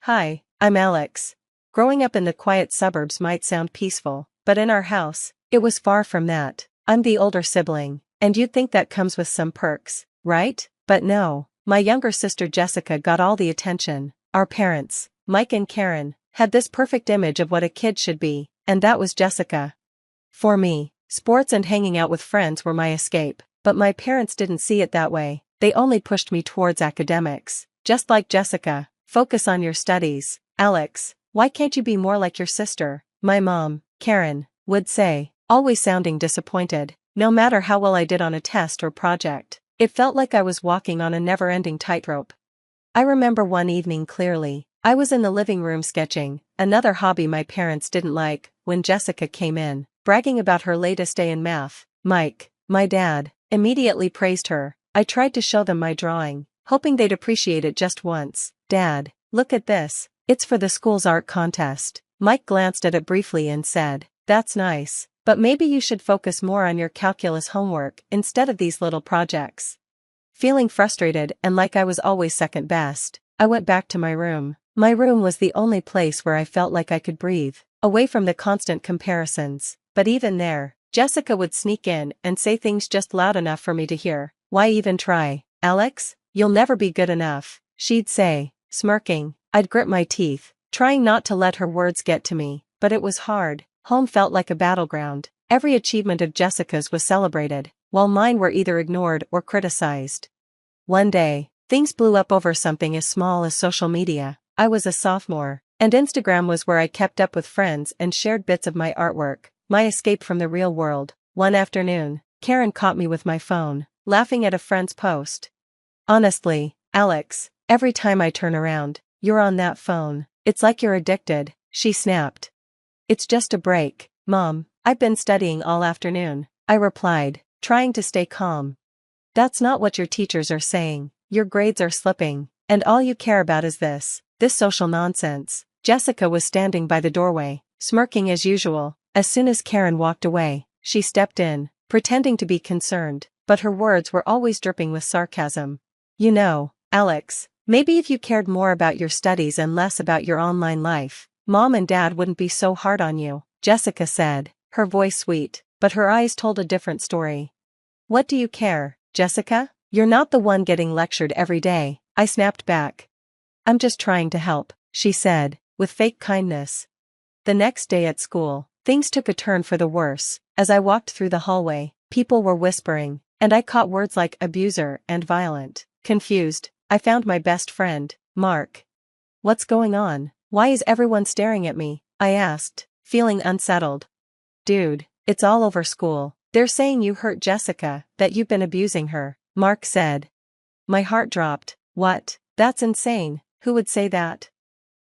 Hi, I'm Alex. Growing up in the quiet suburbs might sound peaceful, but in our house, it was far from that. I'm the older sibling, and you'd think that comes with some perks, right? But no, my younger sister Jessica got all the attention. Our parents, Mike and Karen, had this perfect image of what a kid should be, and that was Jessica. For me, sports and hanging out with friends were my escape, but my parents didn't see it that way. They only pushed me towards academics. Just like Jessica, focus on your studies. Alex, why can't you be more like your sister? My mom, Karen, would say, always sounding disappointed. No matter how well I did on a test or project, it felt like I was walking on a never-ending tightrope. I remember one evening clearly. I was in the living room sketching, another hobby my parents didn't like, when Jessica came in, bragging about her latest A in math. Mike, my dad, immediately praised her. I tried to show them my drawing, hoping they'd appreciate it just once. Dad, look at this, it's for the school's art contest. Mike glanced at it briefly and said, that's nice, but maybe you should focus more on your calculus homework instead of these little projects. Feeling frustrated and like I was always second best, I went back to my room. My room was the only place where I felt like I could breathe, away from the constant comparisons. But even there, Jessica would sneak in and say things just loud enough for me to hear. Why even try? Alex, you'll never be good enough, she'd say, smirking. I'd grit my teeth, trying not to let her words get to me, but it was hard. Home felt like a battleground. Every achievement of Jessica's was celebrated, while mine were either ignored or criticized. One day, things blew up over something as small as social media. I was a sophomore, and Instagram was where I kept up with friends and shared bits of my artwork, my escape from the real world. One afternoon, Karen caught me with my phone, laughing at a friend's post. Honestly, Alex, every time I turn around, you're on that phone. It's like you're addicted, she snapped. It's just a break, Mom. I've been studying all afternoon, I replied, trying to stay calm. That's not what your teachers are saying. Your grades are slipping, and all you care about is this social nonsense. Jessica was standing by the doorway, smirking as usual. As soon as Karen walked away, she stepped in, pretending to be concerned, but her words were always dripping with sarcasm. You know, Alex, maybe if you cared more about your studies and less about your online life, Mom and Dad wouldn't be so hard on you, Jessica said, her voice sweet, but her eyes told a different story. What do you care, Jessica? You're not the one getting lectured every day, I snapped back. I'm just trying to help, she said, with fake kindness. The next day at school, things took a turn for the worse. As I walked through the hallway, people were whispering, and I caught words like abuser and violent. Confused, I found my best friend, Mark. What's going on? Why is everyone staring at me? I asked, feeling unsettled. Dude, it's all over school. They're saying you hurt Jessica, that you've been abusing her, Mark said. My heart dropped. What? That's insane. Who would say that?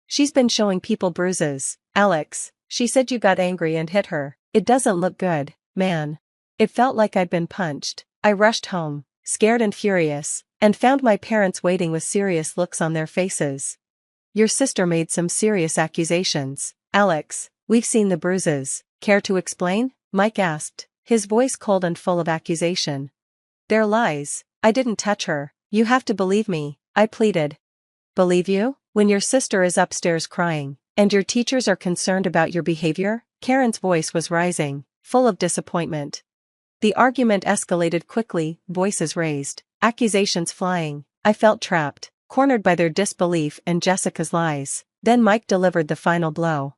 She's been showing people bruises. Alex, she said you got angry and hit her. It doesn't look good, man. It felt like I'd been punched. I rushed home, scared and furious, and found my parents waiting with serious looks on their faces. Your sister made some serious accusations. Alex, we've seen the bruises. Care to explain? Mike asked, his voice cold and full of accusation. They're lies. I didn't touch her. You have to believe me, I pleaded. Believe you? When your sister is upstairs crying, and your teachers are concerned about your behavior? Karen's voice was rising, full of disappointment. The argument escalated quickly, voices raised, accusations flying. I felt trapped, cornered by their disbelief and Jessica's lies. Then Mike delivered the final blow.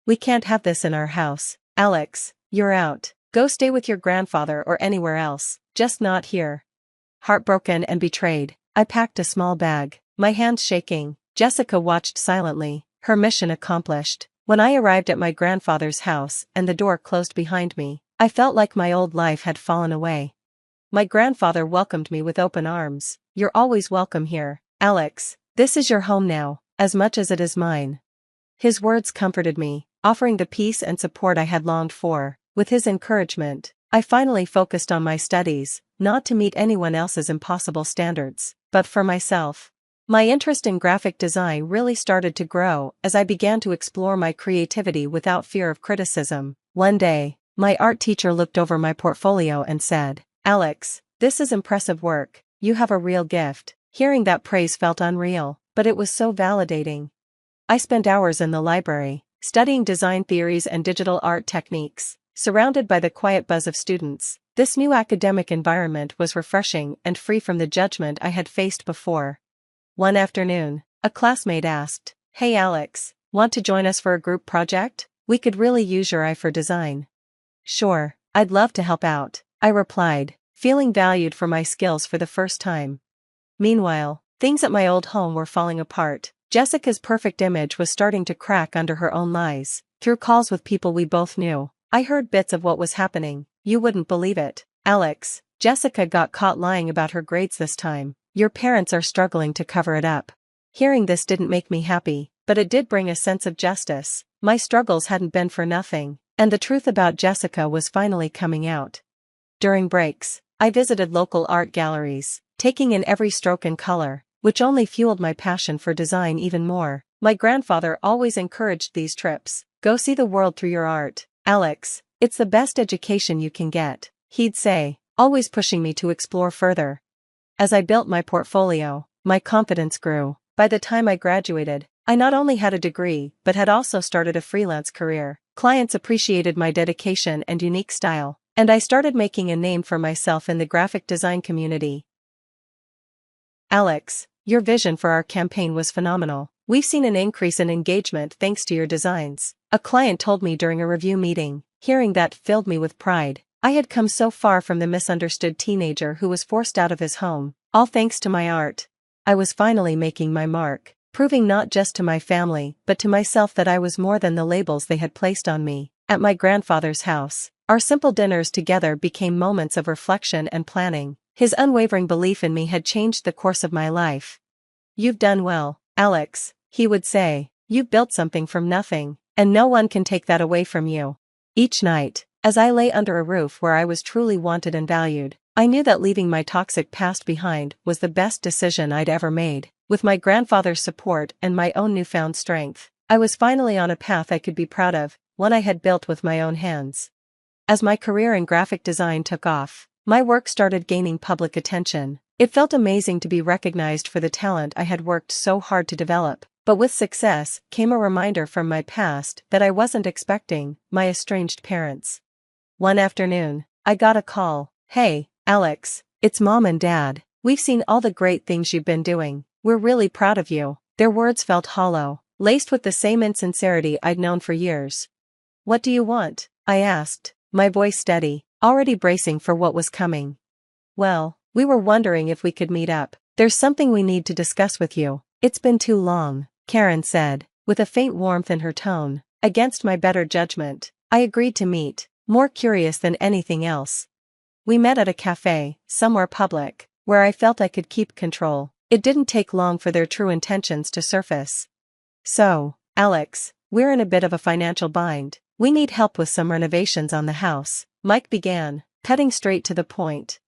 We can't have this in our house. Alex, you're out. Go stay with your grandfather or anywhere else, just not here. Heartbroken and betrayed, I packed a small bag, my hands shaking. Jessica watched silently, her mission accomplished. When I arrived at my grandfather's house and the door closed behind me, I felt like my old life had fallen away. My grandfather welcomed me with open arms. You're always welcome here, Alex. This is your home now, as much as it is mine. His words comforted me, offering the peace and support I had longed for. With his encouragement, I finally focused on my studies, not to meet anyone else's impossible standards, but for myself. My interest in graphic design really started to grow as I began to explore my creativity without fear of criticism. One day, my art teacher looked over my portfolio and said, Alex, this is impressive work. You have a real gift. Hearing that praise felt unreal, but it was so validating. I spent hours in the library, studying design theories and digital art techniques, surrounded by the quiet buzz of students. This new academic environment was refreshing and free from the judgment I had faced before. One afternoon, a classmate asked, "Hey Alex, want to join us for a group project? We could really use your eye for design." "Sure, I'd love to help out," I replied, feeling valued for my skills for the first time. Meanwhile, things at my old home were falling apart. Jessica's perfect image was starting to crack under her own lies. Through calls with people we both knew, I heard bits of what was happening. "You wouldn't believe it, Alex. Jessica got caught lying about her grades this time. Your parents are struggling to cover it up." Hearing this didn't make me happy, but it did bring a sense of justice. My struggles hadn't been for nothing, and the truth about Jessica was finally coming out. During breaks, I visited local art galleries, taking in every stroke and color, which only fueled my passion for design even more. My grandfather always encouraged these trips. "Go see the world through your art, Alex. It's the best education you can get," he'd say, always pushing me to explore further. As I built my portfolio, my confidence grew. By the time I graduated, I not only had a degree but had also started a freelance career. Clients appreciated my dedication and unique style, and I started making a name for myself in the graphic design community. "Alex, your vision for our campaign was phenomenal. We've seen an increase in engagement thanks to your designs," a client told me during a review meeting. Hearing that filled me with pride. I had come so far from the misunderstood teenager who was forced out of his home, all thanks to my art. I was finally making my mark, proving not just to my family but to myself that I was more than the labels they had placed on me. At my grandfather's house, our simple dinners together became moments of reflection and planning. His unwavering belief in me had changed the course of my life. "You've done well, Alex," he would say. "You've built something from nothing, and no one can take that away from you." Each night, as I lay under a roof where I was truly wanted and valued, I knew that leaving my toxic past behind was the best decision I'd ever made. With my grandfather's support and my own newfound strength, I was finally on a path I could be proud of, one I had built with my own hands. As my career in graphic design took off, my work started gaining public attention. It felt amazing to be recognized for the talent I had worked so hard to develop. But with success came a reminder from my past that I wasn't expecting: my estranged parents. One afternoon, I got a call. "Hey, Alex, it's Mom and Dad. We've seen all the great things you've been doing. We're really proud of you." Their words felt hollow, laced with the same insincerity I'd known for years. "What do you want?" I asked, my voice steady, already bracing for what was coming. "Well, we were wondering if we could meet up. There's something we need to discuss with you. It's been too long," Karen said, with a faint warmth in her tone. Against my better judgment, I agreed to meet, more curious than anything else. We met at a cafe, somewhere public, where I felt I could keep control. It didn't take long for their true intentions to surface. "So, Alex, we're in a bit of a financial bind. We need help with some renovations on the house," Mike began, cutting straight to the point.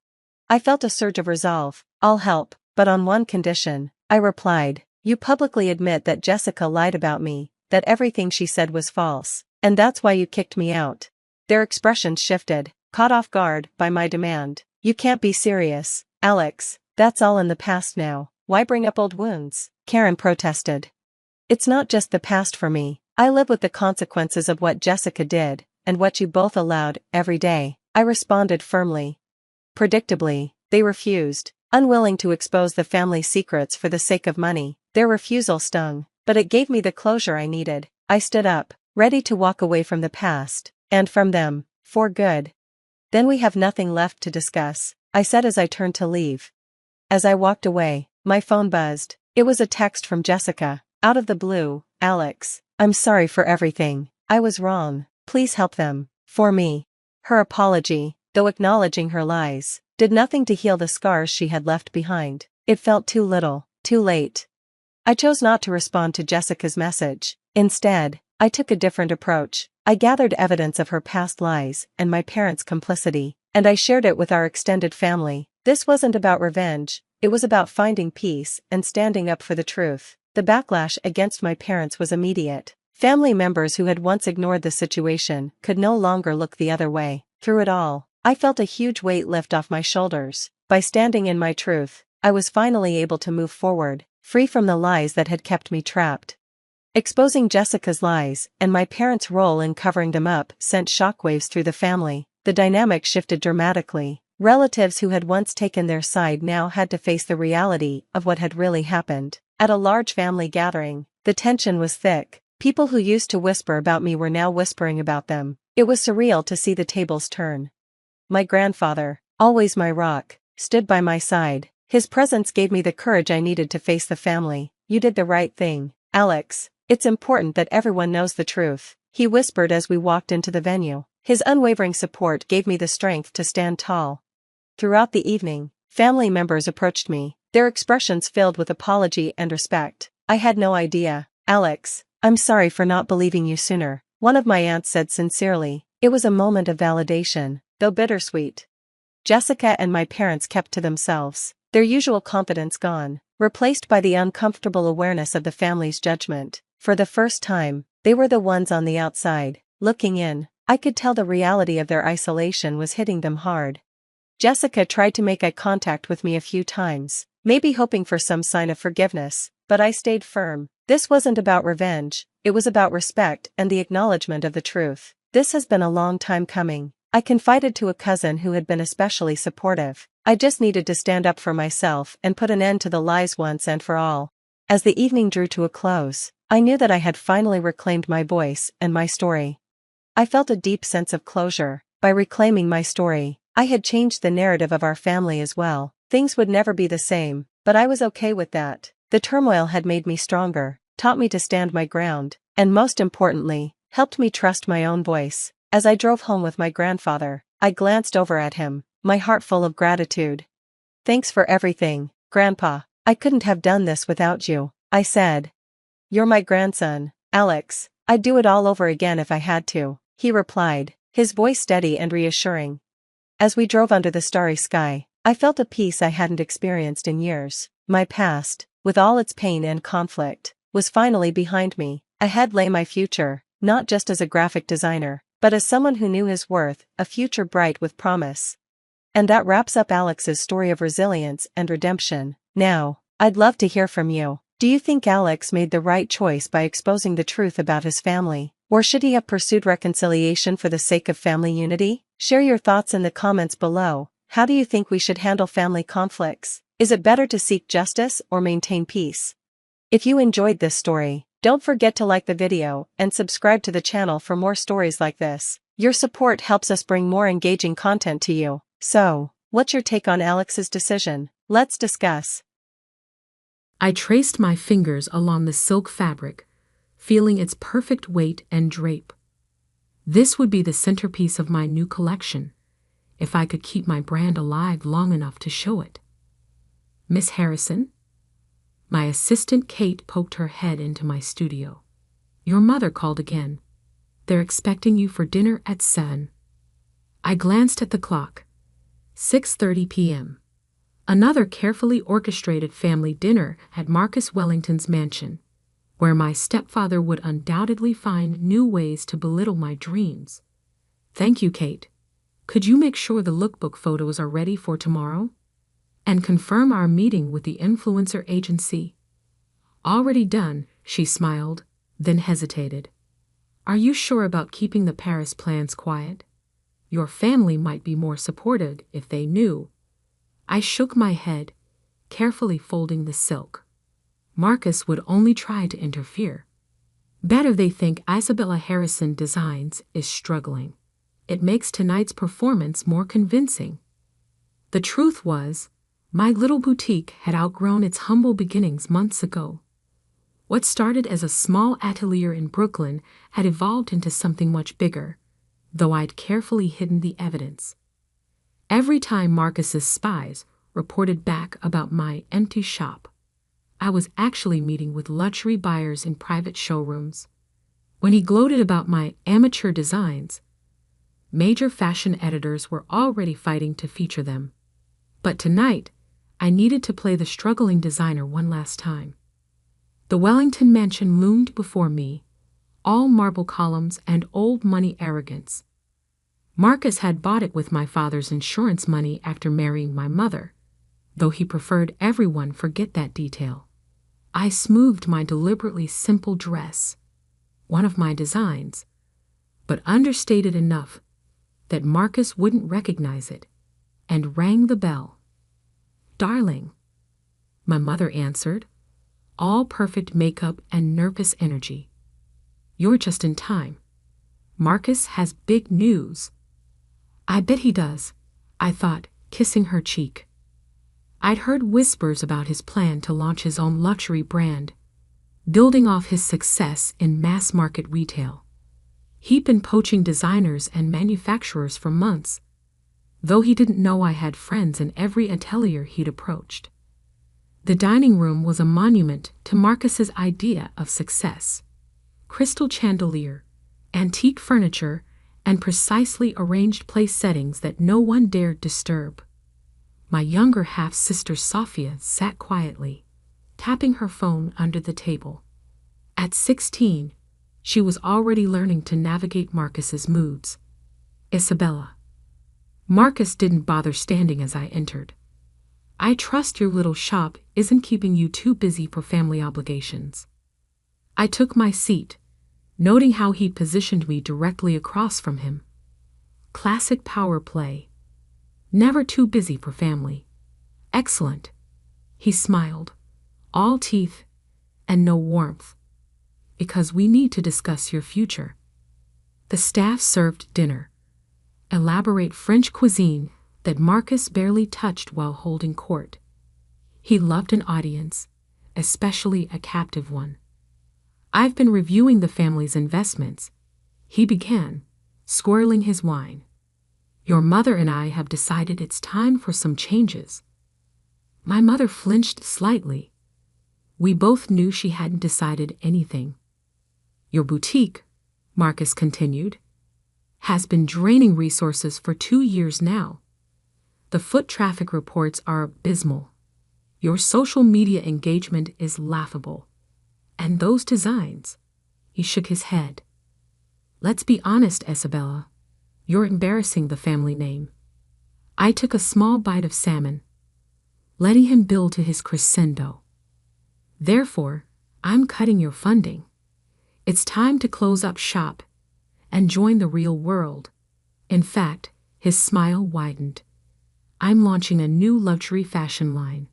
I felt a surge of resolve. "I'll help, but on one condition," I replied. "You publicly admit that Jessica lied about me, that everything she said was false, and that's why you kicked me out." Their expressions shifted, caught off guard by my demand. "You can't be serious, Alex. That's all in the past now. Why bring up old wounds?" Karen protested. "It's not just the past for me. I live with the consequences of what Jessica did, and what you both allowed, every day," I responded firmly. Predictably, they refused, unwilling to expose the family secrets for the sake of money. Their refusal stung, but it gave me the closure I needed. I stood up, ready to walk away from the past, and from them, for good. "Then we have nothing left to discuss," I said as I turned to leave. As I walked away, my phone buzzed. It was a text from Jessica. Out of the blue. "Alex, I'm sorry for everything. I was wrong. Please help them. For me." Her apology, though acknowledging her lies, did nothing to heal the scars she had left behind. It felt too little, too late. I chose not to respond to Jessica's message. Instead, I took a different approach. I gathered evidence of her past lies and my parents' complicity, and I shared it with our extended family. This wasn't about revenge, it was about finding peace and standing up for the truth. The backlash against my parents was immediate. Family members who had once ignored the situation could no longer look the other way. Through it all, I felt a huge weight lift off my shoulders. By standing in my truth, I was finally able to move forward, free from the lies that had kept me trapped. Exposing Jessica's lies and my parents' role in covering them up sent shockwaves through the family. The dynamic shifted dramatically. Relatives who had once taken their side now had to face the reality of what had really happened. At a large family gathering, the tension was thick. People who used to whisper about me were now whispering about them. It was surreal to see the tables turn. My grandfather, always my rock, stood by my side. His presence gave me the courage I needed to face the family. "You did the right thing, Alex. It's important that everyone knows the truth," he whispered as we walked into the venue. His unwavering support gave me the strength to stand tall. Throughout the evening, family members approached me, their expressions filled with apology and respect. "I had no idea, Alex. I'm sorry for not believing you sooner," one of my aunts said sincerely. It was a moment of validation, though bittersweet. Jessica and my parents kept to themselves, their usual confidence gone, replaced by the uncomfortable awareness of the family's judgment. For the first time, they were the ones on the outside, looking in. I could tell the reality of their isolation was hitting them hard. Jessica tried to make eye contact with me a few times, maybe hoping for some sign of forgiveness, but I stayed firm. This wasn't about revenge, it was about respect and the acknowledgement of the truth. "This has been a long time coming," I confided to a cousin who had been especially supportive. "I just needed to stand up for myself and put an end to the lies once and for all." As the evening drew to a close, I knew that I had finally reclaimed my voice and my story. I felt a deep sense of closure. By reclaiming my story, I had changed the narrative of our family as well. Things would never be the same, but I was okay with that. The turmoil had made me stronger, taught me to stand my ground, and most importantly, helped me trust my own voice. As I drove home with my grandfather, I glanced over at him, my heart full of gratitude. "Thanks for everything, Grandpa. I couldn't have done this without you," I said. "You're my grandson, Alex. I'd do it all over again if I had to," he replied, his voice steady and reassuring. As we drove under the starry sky, I felt a peace I hadn't experienced in years. My past, with all its pain and conflict, was finally behind me. Ahead lay my future, not just as a graphic designer, but as someone who knew his worth, a future bright with promise. And that wraps up Alex's story of resilience and redemption. Now, I'd love to hear from you. Do you think Alex made the right choice by exposing the truth about his family? Or should he have pursued reconciliation for the sake of family unity? Share your thoughts in the comments below. How do you think we should handle family conflicts? Is it better to seek justice or maintain peace? If you enjoyed this story, don't forget to like the video and subscribe to the channel for more stories like this. Your support helps us bring more engaging content to you. So, what's your take on Alex's decision? Let's discuss. I traced my fingers along the silk fabric, feeling its perfect weight and drape. This would be the centerpiece of my new collection, if I could keep my brand alive long enough to show it. "Miss Harrison?" My assistant Kate poked her head into my studio. "Your mother called again. They're expecting you for dinner at 7. I glanced at the clock. 6:30 p.m. Another carefully orchestrated family dinner at Marcus Wellington's mansion, where my stepfather would undoubtedly find new ways to belittle my dreams. "Thank you, Kate. Could you make sure the lookbook photos are ready for tomorrow? And confirm our meeting with the influencer agency?" "Already done," she smiled, then hesitated. "Are you sure about keeping the Paris plans quiet? Your family might be more supportive if they knew." I shook my head, carefully folding the silk. Marcus would only try to interfere. Better they think Isabella Harrison Designs is struggling. It makes tonight's performance more convincing. The truth was, my little boutique had outgrown its humble beginnings months ago. What started as a small atelier in Brooklyn had evolved into something much bigger, though I'd carefully hidden the evidence. Every time Marcus's spies reported back about my empty shop, I was actually meeting with luxury buyers in private showrooms. When he gloated about my amateur designs, major fashion editors were already fighting to feature them. But tonight, I needed to play the struggling designer one last time. The Wellington mansion loomed before me, all marble columns and old money arrogance. Marcus had bought it with my father's insurance money after marrying my mother, though he preferred everyone forget that detail. I smoothed my deliberately simple dress, one of my designs, but understated enough that Marcus wouldn't recognize it, and rang the bell. "Darling," my mother answered, all perfect makeup and nervous energy. "You're just in time. Marcus has big news." "I bet he does," I thought, kissing her cheek. I'd heard whispers about his plan to launch his own luxury brand, building off his success in mass-market retail. He'd been poaching designers and manufacturers for months, though he didn't know I had friends in every atelier he'd approached. The dining room was a monument to Marcus's idea of success. Crystal chandelier, antique furniture, and precisely arranged place settings that no one dared disturb. My younger half-sister Sophia sat quietly, tapping her phone under the table. At 16, she was already learning to navigate Marcus's moods. "Isabella." Marcus didn't bother standing as I entered. "I trust your little shop isn't keeping you too busy for family obligations." I took my seat, noting how he'd positioned me directly across from him. Classic power play. Never too busy for family. "Excellent." He smiled, all teeth and no warmth. "Because we need to discuss your future." The staff served dinner, elaborate French cuisine that Marcus barely touched while holding court. He loved an audience, especially a captive one. "I've been reviewing the family's investments," he began, swirling his wine. "Your mother and I have decided it's time for some changes." My mother flinched slightly. We both knew she hadn't decided anything. "Your boutique," Marcus continued, "has been draining resources for 2 years now. The foot traffic reports are abysmal. Your social media engagement is laughable. And those designs," he shook his head. "Let's be honest, Isabella, you're embarrassing the family name." I took a small bite of salmon, letting him build to his crescendo. "Therefore, I'm cutting your funding. It's time to close up shop and join the real world." In fact, his smile widened. "I'm launching a new luxury fashion line.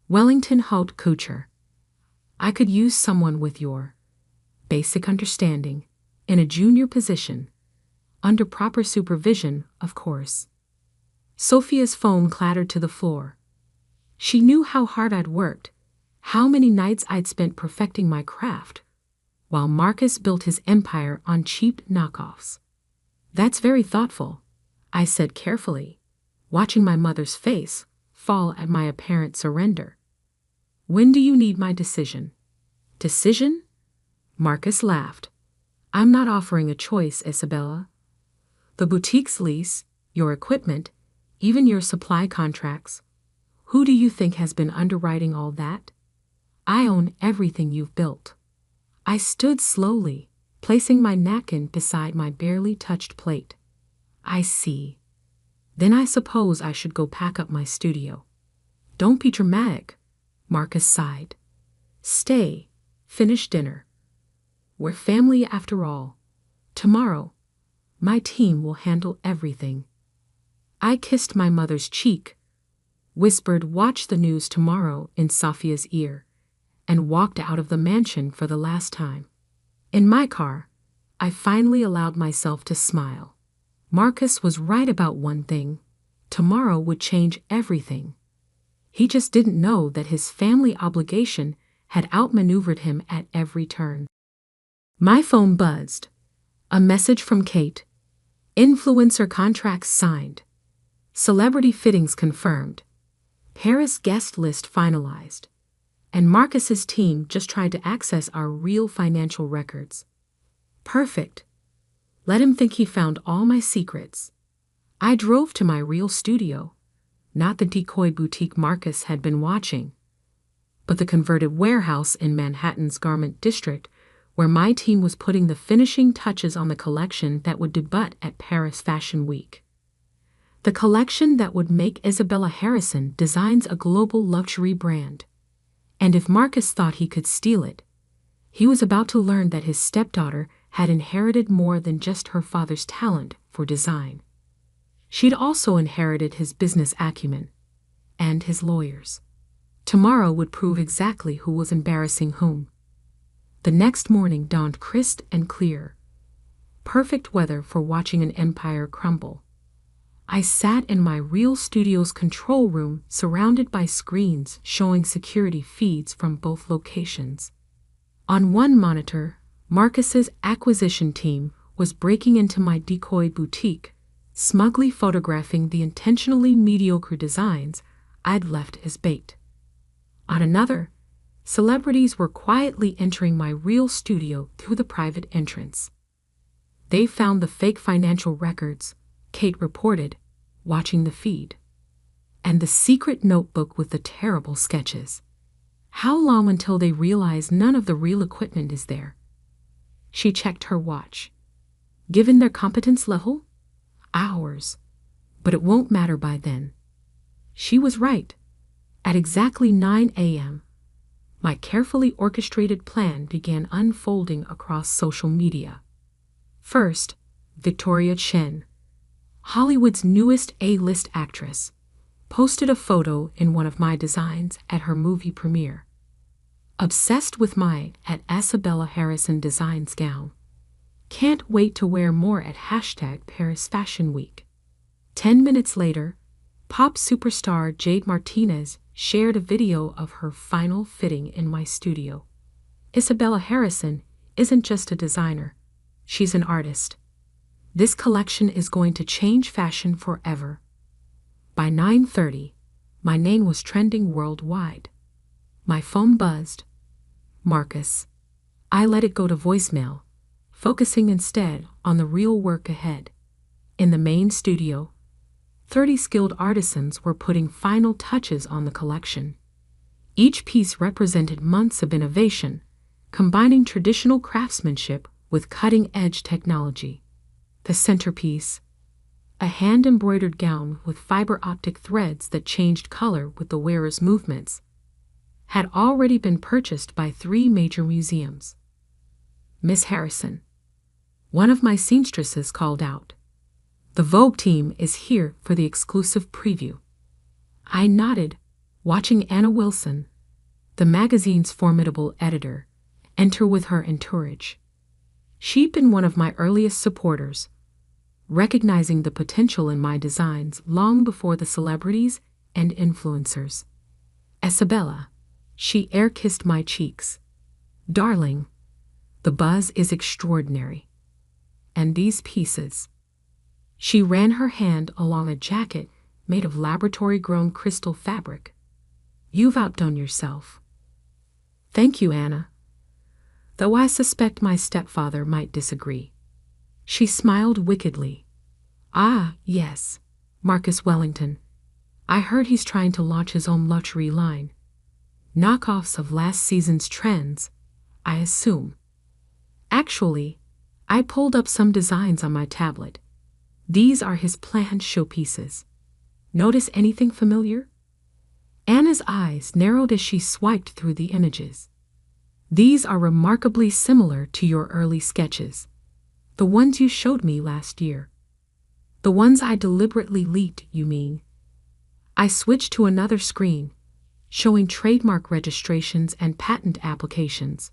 Wellington haute couture. I could use someone with your basic understanding in a junior position, under proper supervision, of course." Sophia's phone clattered to the floor. She knew how hard I'd worked, how many nights I'd spent perfecting my craft, while Marcus built his empire on cheap knockoffs. "That's very thoughtful," I said carefully, watching my mother's face fall at my apparent surrender. "When do you need my decision?" "Decision?" Marcus laughed. "I'm not offering a choice, Isabella. The boutique's lease, your equipment, even your supply contracts. Who do you think has been underwriting all that? I own everything you've built." I stood slowly, placing my napkin beside my barely touched plate. "I see. Then I suppose I should go pack up my studio." "Don't be dramatic," Marcus sighed. "Stay, finish dinner. We're family after all. Tomorrow, my team will handle everything." I kissed my mother's cheek, whispered "watch the news tomorrow" in Sophia's ear, and walked out of the mansion for the last time. In my car, I finally allowed myself to smile. Marcus was right about one thing. Tomorrow would change everything. He just didn't know that his family obligation had outmaneuvered him at every turn. My phone buzzed. A message from Kate. "Influencer contracts signed. Celebrity fittings confirmed. Paris guest list finalized. And Marcus's team just tried to access our real financial records." Perfect. Let him think he found all my secrets. I drove to my real studio, not the decoy boutique Marcus had been watching, but the converted warehouse in Manhattan's garment district, where my team was putting the finishing touches on the collection that would debut at Paris Fashion Week. The collection that would make Isabella Harrison Designs a global luxury brand. And if Marcus thought he could steal it, he was about to learn that his stepdaughter had inherited more than just her father's talent for design. She'd also inherited his business acumen and his lawyers. Tomorrow would prove exactly who was embarrassing whom. The next morning dawned crisp and clear. Perfect weather for watching an empire crumble. I sat in my real studio's control room surrounded by screens showing security feeds from both locations. On one monitor, Marcus's acquisition team was breaking into my decoy boutique, smugly photographing the intentionally mediocre designs I'd left as bait. On another, celebrities were quietly entering my real studio through the private entrance. They found the fake financial records, Kate reported, watching the feed. And the secret notebook with the terrible sketches. How long until they realize none of the real equipment is there? She checked her watch. Given their competence level? Hours. But it won't matter by then. She was right. At exactly 9 a.m., my carefully orchestrated plan began unfolding across social media. First, Victoria Chen, Hollywood's newest A-list actress, posted a photo in one of my designs at her movie premiere. Obsessed with my Isabella Harrison Designs gown. Can't wait to wear more at #Paris Fashion Week. 10 minutes later, pop superstar Jade Martinez shared a video of her final fitting in my studio. Isabella Harrison isn't just a designer, she's an artist. This collection is going to change fashion forever. By 9:30, my name was trending worldwide. My phone buzzed. Marcus. I let it go to voicemail, focusing instead on the real work ahead. In the main studio, 30 skilled artisans were putting final touches on the collection. Each piece represented months of innovation, combining traditional craftsmanship with cutting-edge technology. The centerpiece, a hand-embroidered gown with fiber optic threads that changed color with the wearer's movements, had already been purchased by 3 major museums. Miss Harrison, one of my seamstresses, called out. The Vogue team is here for the exclusive preview. I nodded, watching Anna Wilson, the magazine's formidable editor, enter with her entourage. She'd been one of my earliest supporters, recognizing the potential in my designs long before the celebrities and influencers. Isabella, she air-kissed my cheeks. Darling, the buzz is extraordinary. And these pieces. She ran her hand along a jacket made of laboratory-grown crystal fabric. You've outdone yourself. Thank you, Anna. Though I suspect my stepfather might disagree. She smiled wickedly. Ah, yes, Marcus Wellington. I heard he's trying to launch his own luxury line. Knockoffs of last season's trends, I assume. Actually, I pulled up some designs on my tablet. These are his planned showpieces. Notice anything familiar? Anna's eyes narrowed as she swiped through the images. These are remarkably similar to your early sketches. The ones you showed me last year. The ones I deliberately leaked, you mean? I switched to another screen, showing trademark registrations and patent applications.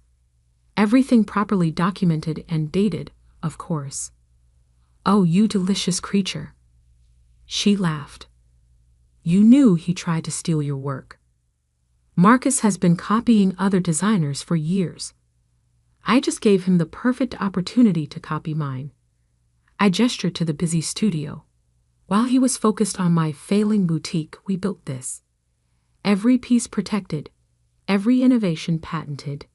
Everything properly documented and dated, of course. Oh, you delicious creature. She laughed. You knew he tried to steal your work. Marcus has been copying other designers for years. I just gave him the perfect opportunity to copy mine. I gestured to the busy studio. While he was focused on my failing boutique, we built this. Every piece protected, every innovation patented.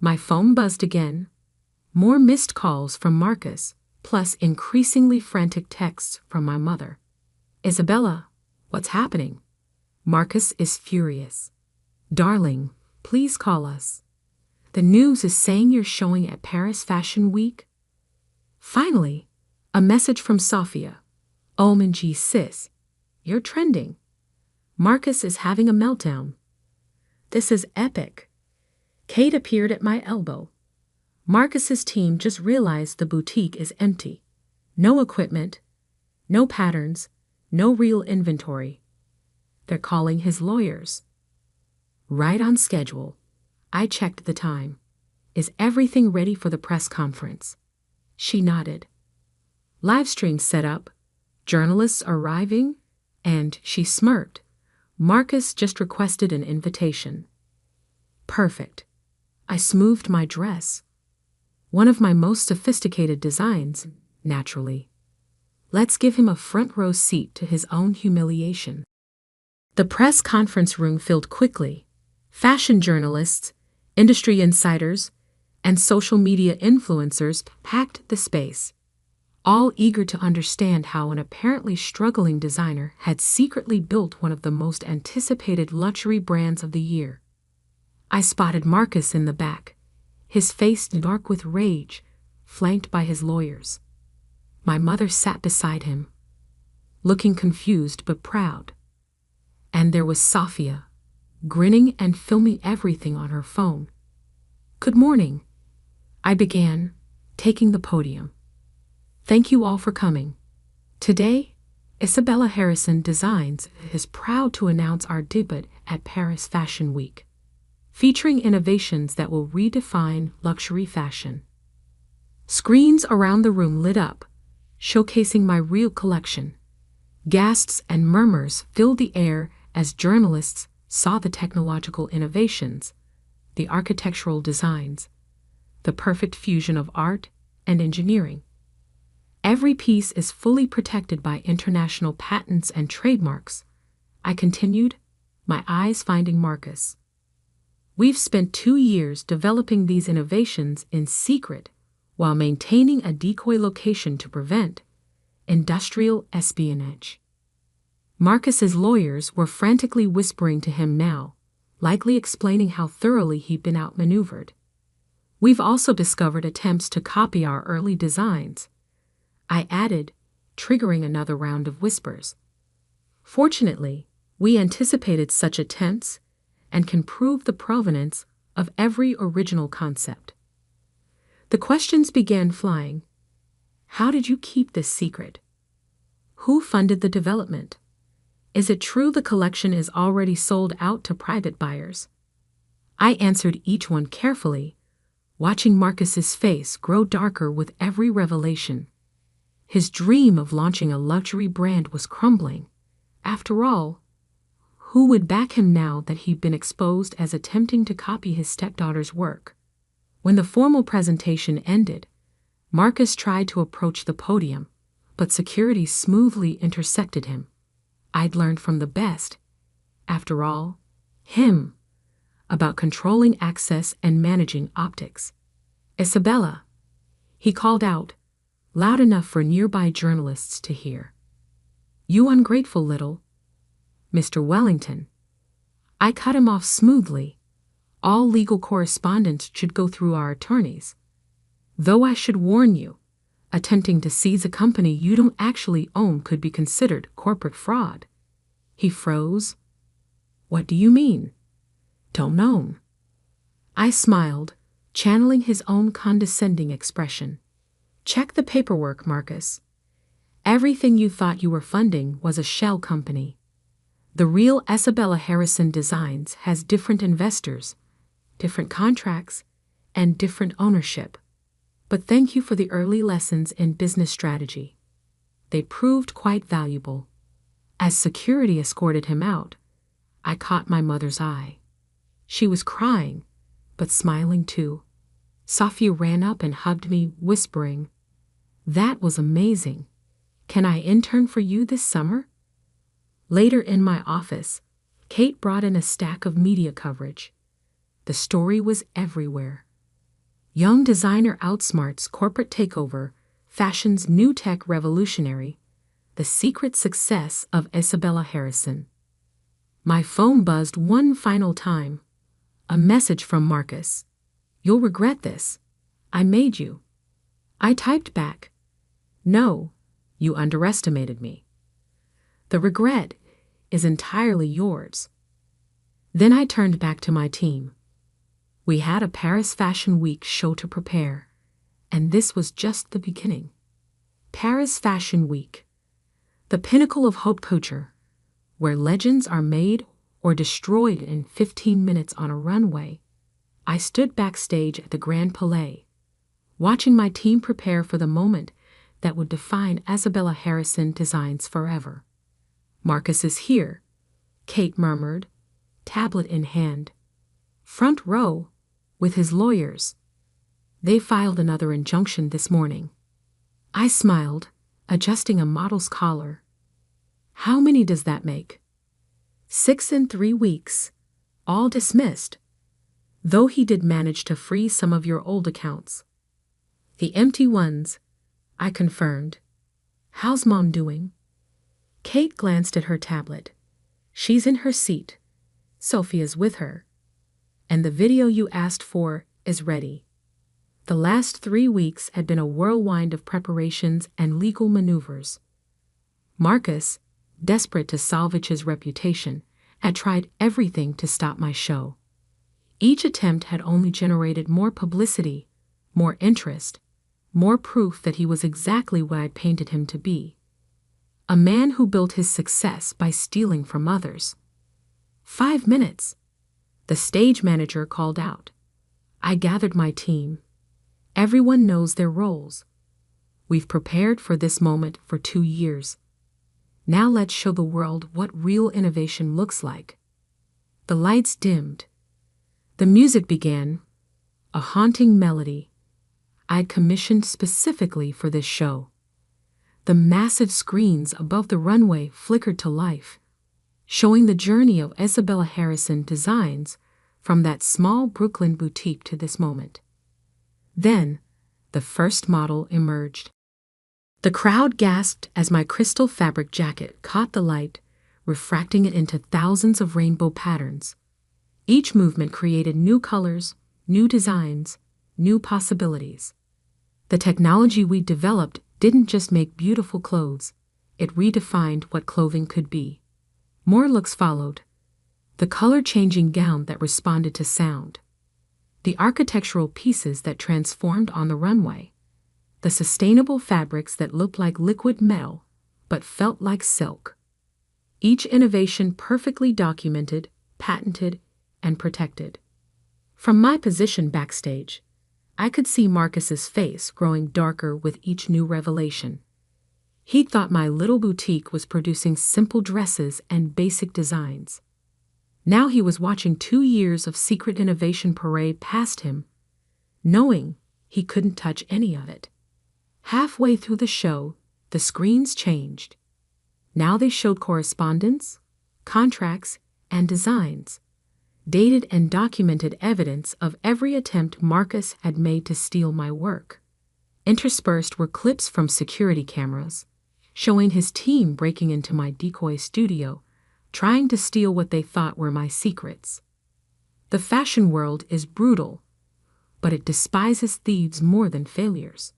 My phone buzzed again. More missed calls from Marcus, plus increasingly frantic texts from my mother. Isabella, what's happening? Marcus is furious. Darling, please call us. The news is saying you're showing at Paris Fashion Week. Finally, a message from Sophia. OMG sis, you're trending. Marcus is having a meltdown. This is epic. Kate appeared at my elbow. Marcus's team just realized the boutique is empty. No equipment, no patterns, no real inventory. They're calling his lawyers. Right on schedule. I checked the time. Is everything ready for the press conference? She nodded. Live stream set up, journalists arriving, and she smirked. Marcus just requested an invitation. Perfect. I smoothed my dress. One of my most sophisticated designs, naturally. Let's give him a front row seat to his own humiliation. The press conference room filled quickly. Fashion journalists, industry insiders, and social media influencers packed the space, all eager to understand how an apparently struggling designer had secretly built one of the most anticipated luxury brands of the year. I spotted Marcus in the back, his face dark with rage, flanked by his lawyers. My mother sat beside him, looking confused but proud. And there was Sophia, grinning and filming everything on her phone. Good morning, I began, taking the podium. Thank you all for coming. Today, Isabella Harrison Designs is proud to announce our debut at Paris Fashion Week, featuring innovations that will redefine luxury fashion. Screens around the room lit up, showcasing my real collection. Gasps and murmurs filled the air as journalists saw the technological innovations, the architectural designs, the perfect fusion of art and engineering. Every piece is fully protected by international patents and trademarks, I continued, my eyes finding Marcus. We've spent 2 years developing these innovations in secret while maintaining a decoy location to prevent industrial espionage. Marcus's lawyers were frantically whispering to him now, likely explaining how thoroughly he'd been outmaneuvered. We've also discovered attempts to copy our early designs, I added, triggering another round of whispers. Fortunately, we anticipated such attempts and can prove the provenance of every original concept. The questions began flying. How did you keep this secret? Who funded the development? Is it true the collection is already sold out to private buyers? I answered each one carefully, watching Marcus's face grow darker with every revelation. His dream of launching a luxury brand was crumbling. After all, who would back him now that he'd been exposed as attempting to copy his stepdaughter's work? When the formal presentation ended, Marcus tried to approach the podium, but security smoothly intersected him. I'd learned from the best, after all, him, about controlling access and managing optics. Isabella, he called out, loud enough for nearby journalists to hear. You ungrateful little Mr. Wellington. I cut him off smoothly. All legal correspondence should go through our attorneys. Though I should warn you, attempting to seize a company you don't actually own could be considered corporate fraud. He froze. What do you mean? Don't know. I smiled, channeling his own condescending expression. Check the paperwork, Marcus. Everything you thought you were funding was a shell company. The real Isabella Harrison Designs has different investors, different contracts, and different ownership. But thank you for the early lessons in business strategy. They proved quite valuable. As security escorted him out, I caught my mother's eye. She was crying, but smiling too. Sophia ran up and hugged me, whispering, "That was amazing. Can I intern for you this summer?" Later in my office, Kate brought in a stack of media coverage. The story was everywhere. Young designer outsmarts corporate takeover, fashion's new tech revolutionary, the secret success of Isabella Harrison. My phone buzzed one final time. A message from Marcus. You'll regret this. I made you. I typed back. No, you underestimated me. The regret is entirely yours. Then I turned back to my team. We had a Paris Fashion Week show to prepare, and this was just the beginning. Paris Fashion Week, the pinnacle of haute couture, where legends are made or destroyed in 15 minutes on a runway. I stood backstage at the Grand Palais, watching my team prepare for the moment that would define Isabella Harrison Designs forever. "Marcus is here," Kate murmured, tablet in hand. "Front row, with his lawyers. They filed another injunction this morning." I smiled, adjusting a model's collar. "How many does that make?" 6 in 3 weeks, all dismissed. Though he did manage to freeze some of your old accounts. "The empty ones," I confirmed. "How's Mom doing?" Kate glanced at her tablet. "She's in her seat. Sophia's with her. And the video you asked for is ready." The last 3 weeks had been a whirlwind of preparations and legal maneuvers. Marcus, desperate to salvage his reputation, had tried everything to stop my show. Each attempt had only generated more publicity, more interest, more proof that he was exactly what I'd painted him to be. A man who built his success by stealing from others. 5 minutes. The stage manager called out. I gathered my team. Everyone knows their roles. We've prepared for this moment for 2 years. Now let's show the world what real innovation looks like. The lights dimmed. The music began, a haunting melody I'd commissioned specifically for this show. The massive screens above the runway flickered to life, showing the journey of Isabella Harrison Designs from that small Brooklyn boutique to this moment. Then, the first model emerged. The crowd gasped as my crystal fabric jacket caught the light, refracting it into thousands of rainbow patterns. Each movement created new colors, new designs, new possibilities. The technology we developed didn't just make beautiful clothes, it redefined what clothing could be. More looks followed. The color-changing gown that responded to sound. The architectural pieces that transformed on the runway. The sustainable fabrics that looked like liquid metal, but felt like silk. Each innovation perfectly documented, patented, and protected. From my position backstage, I could see Marcus's face growing darker with each new revelation. He thought my little boutique was producing simple dresses and basic designs. Now he was watching 2 years of secret innovation parade past him, knowing he couldn't touch any of it. Halfway through the show, the screens changed. Now they showed correspondence, contracts, and designs, dated and documented evidence of every attempt Marcus had made to steal my work. Interspersed were clips from security cameras, showing his team breaking into my decoy studio, trying to steal what they thought were my secrets. The fashion world is brutal, but it despises thieves more than failures.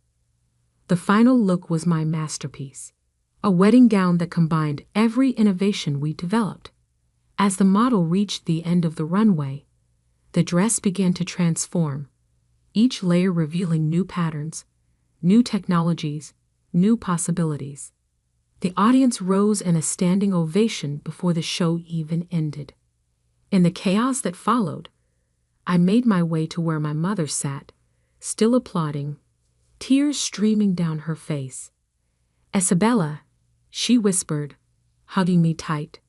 The final look was my masterpiece, a wedding gown that combined every innovation we developed. As the model reached the end of the runway, the dress began to transform, each layer revealing new patterns, new technologies, new possibilities. The audience rose in a standing ovation before the show even ended. In the chaos that followed, I made my way to where my mother sat, still applauding, tears streaming down her face. "Isabella," she whispered, hugging me tight.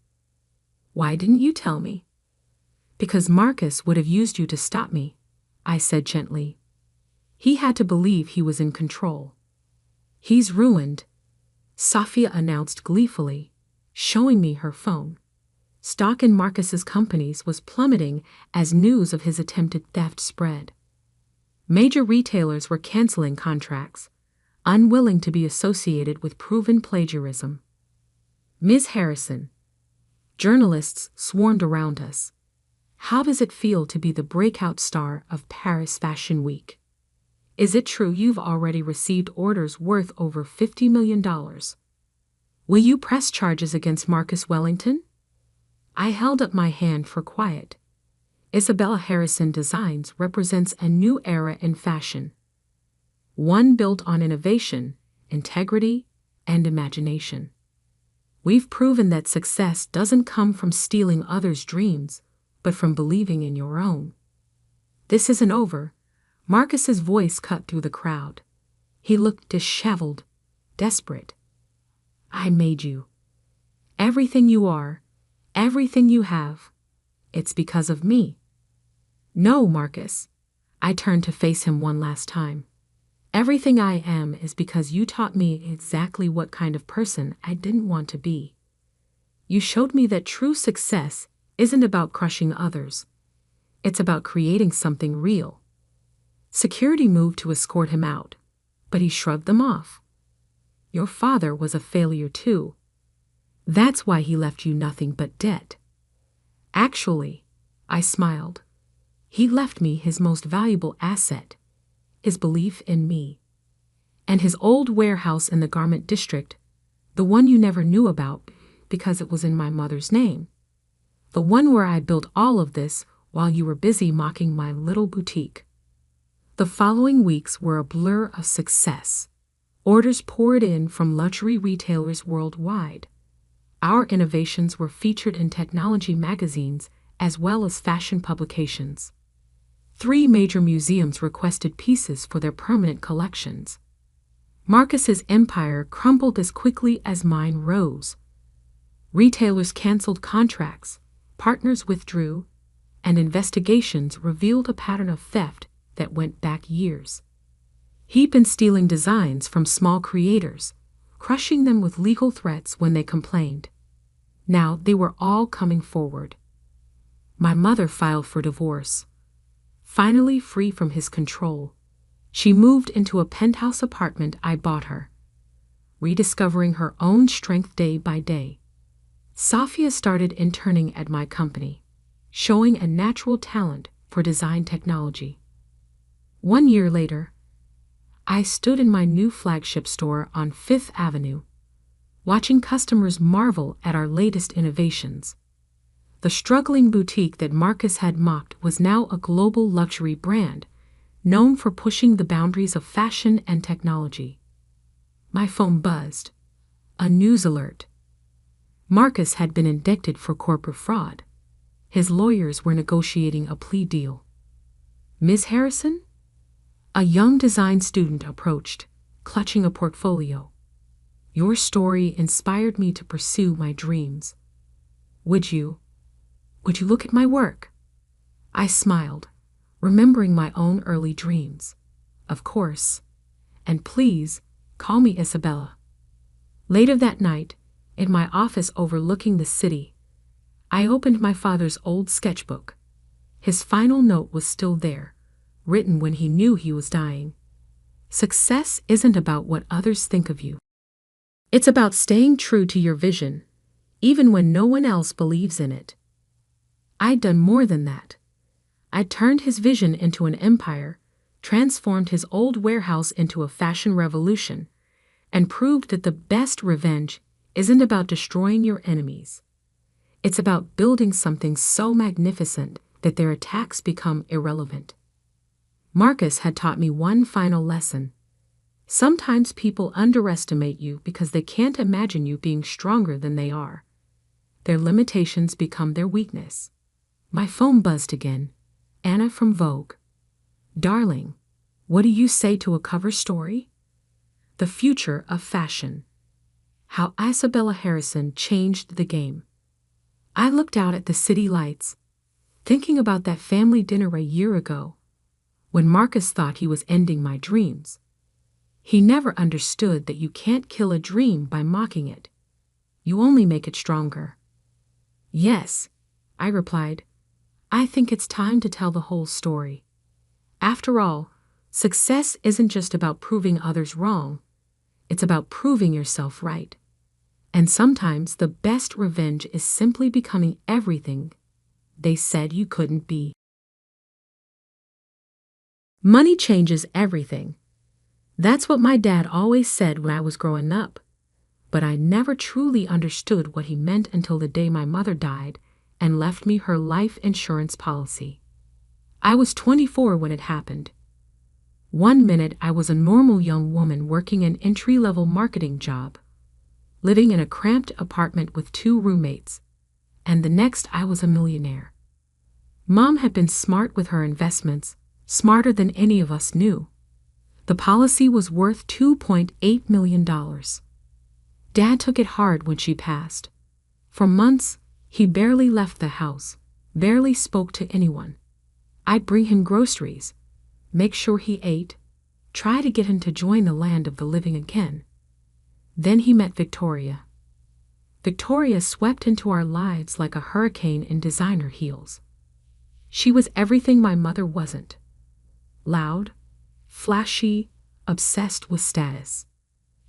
"Why didn't you tell me?" "Because Marcus would have used you to stop me," I said gently. "He had to believe he was in control." "He's ruined," Sophia announced gleefully, showing me her phone. Stock in Marcus's companies was plummeting as news of his attempted theft spread. Major retailers were canceling contracts, unwilling to be associated with proven plagiarism. "Ms. Harrison," journalists swarmed around us. "How does it feel to be the breakout star of Paris Fashion Week? Is it true you've already received orders worth over $50 million? Will you press charges against Marcus Wellington?" I held up my hand for quiet. Isabella Harrison Designs represents a new era in fashion. One built on innovation, integrity, and imagination. We've proven that success doesn't come from stealing others' dreams, but from believing in your own. This isn't over. Marcus's voice cut through the crowd. He looked disheveled, desperate. I made you. Everything you are, everything you have, it's because of me. No, Marcus. I turned to face him one last time. Everything I am is because you taught me exactly what kind of person I didn't want to be. You showed me that true success isn't about crushing others. It's about creating something real. Security moved to escort him out, but he shrugged them off. Your father was a failure too. That's why he left you nothing but debt. Actually, I smiled. He left me his most valuable asset, his belief in me. And his old warehouse in the garment district, the one you never knew about because it was in my mother's name. The one where I built all of this while you were busy mocking my little boutique. The following weeks were a blur of success. Orders poured in from luxury retailers worldwide. Our innovations were featured in technology magazines as well as fashion publications. 3 major museums requested pieces for their permanent collections. Marcus's empire crumbled as quickly as mine rose. Retailers canceled contracts, partners withdrew, and investigations revealed a pattern of theft that went back years. He'd been stealing designs from small creators, crushing them with legal threats when they complained. Now they were all coming forward. My mother filed for divorce. Finally free from his control, she moved into a penthouse apartment I bought her, rediscovering her own strength day by day. Safia started interning at my company, showing a natural talent for design technology. 1 year later, I stood in my new flagship store on 5th Avenue, watching customers marvel at our latest innovations. The struggling boutique that Marcus had mocked was now a global luxury brand, known for pushing the boundaries of fashion and technology. My phone buzzed. A news alert. Marcus had been indicted for corporate fraud. His lawyers were negotiating a plea deal. Ms. Harrison? A young design student approached, clutching a portfolio. Your story inspired me to pursue my dreams. Would you look at my work? I smiled, remembering my own early dreams. Of course. And please, call me Isabella. Later that night, in my office overlooking the city, I opened my father's old sketchbook. His final note was still there, written when he knew he was dying. Success isn't about what others think of you. It's about staying true to your vision, even when no one else believes in it. I'd done more than that. I'd turned his vision into an empire, transformed his old warehouse into a fashion revolution, and proved that the best revenge isn't about destroying your enemies. It's about building something so magnificent that their attacks become irrelevant. Marcus had taught me one final lesson. Sometimes people underestimate you because they can't imagine you being stronger than they are. Their limitations become their weakness. My phone buzzed again. Anna from Vogue. Darling, what do you say to a cover story? The future of fashion. How Isabella Harrison changed the game. I looked out at the city lights, thinking about that family dinner a year ago, when Marcus thought he was ending my dreams. He never understood that you can't kill a dream by mocking it. You only make it stronger. Yes, I replied. I think it's time to tell the whole story. After all, success isn't just about proving others wrong. It's about proving yourself right. And sometimes the best revenge is simply becoming everything they said you couldn't be. Money changes everything. That's what my dad always said when I was growing up. But I never truly understood what he meant until the day my mother died and left me her life insurance policy. I was 24 when it happened. One minute I was a normal young woman working an entry-level marketing job, living in a cramped apartment with 2 roommates, and the next I was a millionaire. Mom had been smart with her investments, smarter than any of us knew. The policy was worth $2.8 million. Dad took it hard when she passed. For months, he barely left the house, barely spoke to anyone. I'd bring him groceries, make sure he ate, try to get him to join the land of the living again. Then he met Victoria. Victoria swept into our lives like a hurricane in designer heels. She was everything my mother wasn't. Loud, flashy, obsessed with status.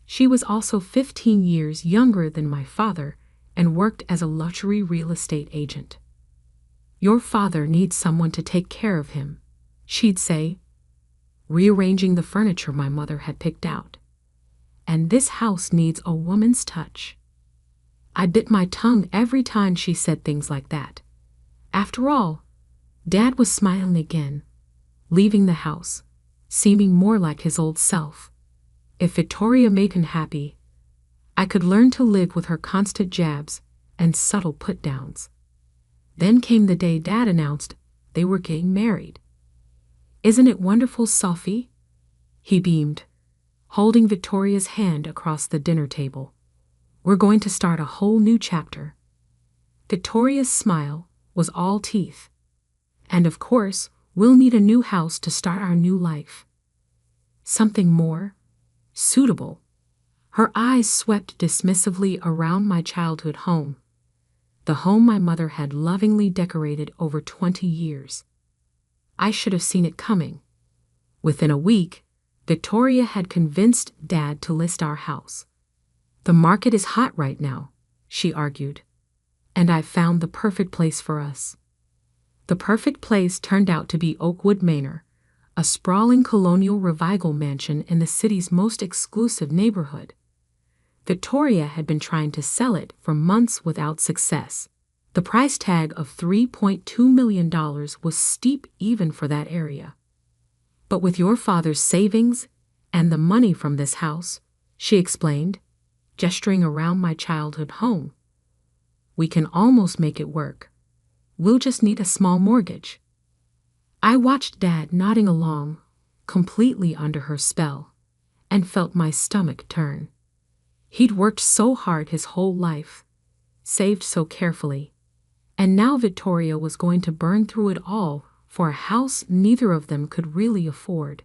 She was also 15 years younger than my father and worked as a luxury real estate agent. "Your father needs someone to take care of him," she'd say, rearranging the furniture my mother had picked out. "And this house needs a woman's touch." I bit my tongue every time she said things like that. After all, Dad was smiling again, leaving the house, seeming more like his old self. If Victoria made him happy, I could learn to live with her constant jabs and subtle put-downs. Then came the day Dad announced they were getting married. "Isn't it wonderful, Sophie?" He beamed, holding Victoria's hand across the dinner table. "We're going to start a whole new chapter." Victoria's smile was all teeth. "And of course, we'll need a new house to start our new life. Something more suitable." Her eyes swept dismissively around my childhood home, the home my mother had lovingly decorated over 20 years. I should have seen it coming. Within a week, Victoria had convinced Dad to list our house. "The market is hot right now," she argued, "and I've found the perfect place for us." The perfect place turned out to be Oakwood Manor, a sprawling colonial revival mansion in the city's most exclusive neighborhood. Victoria had been trying to sell it for months without success. The price tag of $3.2 million was steep even for that area. "But with your father's savings and the money from this house," she explained, gesturing around my childhood home, "we can almost make it work. We'll just need a small mortgage." I watched Dad nodding along, completely under her spell, and felt my stomach turn. He'd worked so hard his whole life, saved so carefully, and now Victoria was going to burn through it all for a house neither of them could really afford.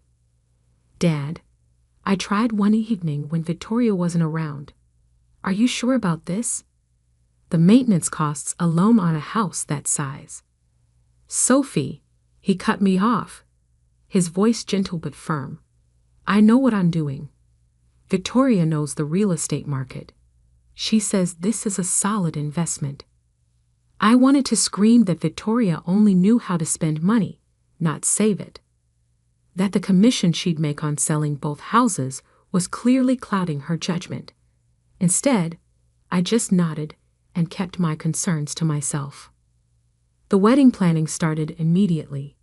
"Dad," I tried one evening when Victoria wasn't around, "are you sure about this? The maintenance costs alone on a house that size." "Sophie," he cut me off, his voice gentle but firm, "I know what I'm doing. Victoria knows the real estate market. She says this is a solid investment." I wanted to scream that Victoria only knew how to spend money, not save it. That the commission she'd make on selling both houses was clearly clouding her judgment. Instead, I just nodded and kept my concerns to myself. The wedding planning started immediately.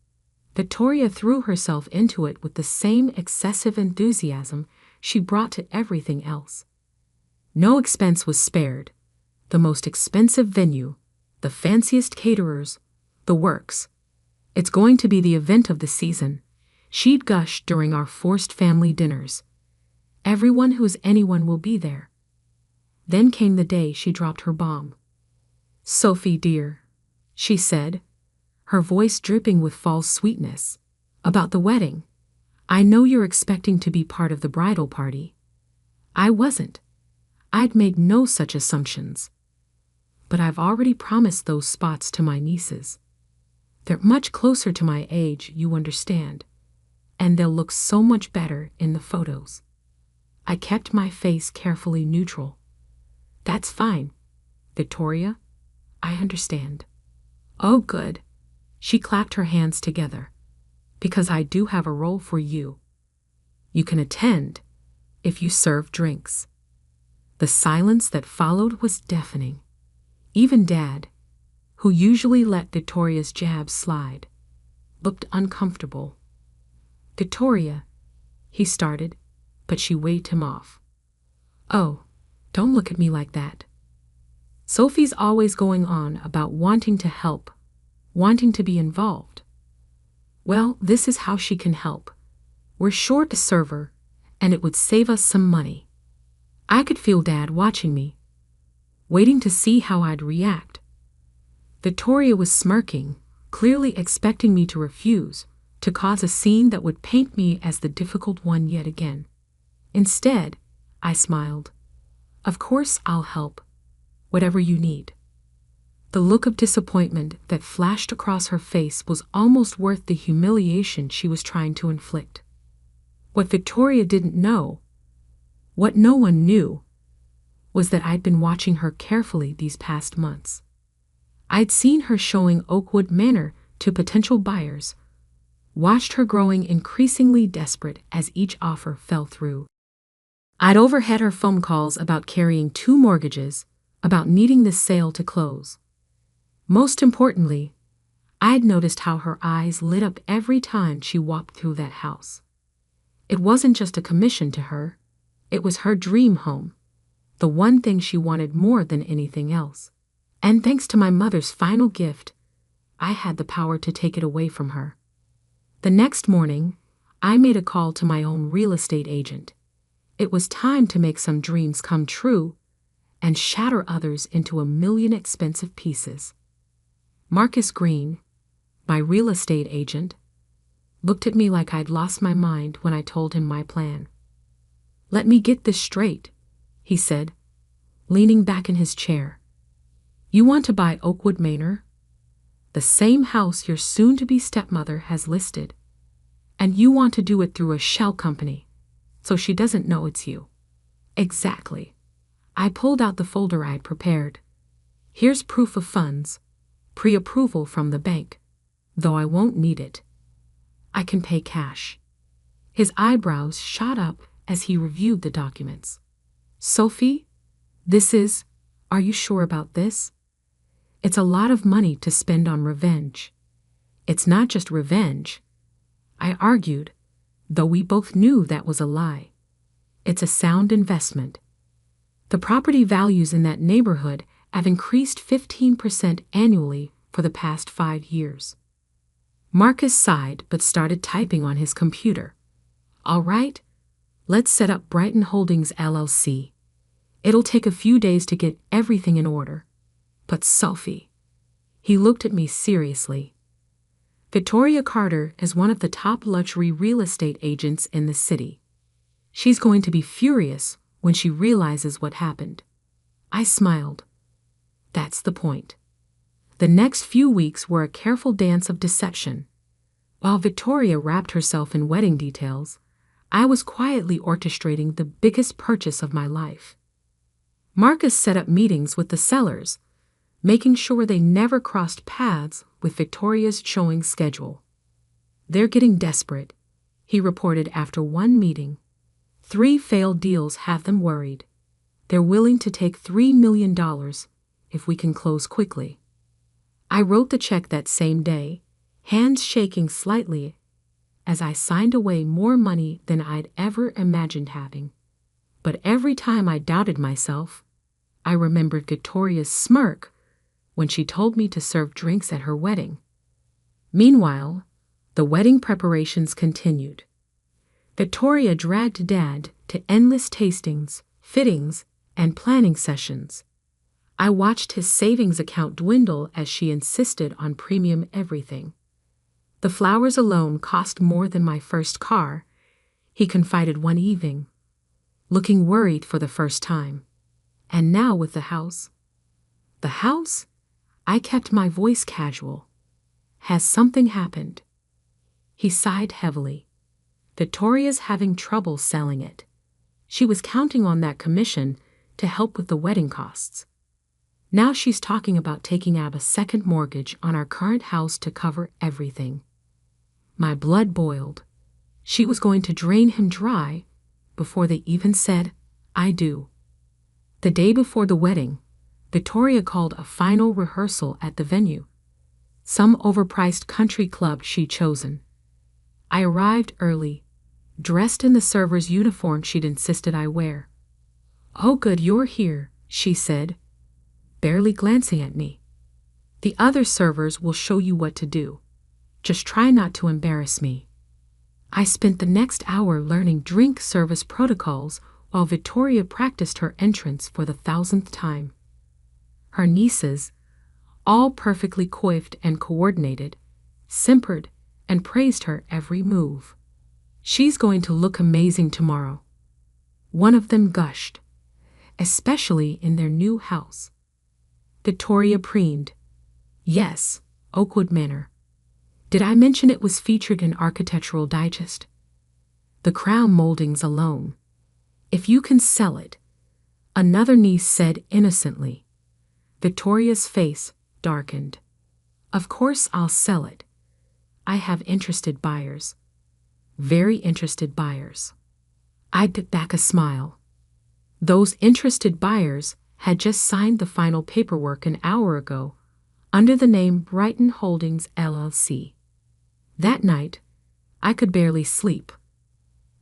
Victoria threw herself into it with the same excessive enthusiasm she brought to everything else. No expense was spared. The most expensive venue, the fanciest caterers, the works. "It's going to be the event of the season," she'd gush during our forced family dinners. "Everyone who's anyone will be there." Then came the day she dropped her bomb. "Sophie, dear," she said, her voice dripping with false sweetness, "about the wedding. I know you're expecting to be part of the bridal party. I wasn't. I'd made no such assumptions. But I've already promised those spots to my nieces. They're much closer to my age, you understand, and they'll look so much better in the photos." I kept my face carefully neutral. "That's fine, Victoria. I understand." "Oh, good." She clapped her hands together. "Because I do have a role for you. You can attend if you serve drinks." The silence that followed was deafening. Even Dad, who usually let Victoria's jabs slide, looked uncomfortable. "Victoria," he started, but she waved him off. "Oh, don't look at me like that. Sophie's always going on about wanting to help, wanting to be involved. Well, this is how she can help. We're short a server, and it would save us some money." I could feel Dad watching me, waiting to see how I'd react. Victoria was smirking, clearly expecting me to refuse, to cause a scene that would paint me as the difficult one yet again. Instead, I smiled. "Of course I'll help. Whatever you need." The look of disappointment that flashed across her face was almost worth the humiliation she was trying to inflict. What Victoria didn't know, what no one knew, was that I'd been watching her carefully these past months. I'd seen her showing Oakwood Manor to potential buyers, watched her growing increasingly desperate as each offer fell through. I'd overheard her phone calls about carrying 2 mortgages, about needing this sale to close. Most importantly, I'd noticed how her eyes lit up every time she walked through that house. It wasn't just a commission to her, it was her dream home, the one thing she wanted more than anything else. And thanks to my mother's final gift, I had the power to take it away from her. The next morning, I made a call to my own real estate agent. It was time to make some dreams come true and shatter others into a million expensive pieces. Marcus Green, my real estate agent, looked at me like I'd lost my mind when I told him my plan. "Let me get this straight," he said, leaning back in his chair. "You want to buy Oakwood Manor, the same house your soon-to-be stepmother has listed, and you want to do it through a shell company, so she doesn't know it's you." "Exactly." I pulled out the folder I'd prepared. "Here's proof of funds, pre-approval from the bank, though I won't need it. I can pay cash." His eyebrows shot up as he reviewed the documents. "Sophie, are you sure about this? It's a lot of money to spend on revenge." "It's not just revenge," I argued, though we both knew that was a lie. "It's a sound investment. The property values in that neighborhood have increased 15% annually for the past 5 years. Marcus sighed but started typing on his computer. "All right, let's set up Brighton Holdings LLC. It'll take a few days to get everything in order. But Sophie," he looked at me seriously, "Victoria Carter is one of the top luxury real estate agents in the city. She's going to be furious when she realizes what happened." I smiled. That's the point. The next few weeks were a careful dance of deception. While Victoria wrapped herself in wedding details, I was quietly orchestrating the biggest purchase of my life. Marcus set up meetings with the sellers, making sure they never crossed paths with Victoria's showing schedule. "They're getting desperate," he reported after one meeting. 3 failed deals have them worried. They're willing to take $3 million if we can close quickly. I wrote the check that same day, hands shaking slightly as I signed away more money than I'd ever imagined having. But every time I doubted myself, I remembered Victoria's smirk when she told me to serve drinks at her wedding. Meanwhile, the wedding preparations continued. Victoria dragged Dad to endless tastings, fittings, and planning sessions. I watched his savings account dwindle as she insisted on premium everything. "The flowers alone cost more than my first car," he confided one evening, looking worried for the first time. "And now with the house." "The house?" I kept my voice casual. "Has something happened?" He sighed heavily. "Victoria's having trouble selling it. She was counting on that commission to help with the wedding costs. Now she's talking about taking out a second mortgage on our current house to cover everything." My blood boiled. She was going to drain him dry before they even said, "I do." The day before the wedding, Victoria called a final rehearsal at the venue, some overpriced country club she'd chosen. I arrived early, dressed in the server's uniform she'd insisted I wear. "Oh, good, you're here," she said, barely glancing at me. "The other servers will show you what to do. Just try not to embarrass me." I spent the next hour learning drink service protocols while Victoria practiced her entrance for the 1,000th time. Her nieces, all perfectly coiffed and coordinated, simpered and praised her every move. "She's going to look amazing tomorrow," one of them gushed, especially in their new house. Victoria preened. "Yes, Oakwood Manor. Did I mention it was featured in Architectural Digest? The crown moldings alone. If you can sell it," another niece said innocently. Victoria's face darkened. "Of course I'll sell it. I have interested buyers. Very interested buyers." I took back a smile. Those interested buyers had just signed the final paperwork an hour ago under the name Brighton Holdings LLC. That night, I could barely sleep.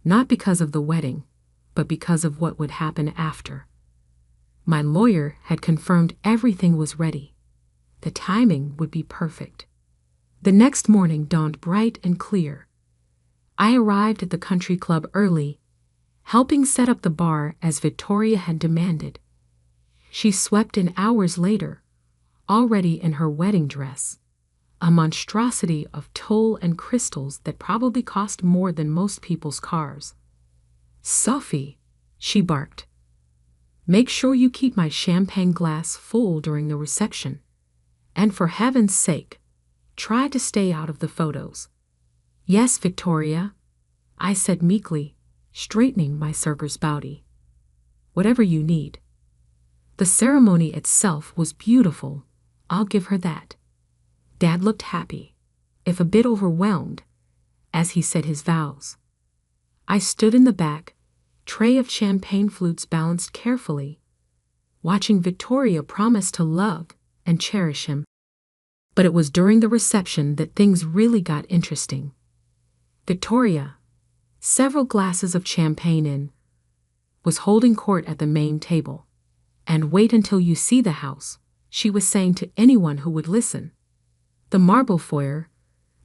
Not because of the wedding, but because of what would happen after. My lawyer had confirmed everything was ready. The timing would be perfect. The next morning dawned bright and clear. I arrived at the country club early, helping set up the bar as Victoria had demanded. She swept in hours later, already in her wedding dress, a monstrosity of tulle and crystals that probably cost more than most people's cars. "Sophie," she barked, "make sure you keep my champagne glass full during the reception. And for heaven's sake, try to stay out of the photos." "Yes, Victoria," I said meekly, straightening my server's body. "Whatever you need." The ceremony itself was beautiful, I'll give her that. Dad looked happy, if a bit overwhelmed, as he said his vows. I stood in the back, tray of champagne flutes balanced carefully, watching Victoria promise to love and cherish him. But it was during the reception that things really got interesting. Victoria, several glasses of champagne in, was holding court at the main table. "And wait until you see the house," she was saying to anyone who would listen. The marble foyer,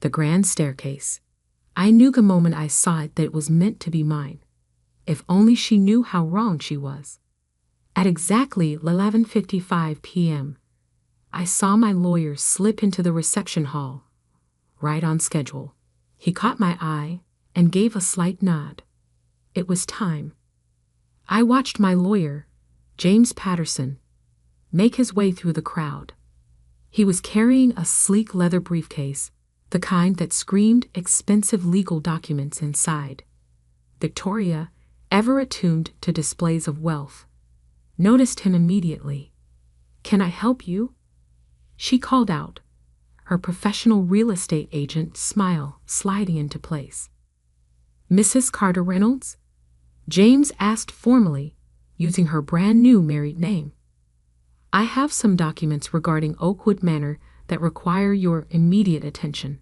the grand staircase. I knew the moment I saw it that it was meant to be mine. If only she knew how wrong she was. At exactly 11:55 p.m., I saw my lawyer slip into the reception hall, right on schedule. He caught my eye and gave a slight nod. It was time. I watched my lawyer, James Patterson, make his way through the crowd. He was carrying a sleek leather briefcase, the kind that screamed expensive legal documents inside. Victoria, ever attuned to displays of wealth, noticed him immediately. "Can I help you?" she called out, her professional real estate agent smile sliding into place. "Mrs. Carter Reynolds?" James asked formally, using her brand new married name. "I have some documents regarding Oakwood Manor that require your immediate attention."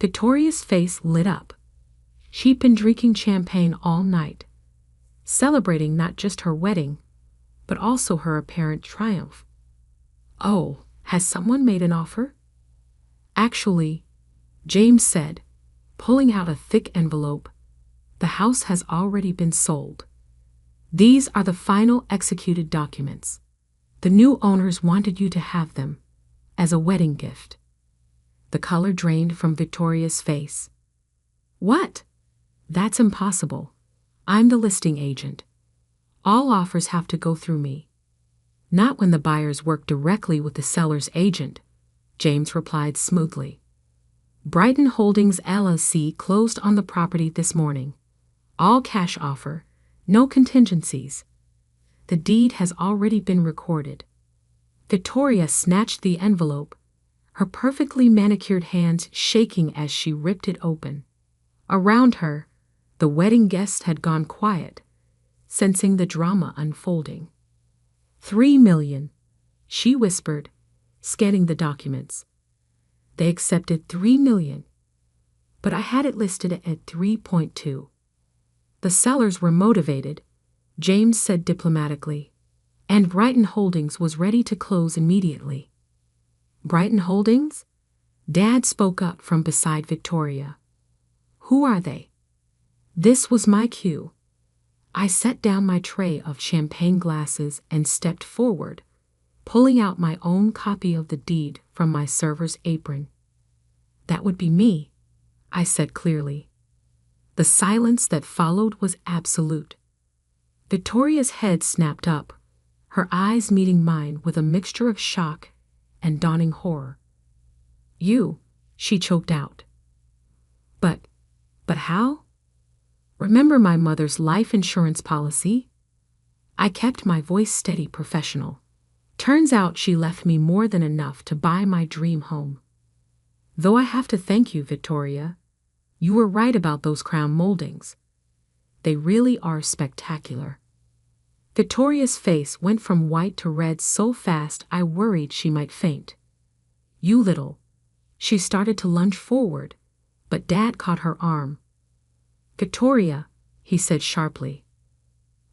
Victoria's face lit up. She'd been drinking champagne all night, celebrating not just her wedding, but also her apparent triumph. "Oh, has someone made an offer?" "Actually," James said, pulling out a thick envelope, "the house has already been sold. These are the final executed documents. The new owners wanted you to have them, as a wedding gift." The color drained from Victoria's face. "What?" "That's impossible. I'm the listing agent. All offers have to go through me." "Not when the buyers work directly with the seller's agent," James replied smoothly. "Brighton Holdings LLC closed on the property this morning. All cash offer, no contingencies. The deed has already been recorded." Victoria snatched the envelope, her perfectly manicured hands shaking as she ripped it open. Around her, the wedding guests had gone quiet, sensing the drama unfolding. 3 million, she whispered, scanning the documents. They accepted $3 million, but I had it listed at 3.2. The sellers were motivated, James said diplomatically, and Brighton Holdings was ready to close immediately. Brighton Holdings? Dad spoke up from beside Victoria. Who are they? This was my cue. I set down my tray of champagne glasses and stepped forward, pulling out my own copy of the deed from my server's apron. That would be me, I said clearly. The silence that followed was absolute. Victoria's head snapped up, her eyes meeting mine with a mixture of shock and dawning horror. You, she choked out. But how? Remember my mother's life insurance policy? I kept my voice steady, professional. Turns out she left me more than enough to buy my dream home. Though I have to thank you, Victoria. You were right about those crown moldings. They really are spectacular. Victoria's face went from white to red so fast I worried she might faint. You little. She started to lunge forward, but Dad caught her arm. Victoria, he said sharply.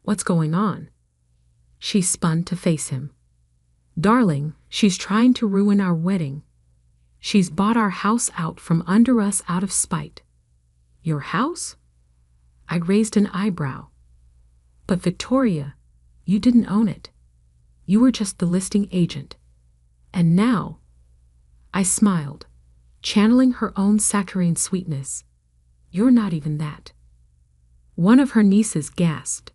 What's going on? She spun to face him. Darling, she's trying to ruin our wedding. She's bought our house out from under us out of spite. Your house? I raised an eyebrow. But Victoria, you didn't own it. You were just the listing agent. And now, I smiled, channeling her own saccharine sweetness. You're not even that. One of her nieces gasped.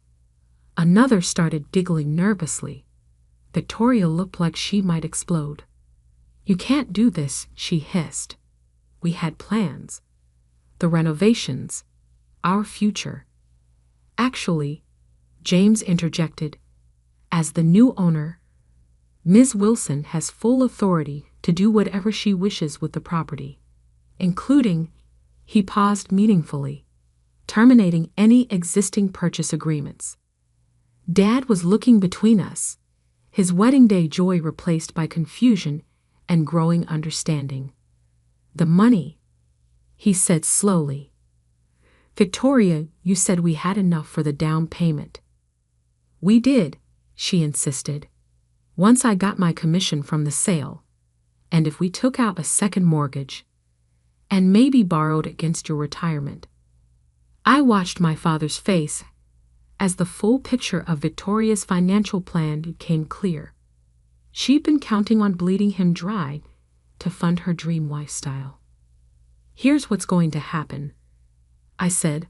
Another started giggling nervously. Victoria looked like she might explode. You can't do this, she hissed. We had plans. The renovations. Our future. Actually, James interjected, as the new owner, Ms. Wilson has full authority to do whatever she wishes with the property, including, he paused meaningfully, terminating any existing purchase agreements. Dad was looking between us, his wedding day joy replaced by confusion and growing understanding. The money, he said slowly. Victoria, you said we had enough for the down payment. We did, she insisted, once I got my commission from the sale, and if we took out a second mortgage, and maybe borrowed against your retirement. I watched my father's face as the full picture of Victoria's financial plan became clear. She'd been counting on bleeding him dry to fund her dream lifestyle. Here's what's going to happen, I said,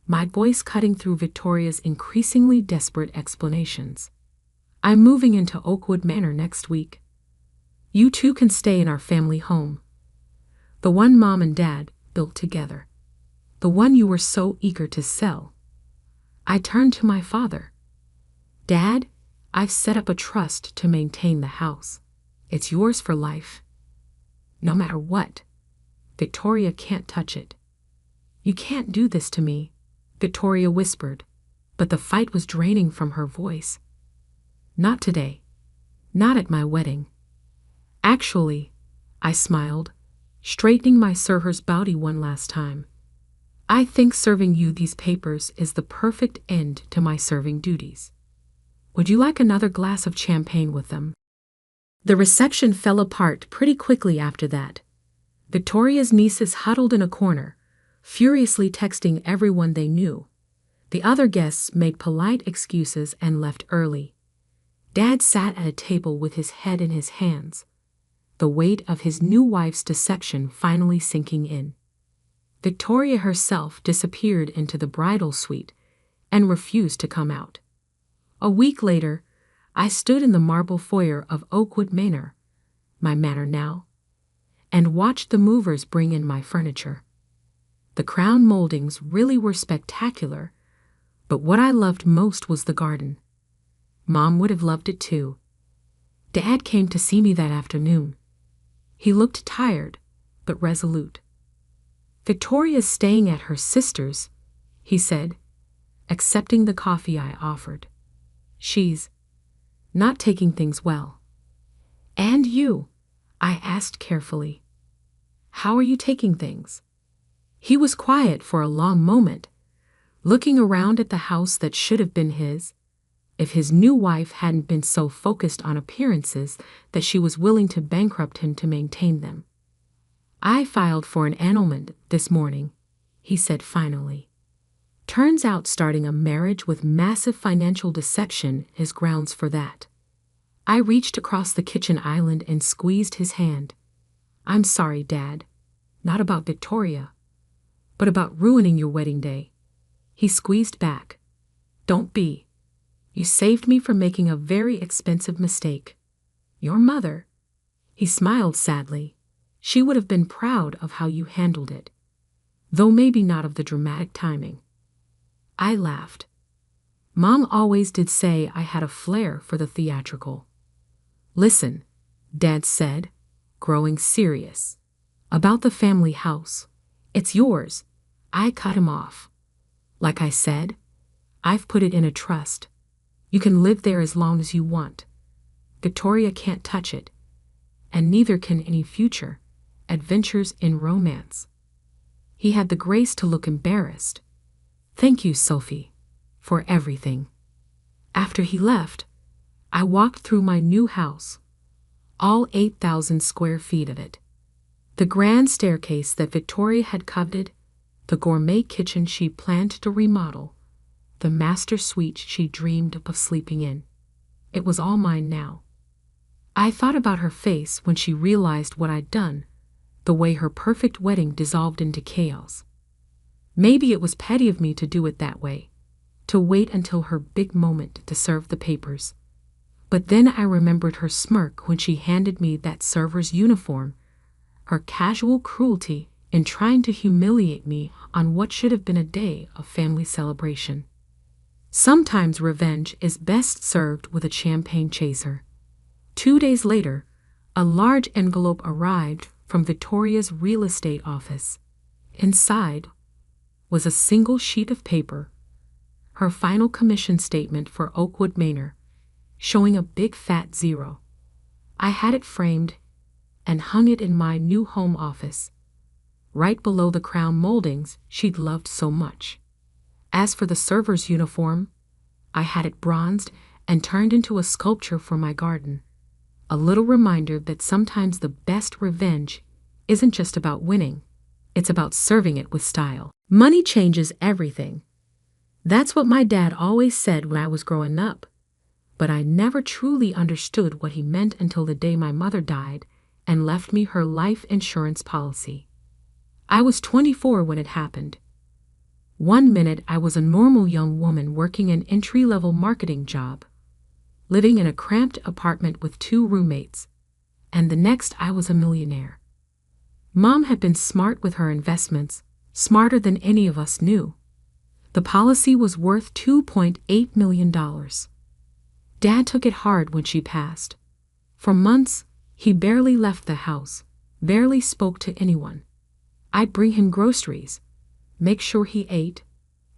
my voice cutting through Victoria's increasingly desperate explanations. I'm moving into Oakwood Manor next week. You two can stay in our family home. The one Mom and Dad built together. The one you were so eager to sell. I turned to my father. Dad, I've set up a trust to maintain the house. It's yours for life. No matter what. Victoria can't touch it. You can't do this to me, Victoria whispered, but the fight was draining from her voice. Not today. Not at my wedding. Actually, I smiled, straightening my server's body one last time. I think serving you these papers is the perfect end to my serving duties. Would you like another glass of champagne with them? The reception fell apart pretty quickly after that. Victoria's nieces huddled in a corner, furiously texting everyone they knew. The other guests made polite excuses and left early. Dad sat at a table with his head in his hands, the weight of his new wife's deception finally sinking in. Victoria herself disappeared into the bridal suite and refused to come out. A week later, I stood in the marble foyer of Oakwood Manor, my manor now, and watched the movers bring in my furniture. The crown moldings really were spectacular, but what I loved most was the garden. Mom would have loved it too. Dad came to see me that afternoon. He looked tired, but resolute. Victoria's staying at her sister's, he said, accepting the coffee I offered. She's not taking things well. And you? I asked carefully. How are you taking things? He was quiet for a long moment, looking around at the house that should have been his, if his new wife hadn't been so focused on appearances that she was willing to bankrupt him to maintain them. I filed for an annulment this morning, he said finally. Turns out starting a marriage with massive financial deception is grounds for that. I reached across the kitchen island and squeezed his hand. I'm sorry, Dad. Not about Victoria, but about ruining your wedding day. He squeezed back. Don't be. You saved me from making a very expensive mistake. Your mother. He smiled sadly. She would have been proud of how you handled it, though maybe not of the dramatic timing. I laughed. Mom always did say I had a flair for the theatrical. Listen, Dad said, growing serious. About the family house. It's yours. I cut him off. Like I said, I've put it in a trust. You can live there as long as you want. Victoria can't touch it, and neither can any future adventures in romance. He had the grace to look embarrassed. Thank you, Sophie, for everything. After he left, I walked through my new house, all 8,000 square feet of it. The grand staircase that Victoria had coveted, the gourmet kitchen she planned to remodel, the master suite she dreamed of sleeping in. It was all mine now. I thought about her face when she realized what I'd done, the way her perfect wedding dissolved into chaos. Maybe it was petty of me to do it that way, to wait until her big moment to serve the papers. But then I remembered her smirk when she handed me that server's uniform, her casual cruelty in trying to humiliate me on what should have been a day of family celebration. Sometimes revenge is best served with a champagne chaser. 2 days later, a large envelope arrived from Victoria's real estate office. Inside was a single sheet of paper, her final commission statement for Oakwood Manor, showing a big fat 0. I had it framed and hung it in my new home office, right below the crown moldings she'd loved so much. As for the server's uniform, I had it bronzed and turned into a sculpture for my garden, a little reminder that sometimes the best revenge isn't just about winning, it's about serving it with style. Money changes everything. That's what my dad always said when I was growing up, but I never truly understood what he meant until the day my mother died and left me her life insurance policy. I was 24 when it happened. One minute I was a normal young woman working an entry-level marketing job, living in a cramped apartment with 2 roommates, and the next I was a millionaire. Mom had been smart with her investments, smarter than any of us knew. The policy was worth $2.8 million. Dad took it hard when she passed. For months, he barely left the house, barely spoke to anyone. I'd bring him groceries, make sure he ate,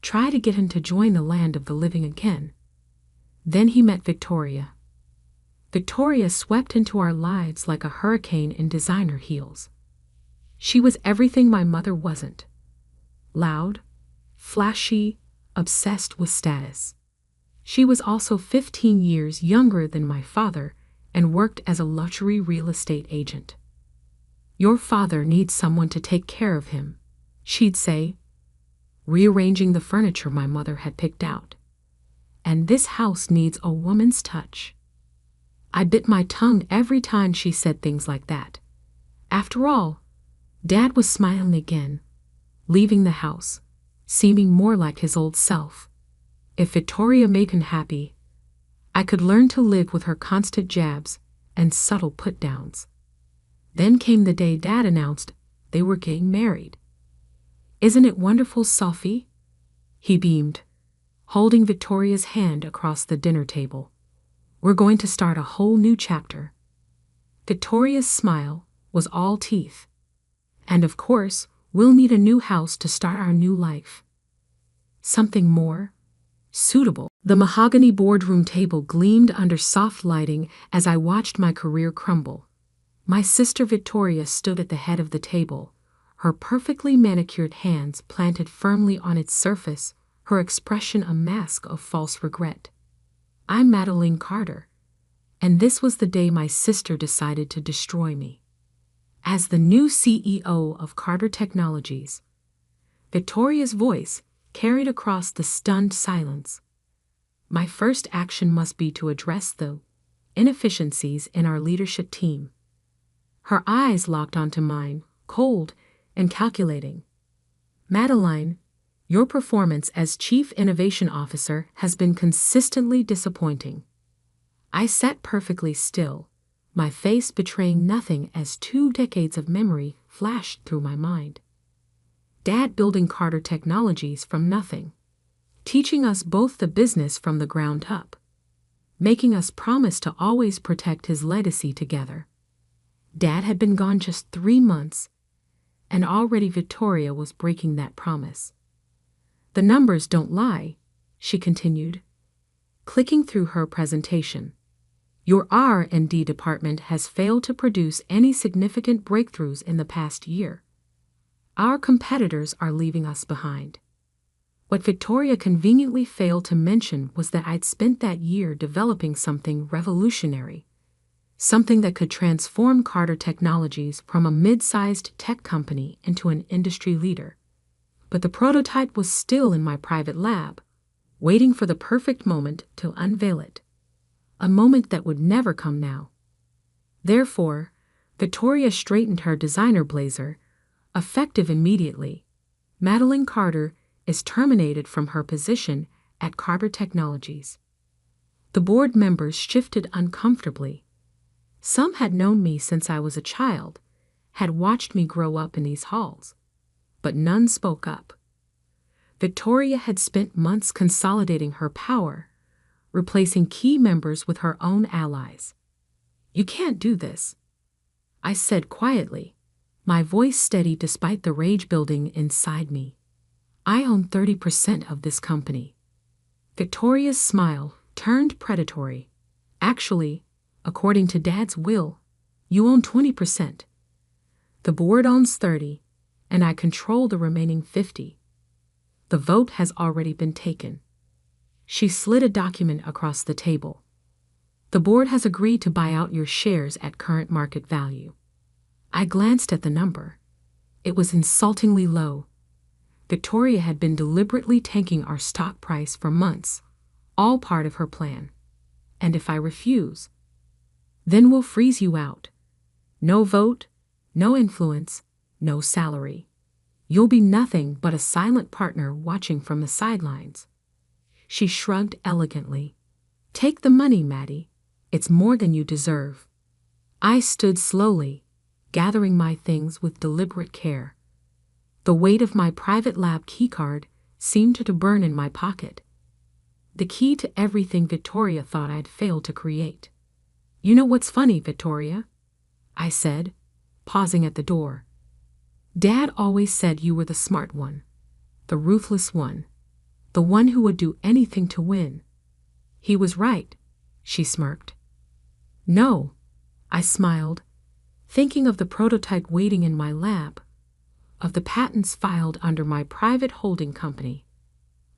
try to get him to join the land of the living again. Then he met Victoria. Victoria swept into our lives like a hurricane in designer heels. She was everything my mother wasn't. Loud, flashy, obsessed with status. She was also 15 years younger than my father and worked as a luxury real estate agent. Your father needs someone to take care of him, she'd say, rearranging the furniture my mother had picked out. And this house needs a woman's touch. I bit my tongue every time she said things like that. After all, Dad was smiling again, leaving the house, seeming more like his old self. If Victoria made him happy, I could learn to live with her constant jabs and subtle put-downs. Then came the day Dad announced they were getting married. Isn't it wonderful, Sophie? He beamed, holding Victoria's hand across the dinner table. We're going to start a whole new chapter. Victoria's smile was all teeth. And of course, we'll need a new house to start our new life. Something more suitable. The mahogany boardroom table gleamed under soft lighting as I watched my career crumble. My sister Victoria stood at the head of the table, her perfectly manicured hands planted firmly on its surface, her expression a mask of false regret. I'm Madeline Carter, and this was the day my sister decided to destroy me. As the new CEO of Carter Technologies, Victoria's voice carried across the stunned silence. My first action must be to address the inefficiencies in our leadership team. Her eyes locked onto mine, cold and calculating. Madeline, your performance as Chief Innovation Officer has been consistently disappointing. I sat perfectly still, my face betraying nothing as 2 decades of memory flashed through my mind. Dad building Carter Technologies from nothing, teaching us both the business from the ground up, making us promise to always protect his legacy together. Dad had been gone just 3 months, and already Victoria was breaking that promise. The numbers don't lie, she continued, clicking through her presentation. Your R&D department has failed to produce any significant breakthroughs in the past year. Our competitors are leaving us behind. What Victoria conveniently failed to mention was that I'd spent that year developing something revolutionary, something that could transform Carter Technologies from a mid-sized tech company into an industry leader. But the prototype was still in my private lab, waiting for the perfect moment to unveil it. A moment that would never come now. Therefore, Victoria straightened her designer blazer, effective immediately. Madeline Carter is terminated from her position at Carter Technologies. The board members shifted uncomfortably. Some had known me since I was a child, had watched me grow up in these halls, but none spoke up. Victoria had spent months consolidating her power, replacing key members with her own allies. You can't do this, I said quietly, my voice steady despite the rage building inside me. I own 30% of this company. Victoria's smile turned predatory. Actually, according to Dad's will, you own 20%. The board owns 30, and I control the remaining 50. The vote has already been taken. She slid a document across the table. The board has agreed to buy out your shares at current market value. I glanced at the number. It was insultingly low. Victoria had been deliberately tanking our stock price for months, all part of her plan. And if I refuse, then we'll freeze you out. No vote, no influence, no salary. You'll be nothing but a silent partner watching from the sidelines. She shrugged elegantly. Take the money, Maddie. It's more than you deserve. I stood slowly, gathering my things with deliberate care. The weight of my private lab keycard seemed to burn in my pocket. The key to everything Victoria thought I'd failed to create. You know what's funny, Victoria? I said, pausing at the door. Dad always said you were the smart one, the ruthless one, the one who would do anything to win. He was right, she smirked. No, I smiled, thinking of the prototype waiting in my lab, of the patents filed under my private holding company,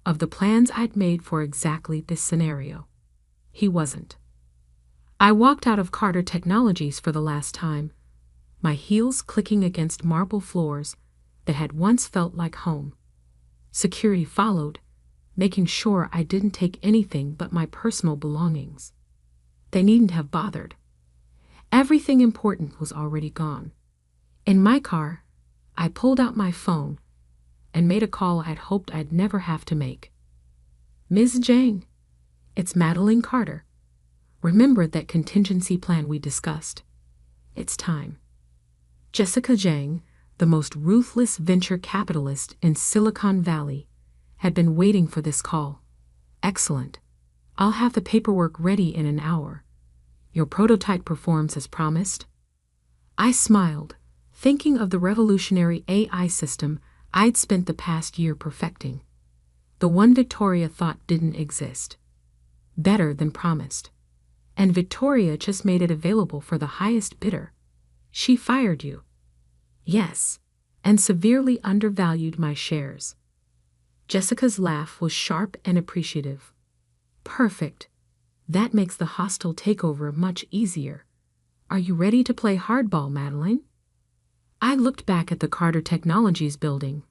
of the plans I'd made for exactly this scenario. He wasn't. I walked out of Carter Technologies for the last time, my heels clicking against marble floors that had once felt like home. Security followed, making sure I didn't take anything but my personal belongings. They needn't have bothered. Everything important was already gone. In my car, I pulled out my phone and made a call I'd hoped I'd never have to make. Ms. Jang, it's Madeline Carter. Remember that contingency plan we discussed? It's time. Jessica Jang, the most ruthless venture capitalist in Silicon Valley, had been waiting for this call. Excellent. I'll have the paperwork ready in an hour. Your prototype performs as promised. I smiled, thinking of the revolutionary AI system I'd spent the past year perfecting. The one Victoria thought didn't exist. better than promised. And Victoria just made it available for the highest bidder. She fired you. Yes, and severely undervalued my shares. Jessica's laugh was sharp and appreciative. Perfect. That makes the hostile takeover much easier. Are you ready to play hardball, Madeline? I looked back at the Carter Technologies building,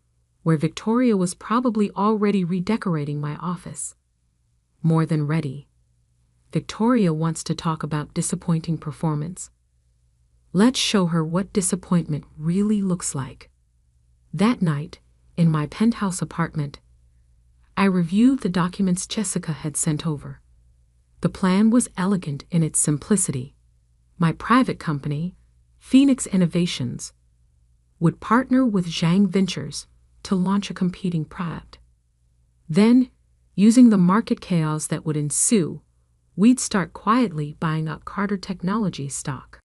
where Victoria was probably already redecorating my office. More than ready. Victoria wants to talk about disappointing performance. Let's show her what disappointment really looks like. That night, in my penthouse apartment, I reviewed the documents Jessica had sent over. The plan was elegant in its simplicity. My private company, Phoenix Innovations, would partner with Zhang Ventures to launch a competing product. Then, using the market chaos that would ensue, we'd start quietly buying up Carter Technologies stock.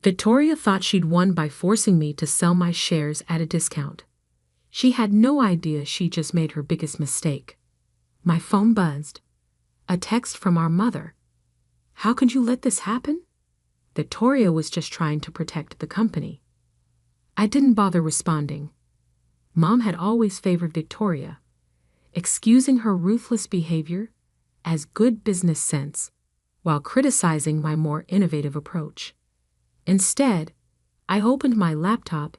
Victoria thought she'd won by forcing me to sell my shares at a discount. She had no idea she just made her biggest mistake. My phone buzzed. A text from our mother. How could you let this happen? Victoria was just trying to protect the company. I didn't bother responding. Mom had always favored Victoria, excusing her ruthless behavior as good business sense, while criticizing my more innovative approach. Instead, I opened my laptop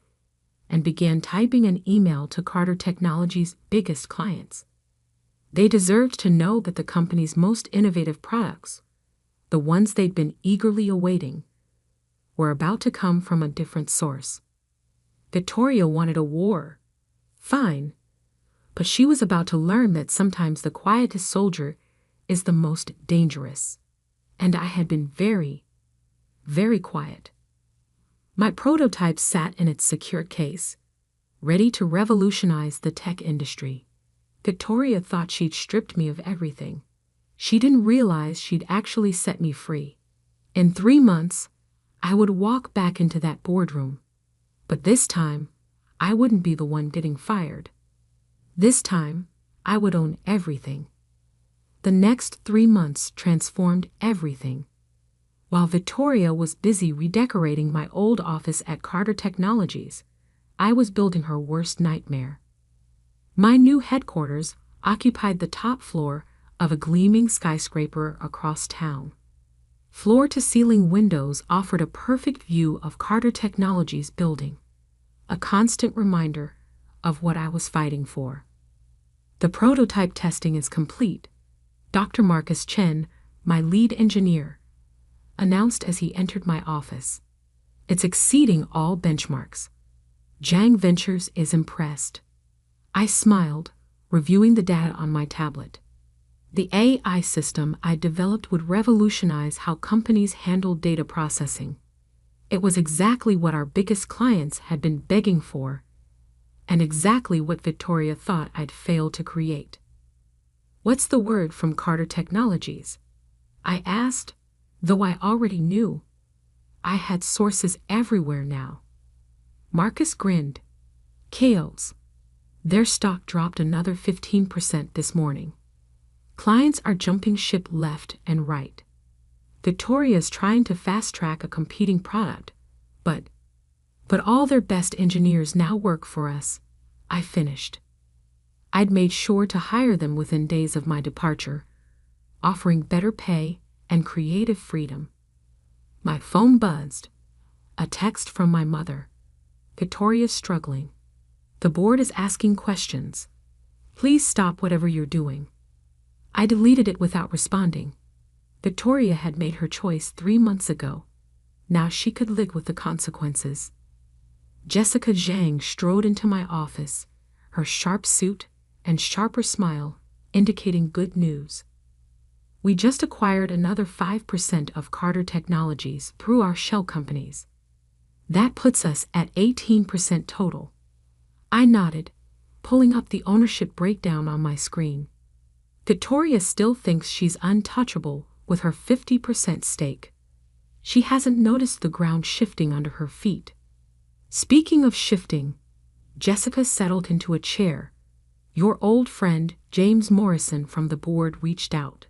and began typing an email to Carter Technologies' biggest clients. They deserved to know that the company's most innovative products, the ones they'd been eagerly awaiting, were about to come from a different source. Victoria wanted a war. Fine. But she was about to learn that sometimes the quietest soldier is the most dangerous. And I had been very, very quiet. My prototype sat in its secure case, ready to revolutionize the tech industry. Victoria thought she'd stripped me of everything. She didn't realize she'd actually set me free. In 3 months, I would walk back into that boardroom. But this time, I wouldn't be the one getting fired. This time, I would own everything. The next 3 months transformed everything. While Victoria was busy redecorating my old office at Carter Technologies, I was building her worst nightmare. My new headquarters occupied the top floor of a gleaming skyscraper across town. Floor-to-ceiling windows offered a perfect view of Carter Technologies' building, a constant reminder of what I was fighting for. The prototype testing is complete, Dr. Marcus Chen, my lead engineer, announced as he entered my office. It's exceeding all benchmarks. Zhang Ventures is impressed. I smiled, reviewing the data on my tablet. The AI system I developed would revolutionize how companies handle data processing. It was exactly what our biggest clients had been begging for, and exactly what Victoria thought I'd failed to create. What's the word from Carter Technologies? I asked, though I already knew. I had sources everywhere now. Marcus grinned. Chaos. Their stock dropped another 15% this morning. Clients are jumping ship left and right. Victoria's trying to fast-track a competing product, but all their best engineers now work for us. I finished. I'd made sure to hire them within days of my departure, offering better pay and creative freedom. My phone buzzed. A text from my mother. Victoria's struggling. The board is asking questions. Please stop whatever you're doing. I deleted it without responding. Victoria had made her choice 3 months ago. Now she could live with the consequences. Jessica Zhang strode into my office, her sharp suit and sharper smile indicating good news. We just acquired another 5% of Carter Technologies through our shell companies. That puts us at 18% total. I nodded, pulling up the ownership breakdown on my screen. Victoria still thinks she's untouchable with her 50% stake. She hasn't noticed the ground shifting under her feet. Speaking of shifting, Jessica settled into a chair. Your old friend, James Morrison from the board, reached out.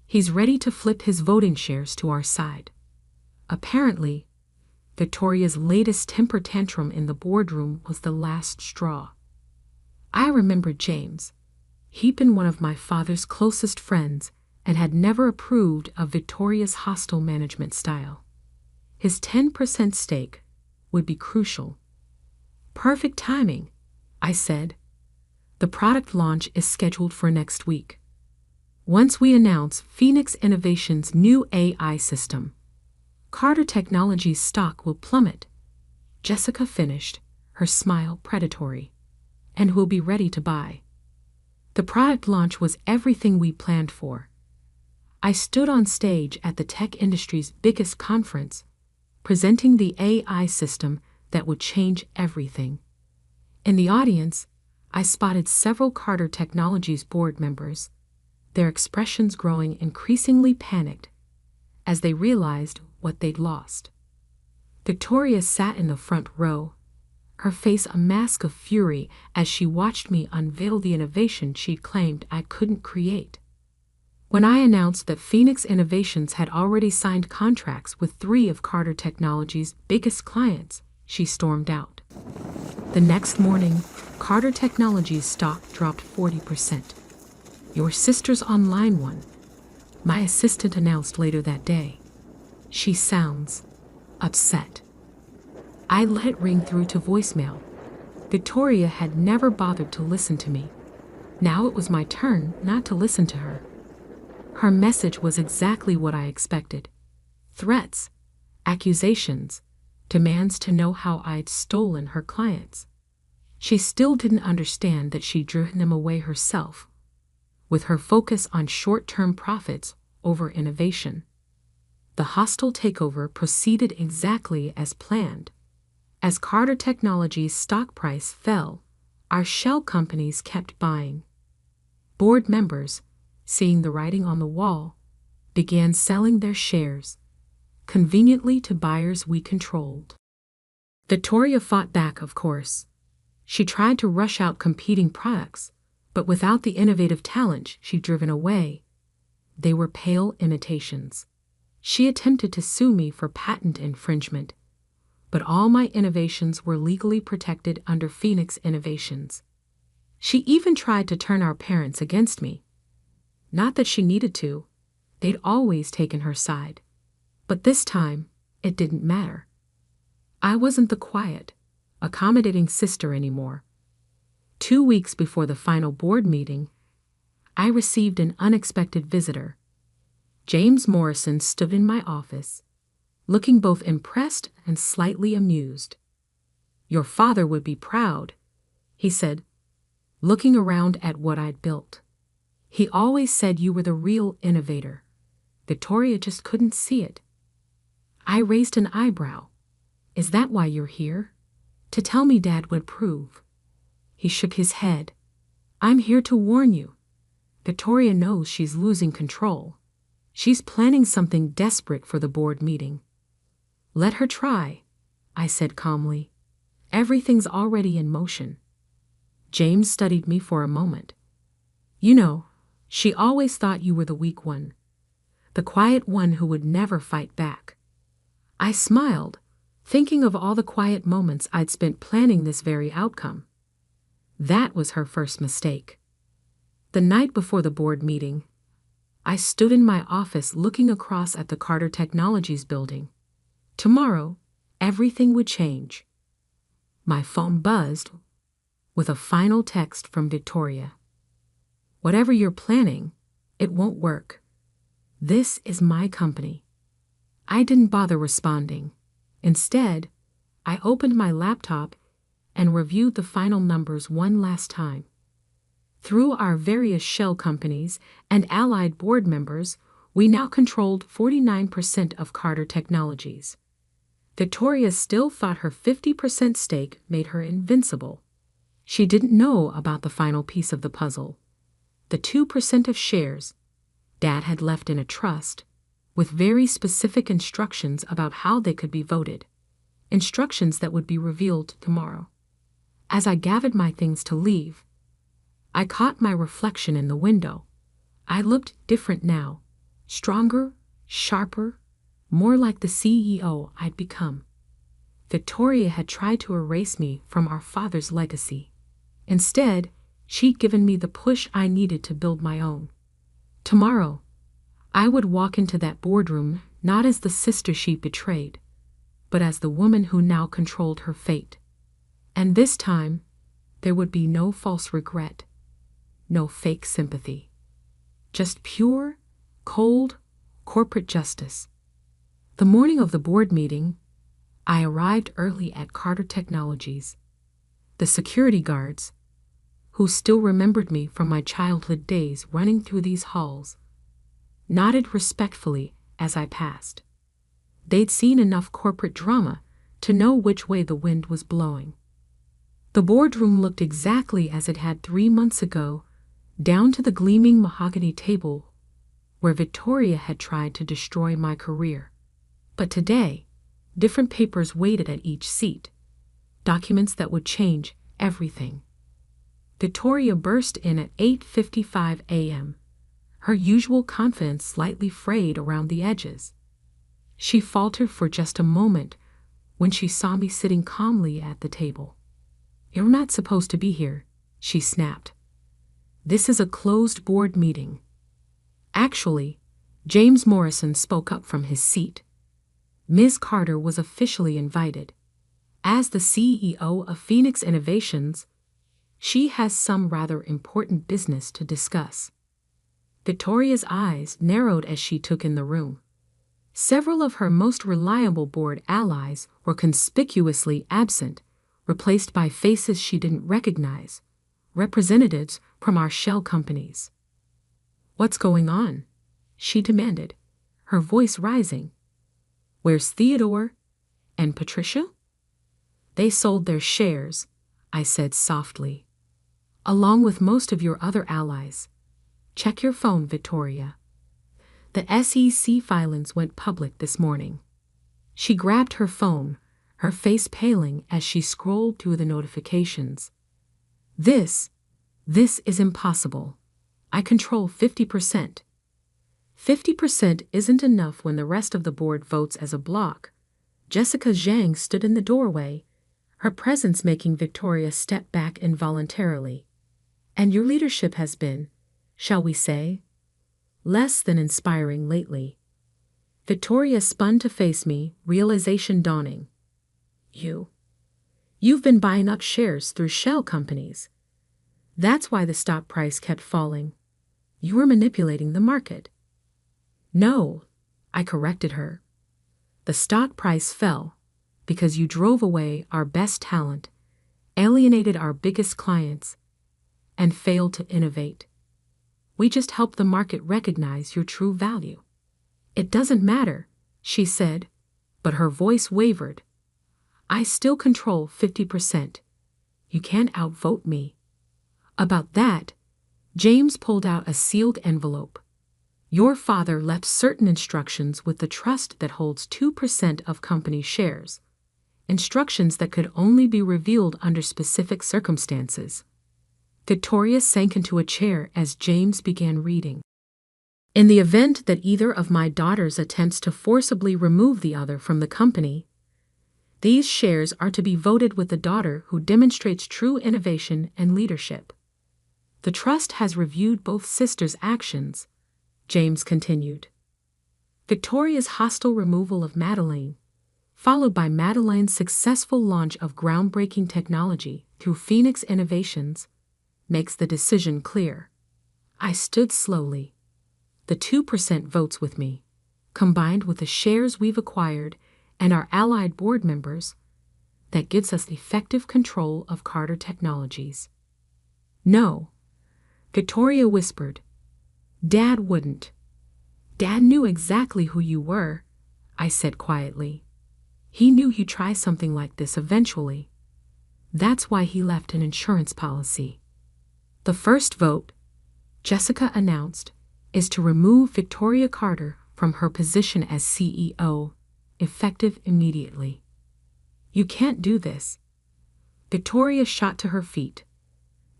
He's ready to flip his voting shares to our side. Apparently, Victoria's latest temper tantrum in the boardroom was the last straw. I remembered James. He'd been one of my father's closest friends and had never approved of Victoria's hostile management style. His 10% stake would be crucial. Perfect timing, I said. The product launch is scheduled for next week. Once we announce Phoenix Innovations' new AI system, Carter Technologies' stock will plummet. Jessica finished, her smile predatory. And we'll be ready to buy. The product launch was everything we planned for. I stood on stage at the tech industry's biggest conference, presenting the AI system that would change everything. In the audience, I spotted several Carter Technologies board members, their expressions growing increasingly panicked as they realized what they'd lost. Victoria sat in the front row, her face a mask of fury as she watched me unveil the innovation she'd claimed I couldn't create. When I announced that Phoenix Innovations had already signed contracts with 3 of Carter Technologies' biggest clients, she stormed out. The next morning, Carter Technologies' stock dropped 40%. Your sister's online one, my assistant announced later that day. She sounds upset. I let it ring through to voicemail. Victoria had never bothered to listen to me. Now it was my turn not to listen to her. Her message was exactly what I expected. Threats, accusations, demands to know how I'd stolen her clients. She still didn't understand that she'd driven them away herself, with her focus on short-term profits over innovation. The hostile takeover proceeded exactly as planned. As Carter Technologies' stock price fell, our shell companies kept buying. Board members, seeing the writing on the wall, began selling their shares, conveniently to buyers we controlled. Victoria fought back, of course. She tried to rush out competing products, but without the innovative talent she'd driven away, they were pale imitations. She attempted to sue me for patent infringement, but all my innovations were legally protected under Phoenix Innovations. She even tried to turn our parents against me. Not that she needed to. They'd always taken her side. But this time, it didn't matter. I wasn't the quiet, accommodating sister anymore. 2 weeks before the final board meeting, I received an unexpected visitor. James Morrison stood in my office, looking both impressed and slightly amused. Your father would be proud, he said, looking around at what I'd built. He always said you were the real innovator. Victoria just couldn't see it. I raised an eyebrow. Is that why you're here? To tell me Dad would approve. He shook his head. I'm here to warn you. Victoria knows she's losing control. She's planning something desperate for the board meeting. Let her try, I said calmly. Everything's already in motion. James studied me for a moment. You know, she always thought you were the weak one, the quiet one who would never fight back. I smiled, thinking of all the quiet moments I'd spent planning this very outcome. That was her first mistake. The night before the board meeting, I stood in my office looking across at the Carter Technologies building. Tomorrow, everything would change. My phone buzzed with a final text from Victoria. Whatever you're planning, it won't work. This is my company. I didn't bother responding. Instead, I opened my laptop and reviewed the final numbers one last time. Through our various shell companies and allied board members, we now controlled 49% of Carter Technologies. Victoria still thought her 50% stake made her invincible. She didn't know about the final piece of the puzzle. The 2% of shares Dad had left in a trust, with very specific instructions about how they could be voted, instructions that would be revealed tomorrow. As I gathered my things to leave, I caught my reflection in the window. I looked different now, Stronger, sharper, more like the CEO I'd become. Victoria had tried to erase me from our father's legacy. Instead, she'd given me the push I needed to build my own. Tomorrow, I would walk into that boardroom not as the sister she betrayed, but as the woman who now controlled her fate. And this time, there would be no false regret, no fake sympathy. Just pure, cold, corporate justice. The morning of the board meeting, I arrived early at Carter Technologies. The security guards, who still remembered me from my childhood days running through these halls, nodded respectfully as I passed. They'd seen enough corporate drama to know which way the wind was blowing. The boardroom looked exactly as it had 3 months ago, down to the gleaming mahogany table where Victoria had tried to destroy my career. But today, different papers waited at each seat, documents that would change everything. Victoria burst in at 8:55 a.m., her usual confidence slightly frayed around the edges. She faltered for just a moment when she saw me sitting calmly at the table. "You're not supposed to be here," she snapped. "This is a closed board meeting." Actually, James Morrison spoke up from his seat. Ms. Carter was officially invited. As the CEO of Phoenix Innovations, she has some rather important business to discuss. Victoria's eyes narrowed as she took in the room. Several of her most reliable board allies were conspicuously absent, replaced by faces she didn't recognize, representatives from our shell companies. "What's going on?" she demanded, her voice rising. "Where's Theodore and Patricia?" "They sold their shares," I said softly, "along with most of your other allies. Check your phone, Victoria." The SEC filings went public this morning. She grabbed her phone, her face paling as she scrolled through the notifications. This is impossible. I control 50%. 50% isn't enough when the rest of the board votes as a bloc. Jessica Zhang stood in the doorway, her presence making Victoria step back involuntarily. "And your leadership has been, shall we say, less than inspiring lately." Victoria spun to face me, realization dawning. You've been buying up shares through shell companies. That's why the stock price kept falling. You were manipulating the market." "No," I corrected her. "The stock price fell because you drove away our best talent, alienated our biggest clients, and failed to innovate. We just helped the market recognize your true value." "It doesn't matter," she said, but her voice wavered. "I still control 50%. You can't outvote me." "About that," James pulled out a sealed envelope. "Your father left certain instructions with the trust that holds 2% of company shares. Instructions that could only be revealed under specific circumstances." Victoria sank into a chair as James began reading. "In the event that either of my daughters attempts to forcibly remove the other from the company, these shares are to be voted with the daughter who demonstrates true innovation and leadership. The trust has reviewed both sisters' actions," James continued. Victoria's hostile removal of Madeleine, followed by Madeleine's successful launch of groundbreaking technology through Phoenix Innovations, makes the decision clear. I stood slowly. The 2% votes with me, combined with the shares we've acquired and our allied board members, that gives us effective control of Carter Technologies. "No," Victoria whispered. "Dad wouldn't." "Dad knew exactly who you were," I said quietly. "He knew you'd try something like this eventually. That's why he left an insurance policy." "The first vote," Jessica announced, "is to remove Victoria Carter from her position as CEO, effective immediately." "You can't do this." Victoria shot to her feet.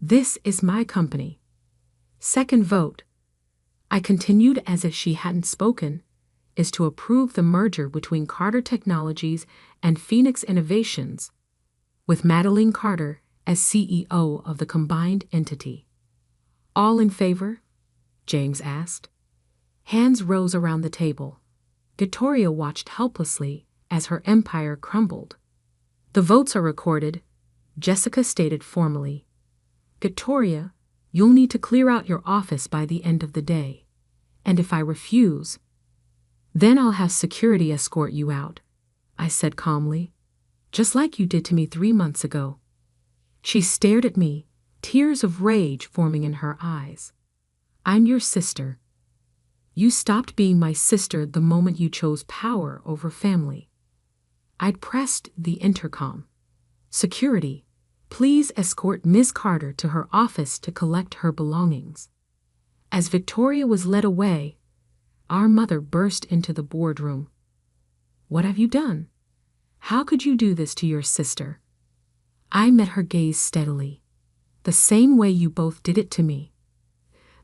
"This is my company." "Second vote," I continued as if she hadn't spoken, is to approve the merger between Carter Technologies and Phoenix Innovations, with Madeline Carter as CEO of the combined entity. All in favor? James asked. Hands rose around the table. Victoria watched helplessly as her empire crumbled. The votes are recorded, Jessica stated formally. Victoria, you'll need to clear out your office by the end of the day. And if I refuse, then I'll have security escort you out, I said calmly. Just like you did to me 3 months ago. She stared at me, tears of rage forming in her eyes. I'm your sister. You stopped being my sister the moment you chose power over family. I'd pressed the intercom. Security, please escort Ms. Carter to her office to collect her belongings. As Victoria was led away, our mother burst into the boardroom. What have you done? How could you do this to your sister? I met her gaze steadily. The same way you both did it to me.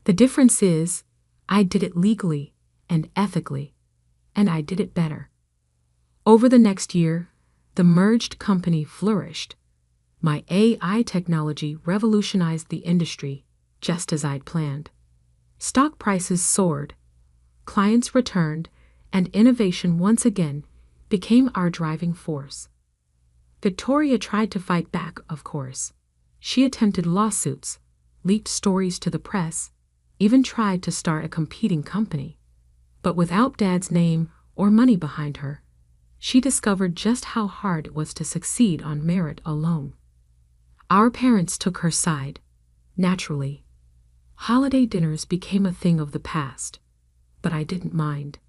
The difference is, I did it legally and ethically, and I did it better. Over the next year, the merged company flourished. My AI technology revolutionized the industry, just as I'd planned. Stock prices soared, clients returned, and innovation once again became our driving force. Victoria tried to fight back, of course. She attempted lawsuits, leaked stories to the press, even tried to start a competing company. But without Dad's name or money behind her, she discovered just how hard it was to succeed on merit alone. Our parents took her side, naturally. Holiday dinners became a thing of the past, but I didn't mind.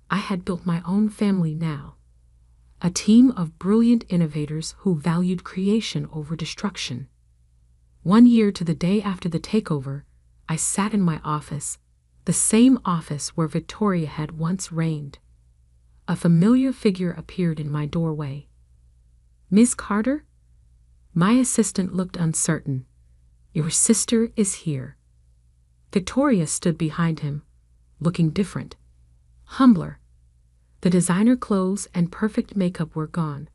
I had built my own family now. A team of brilliant innovators who valued creation over destruction. 1 year to the day after the takeover, I sat in my office, the same office where Victoria had once reigned. A familiar figure appeared in my doorway. Ms. Carter? My assistant looked uncertain. Your sister is here. Victoria stood behind him, looking different, humbler. The designer clothes and perfect makeup were gone,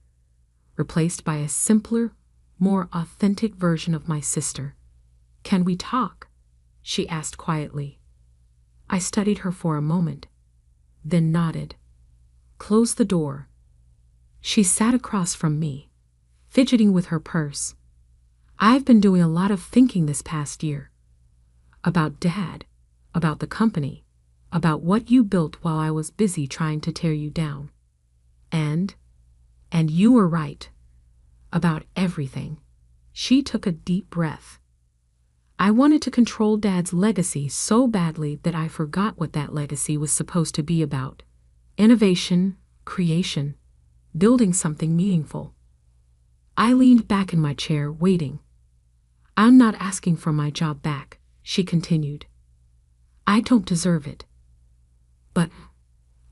replaced by a simpler, more authentic version of my sister. Can we talk? She asked quietly. I studied her for a moment, then nodded. Close the door. She sat across from me, fidgeting with her purse. I've been doing a lot of thinking this past year. About Dad, about the company, about what you built while I was busy trying to tear you down. And you were right. About everything. She took a deep breath. I wanted to control Dad's legacy so badly that I forgot what that legacy was supposed to be about. Innovation, creation, building something meaningful. I leaned back in my chair, waiting. I'm not asking for my job back, she continued. I don't deserve it. But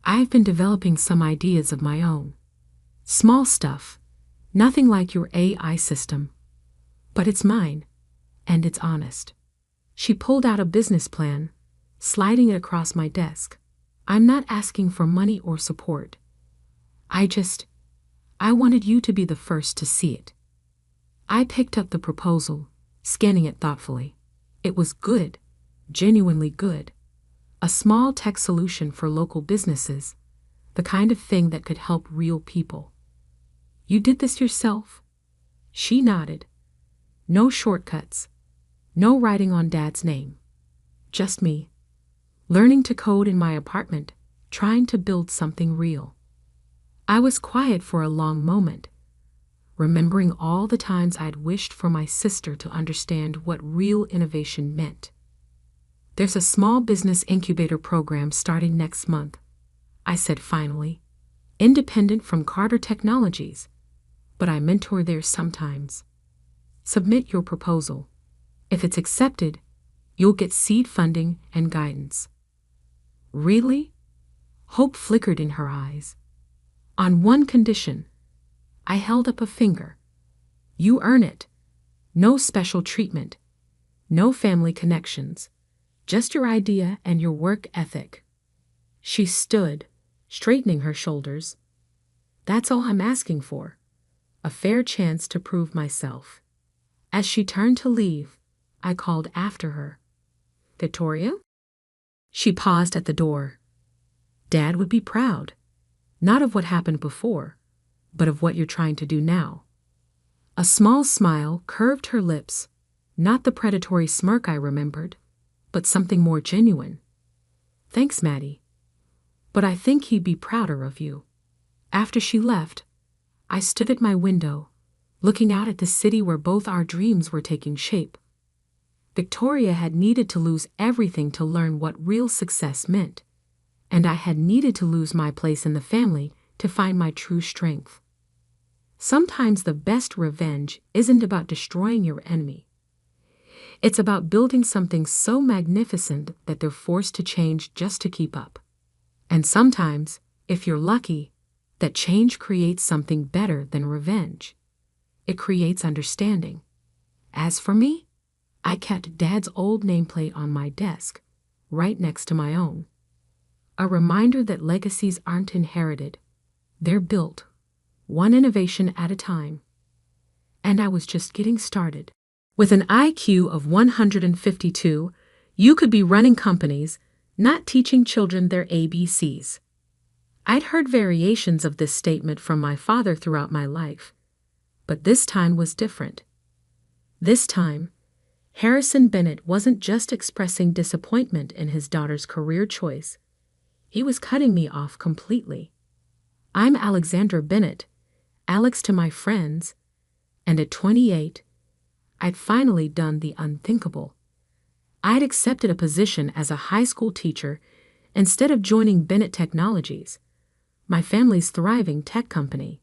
I've been developing some ideas of my own. Small stuff, nothing like your AI system. But it's mine, and it's honest. She pulled out a business plan, sliding it across my desk. I'm not asking for money or support. I wanted you to be the first to see it. I picked up the proposal, scanning it thoughtfully. It was good, genuinely good. A small tech solution for local businesses, the kind of thing that could help real people. You did this yourself? She nodded. No shortcuts. No writing on Dad's name. Just me. Learning to code in my apartment, trying to build something real. I was quiet for a long moment, remembering all the times I'd wished for my sister to understand what real innovation meant. There's a small business incubator program starting next month, I said finally, independent from Carter Technologies, but I mentor there sometimes. Submit your proposal. If it's accepted, you'll get seed funding and guidance. Really? Hope flickered in her eyes. On one condition. I held up a finger. You earn it. No special treatment. No family connections. Just your idea and your work ethic. She stood, straightening her shoulders. That's all I'm asking for. A fair chance to prove myself. As she turned to leave, I called after her. Victoria? She paused at the door. Dad would be proud. Not of what happened before, but of what you're trying to do now. A small smile curved her lips, not the predatory smirk I remembered, but something more genuine. Thanks, Maddie. But I think he'd be prouder of you. After she left, I stood at my window, looking out at the city where both our dreams were taking shape. Victoria had needed to lose everything to learn what real success meant, and I had needed to lose my place in the family to find my true strength. Sometimes the best revenge isn't about destroying your enemy. It's about building something so magnificent that they're forced to change just to keep up. And sometimes, if you're lucky, that change creates something better than revenge. It creates understanding. As for me, I kept Dad's old nameplate on my desk, right next to my own. A reminder that legacies aren't inherited. They're built, one innovation at a time. And I was just getting started. With an IQ of 152, you could be running companies, not teaching children their ABCs. I'd heard variations of this statement from my father throughout my life, but this time was different. This time, Harrison Bennett wasn't just expressing disappointment in his daughter's career choice. He was cutting me off completely. I'm Alexandra Bennett, Alex to my friends, and at 28, I'd finally done the unthinkable. I'd accepted a position as a high school teacher instead of joining Bennett Technologies, my family's thriving tech company.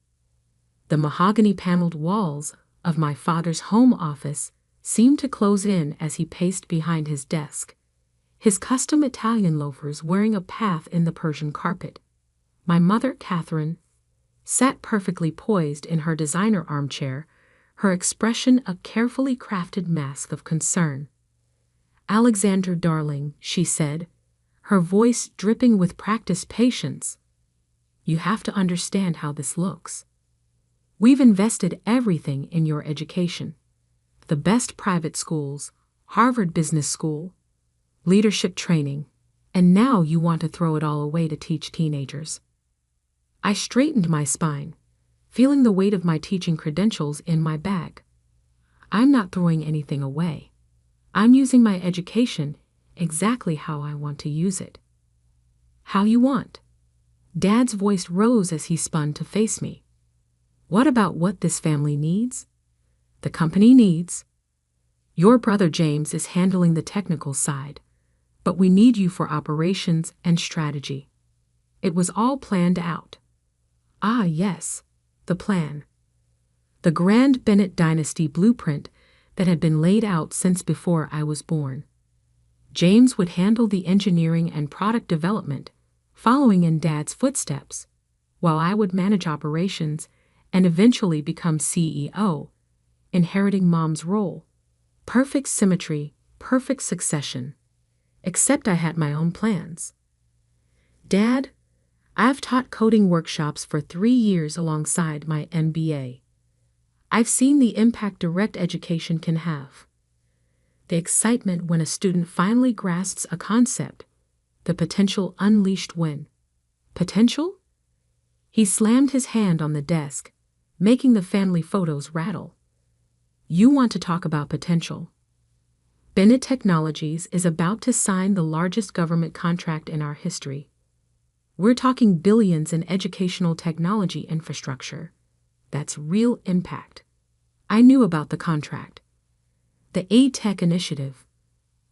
The mahogany-paneled walls of my father's home office seemed to close in as he paced behind his desk, his custom Italian loafers wearing a path in the Persian carpet. My mother, Catherine, sat perfectly poised in her designer armchair, her expression a carefully crafted mask of concern. "Alexander, darling," she said, her voice dripping with practiced patience. "You have to understand how this looks. We've invested everything in your education. The best private schools, Harvard Business School, leadership training, and now you want to throw it all away to teach teenagers." I straightened my spine, feeling the weight of my teaching credentials in my bag. I'm not throwing anything away. I'm using my education exactly how I want to use it. How you want? Dad's voice rose as he spun to face me. What about what this family needs? The company needs. Your brother James is handling the technical side, but we need you for operations and strategy. It was all planned out. Ah, yes, the plan. The grand Bennett dynasty blueprint that had been laid out since before I was born. James would handle the engineering and product development, following in Dad's footsteps, while I would manage operations and eventually become CEO, inheriting Mom's role. Perfect symmetry, perfect succession. Except I had my own plans. Dad, I've taught coding workshops for 3 years alongside my MBA. I've seen the impact direct education can have. The excitement when a student finally grasps a concept, the potential unleashed when. Potential? He slammed his hand on the desk, making the family photos rattle. You want to talk about potential. Bennett Technologies is about to sign the largest government contract in our history. We're talking billions in educational technology infrastructure. That's real impact. I knew about the contract. The A-Tech initiative,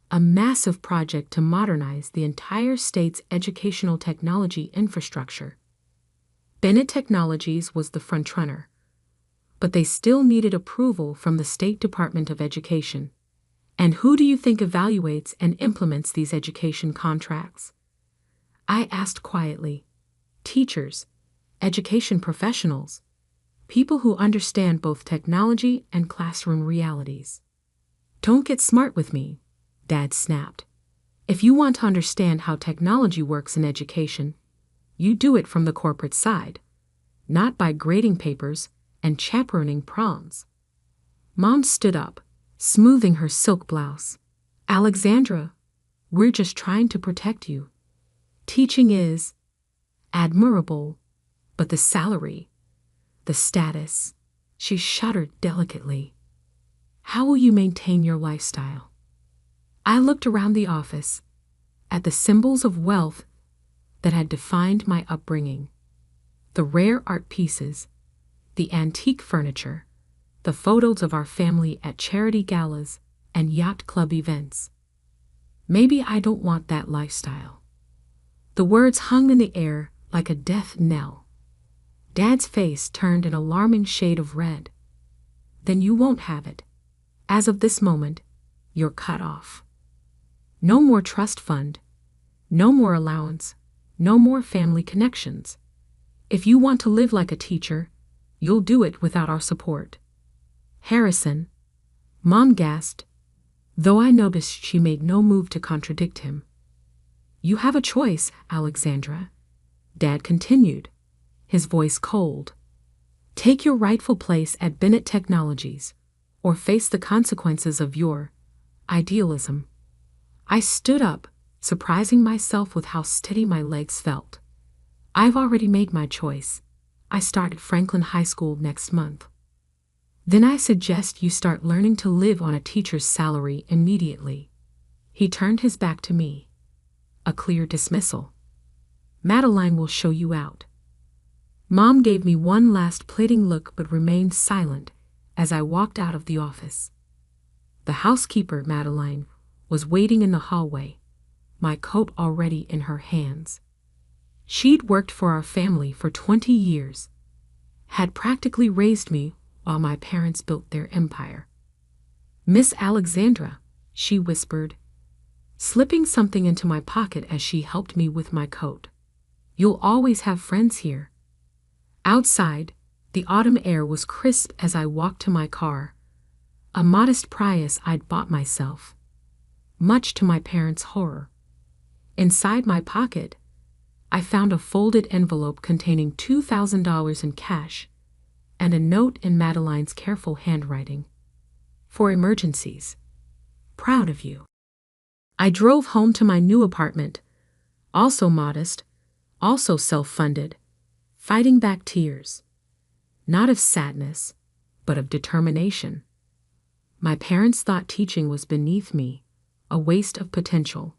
a massive project to modernize the entire state's educational technology infrastructure. Bennett Technologies was the frontrunner, but they still needed approval from the State Department of Education. And who do you think evaluates and implements these education contracts? I asked quietly. Teachers, education professionals, people who understand both technology and classroom realities. Don't get smart with me, Dad snapped. If you want to understand how technology works in education, you do it from the corporate side, not by grading papers and chaperoning proms. Mom stood up, smoothing her silk blouse. Alexandra, we're just trying to protect you. Teaching is admirable, but the salary, the status, she shuddered delicately. How will you maintain your lifestyle? I looked around the office, at the symbols of wealth that had defined my upbringing. The rare art pieces, the antique furniture, the photos of our family at charity galas and yacht club events. Maybe I don't want that lifestyle. The words hung in the air like a death knell. Dad's face turned an alarming shade of red. Then you won't have it. As of this moment, you're cut off. No more trust fund, no more allowance, no more family connections. If you want to live like a teacher, you'll do it without our support. Harrison, Mom gasped, though I noticed she made no move to contradict him. You have a choice, Alexandra, Dad continued, his voice cold. Take your rightful place at Bennett Technologies, or face the consequences of your idealism. I stood up, surprising myself with how steady my legs felt. I've already made my choice. I start at Franklin High School next month. Then I suggest you start learning to live on a teacher's salary immediately. He turned his back to me. A clear dismissal. Madeline will show you out. Mom gave me one last pleading look but remained silent as I walked out of the office. The housekeeper, Madeline, was waiting in the hallway, my coat already in her hands. She'd worked for our family for 20 years, had practically raised me while my parents built their empire. Miss Alexandra, she whispered, slipping something into my pocket as she helped me with my coat. You'll always have friends here. Outside, the autumn air was crisp as I walked to my car, a modest Prius I'd bought myself, much to my parents' horror. Inside my pocket, I found a folded envelope containing $2,000 in cash and a note in Madeline's careful handwriting. For emergencies. Proud of you. I drove home to my new apartment, also modest, also self-funded, fighting back tears. Not of sadness, but of determination. My parents thought teaching was beneath me, a waste of potential.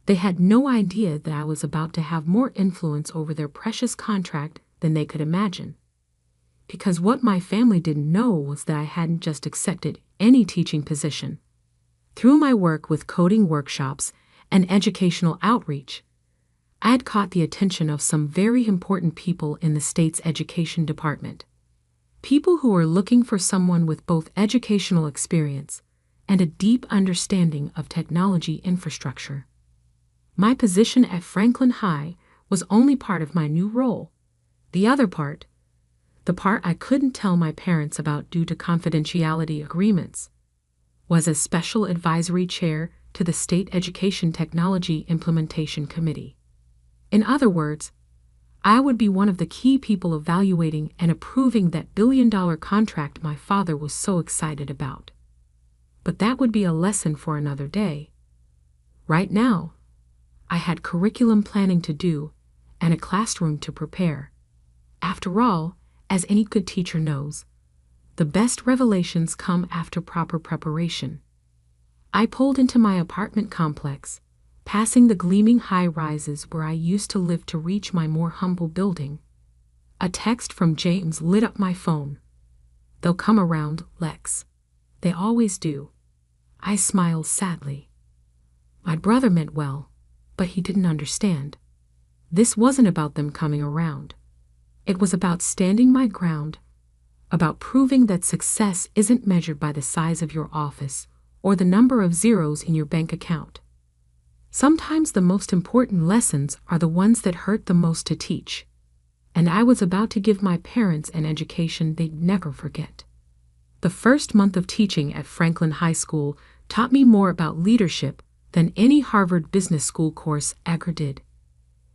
They had no idea that I was about to have more influence over their precious contract than they could imagine. Because what my family didn't know was that I hadn't just accepted any teaching position. Through my work with coding workshops and educational outreach, I had caught the attention of some very important people in the state's education department. People who were looking for someone with both educational experience and a deep understanding of technology infrastructure. My position at Franklin High was only part of my new role. The other part, the part I couldn't tell my parents about due to confidentiality agreements, was as Special Advisory Chair to the State Education Technology Implementation Committee. In other words, I would be one of the key people evaluating and approving that billion-dollar contract my father was so excited about. But that would be a lesson for another day. Right now, I had curriculum planning to do and a classroom to prepare. After all, as any good teacher knows, the best revelations come after proper preparation. I pulled into my apartment complex, passing the gleaming high-rises where I used to live to reach my more humble building. A text from James lit up my phone. They'll come around, Lex. They always do. I smiled sadly. My brother meant well, but he didn't understand. This wasn't about them coming around. It was about standing my ground, about proving that success isn't measured by the size of your office or the number of zeros in your bank account. Sometimes the most important lessons are the ones that hurt the most to teach, and I was about to give my parents an education they'd never forget. The first month of teaching at Franklin High School taught me more about leadership than any Harvard Business School course ever did.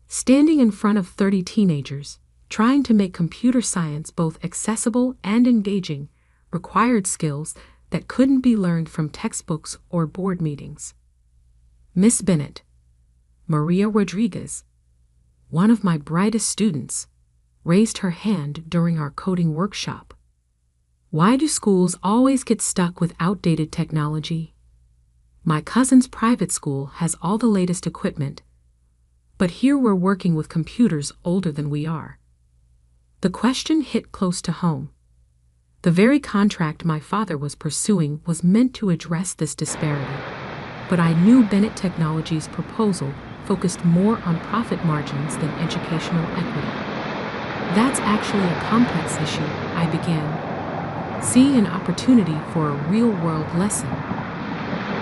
Standing in front of 30 teenagers, trying to make computer science both accessible and engaging, required skills that couldn't be learned from textbooks or board meetings. Miss Bennett, Maria Rodriguez, one of my brightest students, raised her hand during our coding workshop. Why do schools always get stuck with outdated technology? My cousin's private school has all the latest equipment, but here we're working with computers older than we are. The question hit close to home. The very contract my father was pursuing was meant to address this disparity, but I knew Bennett Technologies' proposal focused more on profit margins than educational equity. That's actually a complex issue, I began, seeing an opportunity for a real-world lesson.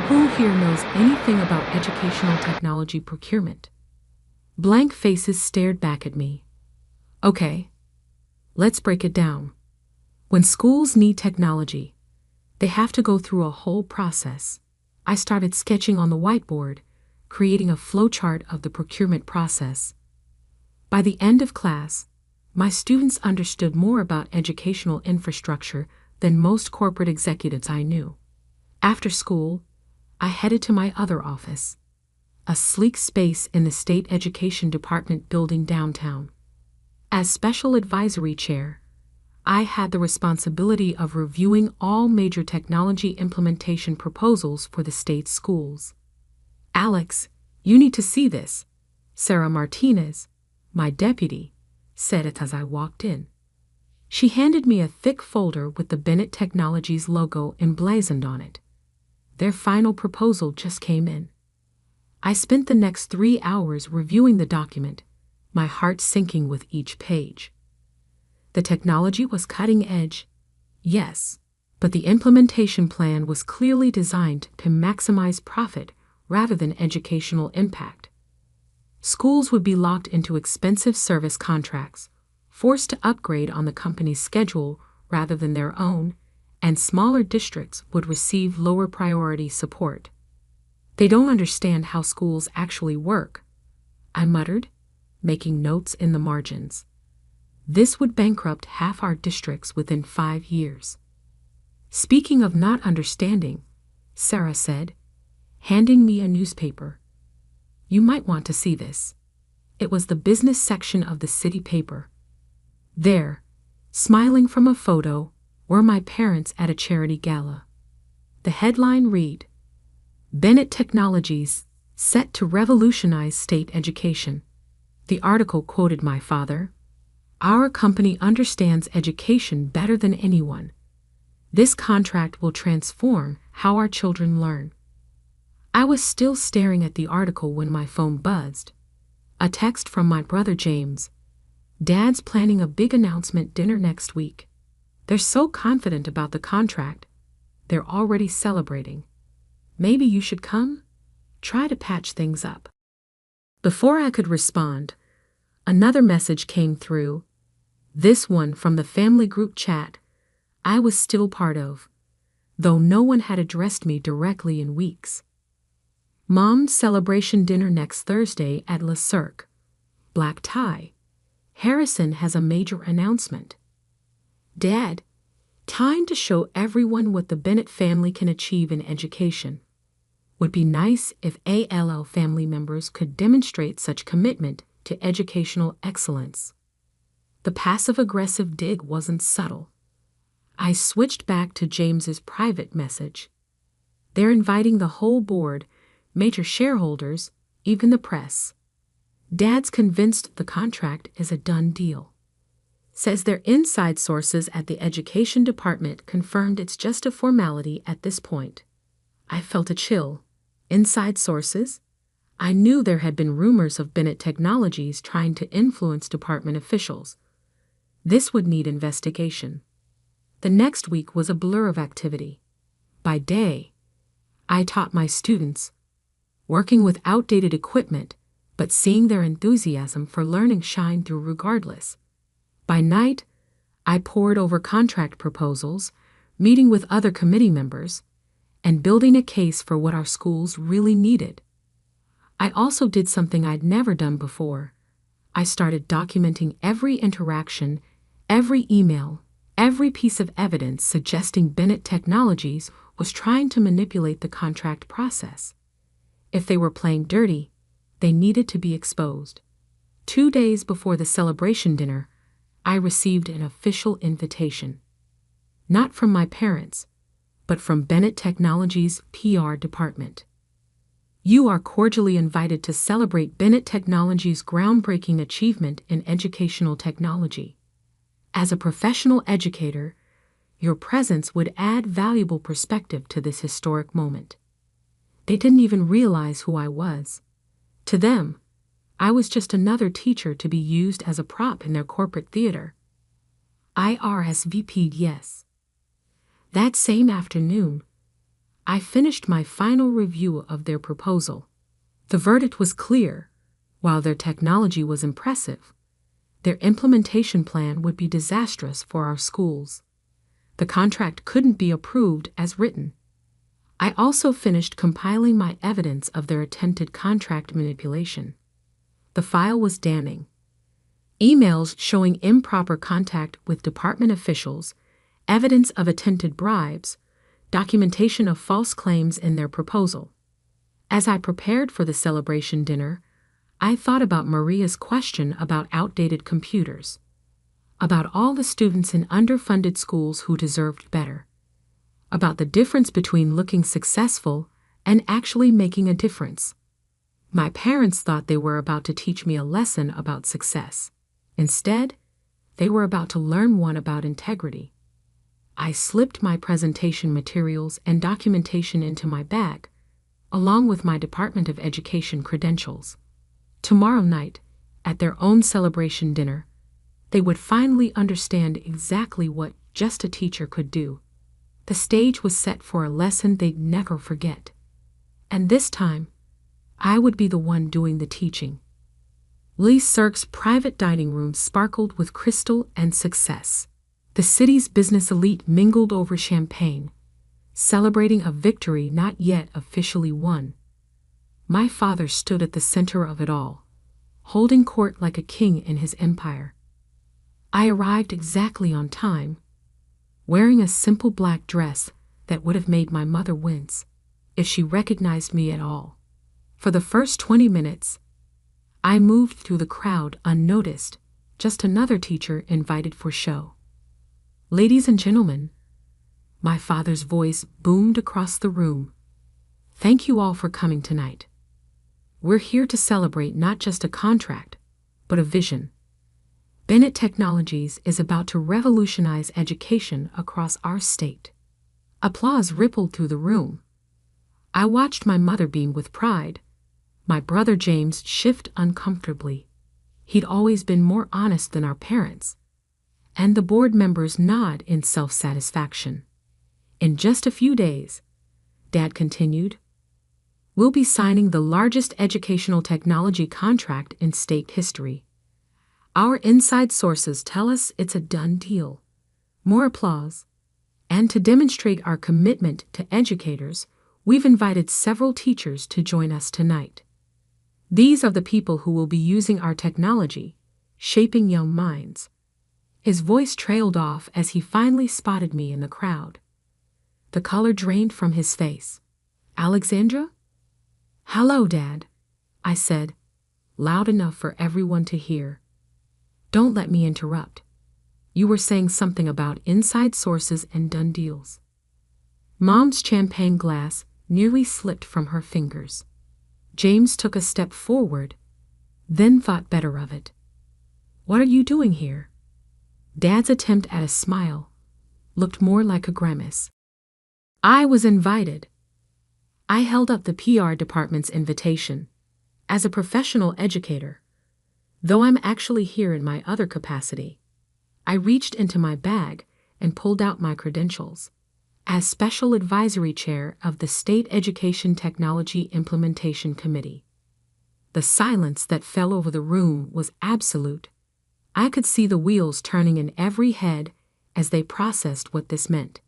Who here knows anything about educational technology procurement? Blank faces stared back at me. Okay, let's break it down. When schools need technology, they have to go through a whole process. I started sketching on the whiteboard, creating a flowchart of the procurement process. By the end of class, my students understood more about educational infrastructure than most corporate executives I knew. After school, I headed to my other office, a sleek space in the State Education Department building downtown. As Special Advisory Chair, I had the responsibility of reviewing all major technology implementation proposals for the state schools. Alex, you need to see this, Sarah Martinez, my deputy, said it as I walked in. She handed me a thick folder with the Bennett Technologies logo emblazoned on it. Their final proposal just came in. I spent the next 3 hours reviewing the document, my heart sinking with each page. The technology was cutting edge, yes, but the implementation plan was clearly designed to maximize profit rather than educational impact. Schools would be locked into expensive service contracts, forced to upgrade on the company's schedule rather than their own, and smaller districts would receive lower priority support. They don't understand how schools actually work, I muttered, making notes in the margins. This would bankrupt half our districts within 5 years. Speaking of not understanding, Sarah said, handing me a newspaper. You might want to see this. It was the business section of the city paper. There, smiling from a photo, were my parents at a charity gala. The headline read, Bennett Technologies, set to revolutionize state education. The article quoted my father. Our company understands education better than anyone. This contract will transform how our children learn. I was still staring at the article when my phone buzzed. A text from my brother James. Dad's planning a big announcement dinner next week. They're so confident about the contract. They're already celebrating. Maybe you should come? Try to patch things up. Before I could respond, another message came through. This one from the family group chat I was still part of, though no one had addressed me directly in weeks. Mom's celebration dinner next Thursday at Le Cirque. Black tie. Harrison has a major announcement. Dad, time to show everyone what the Bennett family can achieve in education. Would be nice if ALL family members could demonstrate such commitment to educational excellence. The passive-aggressive dig wasn't subtle. I switched back to James's private message. They're inviting the whole board, major shareholders, even the press. Dad's convinced the contract is a done deal. Says their inside sources at the education department confirmed it's just a formality at this point. I felt a chill. Inside sources? I knew there had been rumors of Bennett Technologies trying to influence department officials. This would need investigation. The next week was a blur of activity. By day, I taught my students, working with outdated equipment, but seeing their enthusiasm for learning shine through regardless. By night, I pored over contract proposals, meeting with other committee members, and building a case for what our schools really needed. I also did something I'd never done before. I started documenting every interaction, every email, every piece of evidence suggesting Bennett Technologies was trying to manipulate the contract process. If they were playing dirty, they needed to be exposed. 2 days before the celebration dinner, I received an official invitation. Not from my parents, but from Bennett Technologies' PR department. You are cordially invited to celebrate Bennett Technologies' groundbreaking achievement in educational technology. As a professional educator, your presence would add valuable perspective to this historic moment. They didn't even realize who I was. To them, I was just another teacher to be used as a prop in their corporate theater. I RSVP'd yes. That same afternoon, I finished my final review of their proposal. The verdict was clear. While their technology was impressive, their implementation plan would be disastrous for our schools. The contract couldn't be approved as written. I also finished compiling my evidence of their attempted contract manipulation. The file was damning. Emails showing improper contact with department officials, evidence of attempted bribes, documentation of false claims in their proposal. As I prepared for the celebration dinner, I thought about Maria's question about outdated computers, about all the students in underfunded schools who deserved better, about the difference between looking successful and actually making a difference. My parents thought they were about to teach me a lesson about success. Instead, they were about to learn one about integrity. I slipped my presentation materials and documentation into my bag, along with my Department of Education credentials. Tomorrow night, at their own celebration dinner, they would finally understand exactly what just a teacher could do. The stage was set for a lesson they'd never forget. And this time, I would be the one doing the teaching. Lee Sirk's private dining room sparkled with crystal and success. The city's business elite mingled over champagne, celebrating a victory not yet officially won. My father stood at the center of it all, holding court like a king in his empire. I arrived exactly on time, wearing a simple black dress that would have made my mother wince if she recognized me at all. For the first 20 minutes, I moved through the crowd unnoticed, just another teacher invited for show. Ladies and gentlemen, my father's voice boomed across the room. Thank you all for coming tonight. We're here to celebrate not just a contract, but a vision. Bennett Technologies is about to revolutionize education across our state. Applause rippled through the room. I watched my mother beam with pride, my brother James shift uncomfortably. He'd always been more honest than our parents. And the board members nod in self-satisfaction. In just a few days, Dad continued, we'll be signing the largest educational technology contract in state history. Our inside sources tell us it's a done deal. More applause. And to demonstrate our commitment to educators, we've invited several teachers to join us tonight. These are the people who will be using our technology, shaping young minds. His voice trailed off as he finally spotted me in the crowd. The color drained from his face. Alexandra? Hello, Dad, I said, loud enough for everyone to hear. Don't let me interrupt. You were saying something about inside sources and done deals. Mom's champagne glass nearly slipped from her fingers. James took a step forward, then thought better of it. What are you doing here? Dad's attempt at a smile looked more like a grimace. I was invited. I held up the PR department's invitation. As a professional educator, though I'm actually here in my other capacity, I reached into my bag and pulled out my credentials. As Special Advisory Chair of the State Education Technology Implementation Committee. The silence that fell over the room was absolute. I could see the wheels turning in every head as they processed what this meant.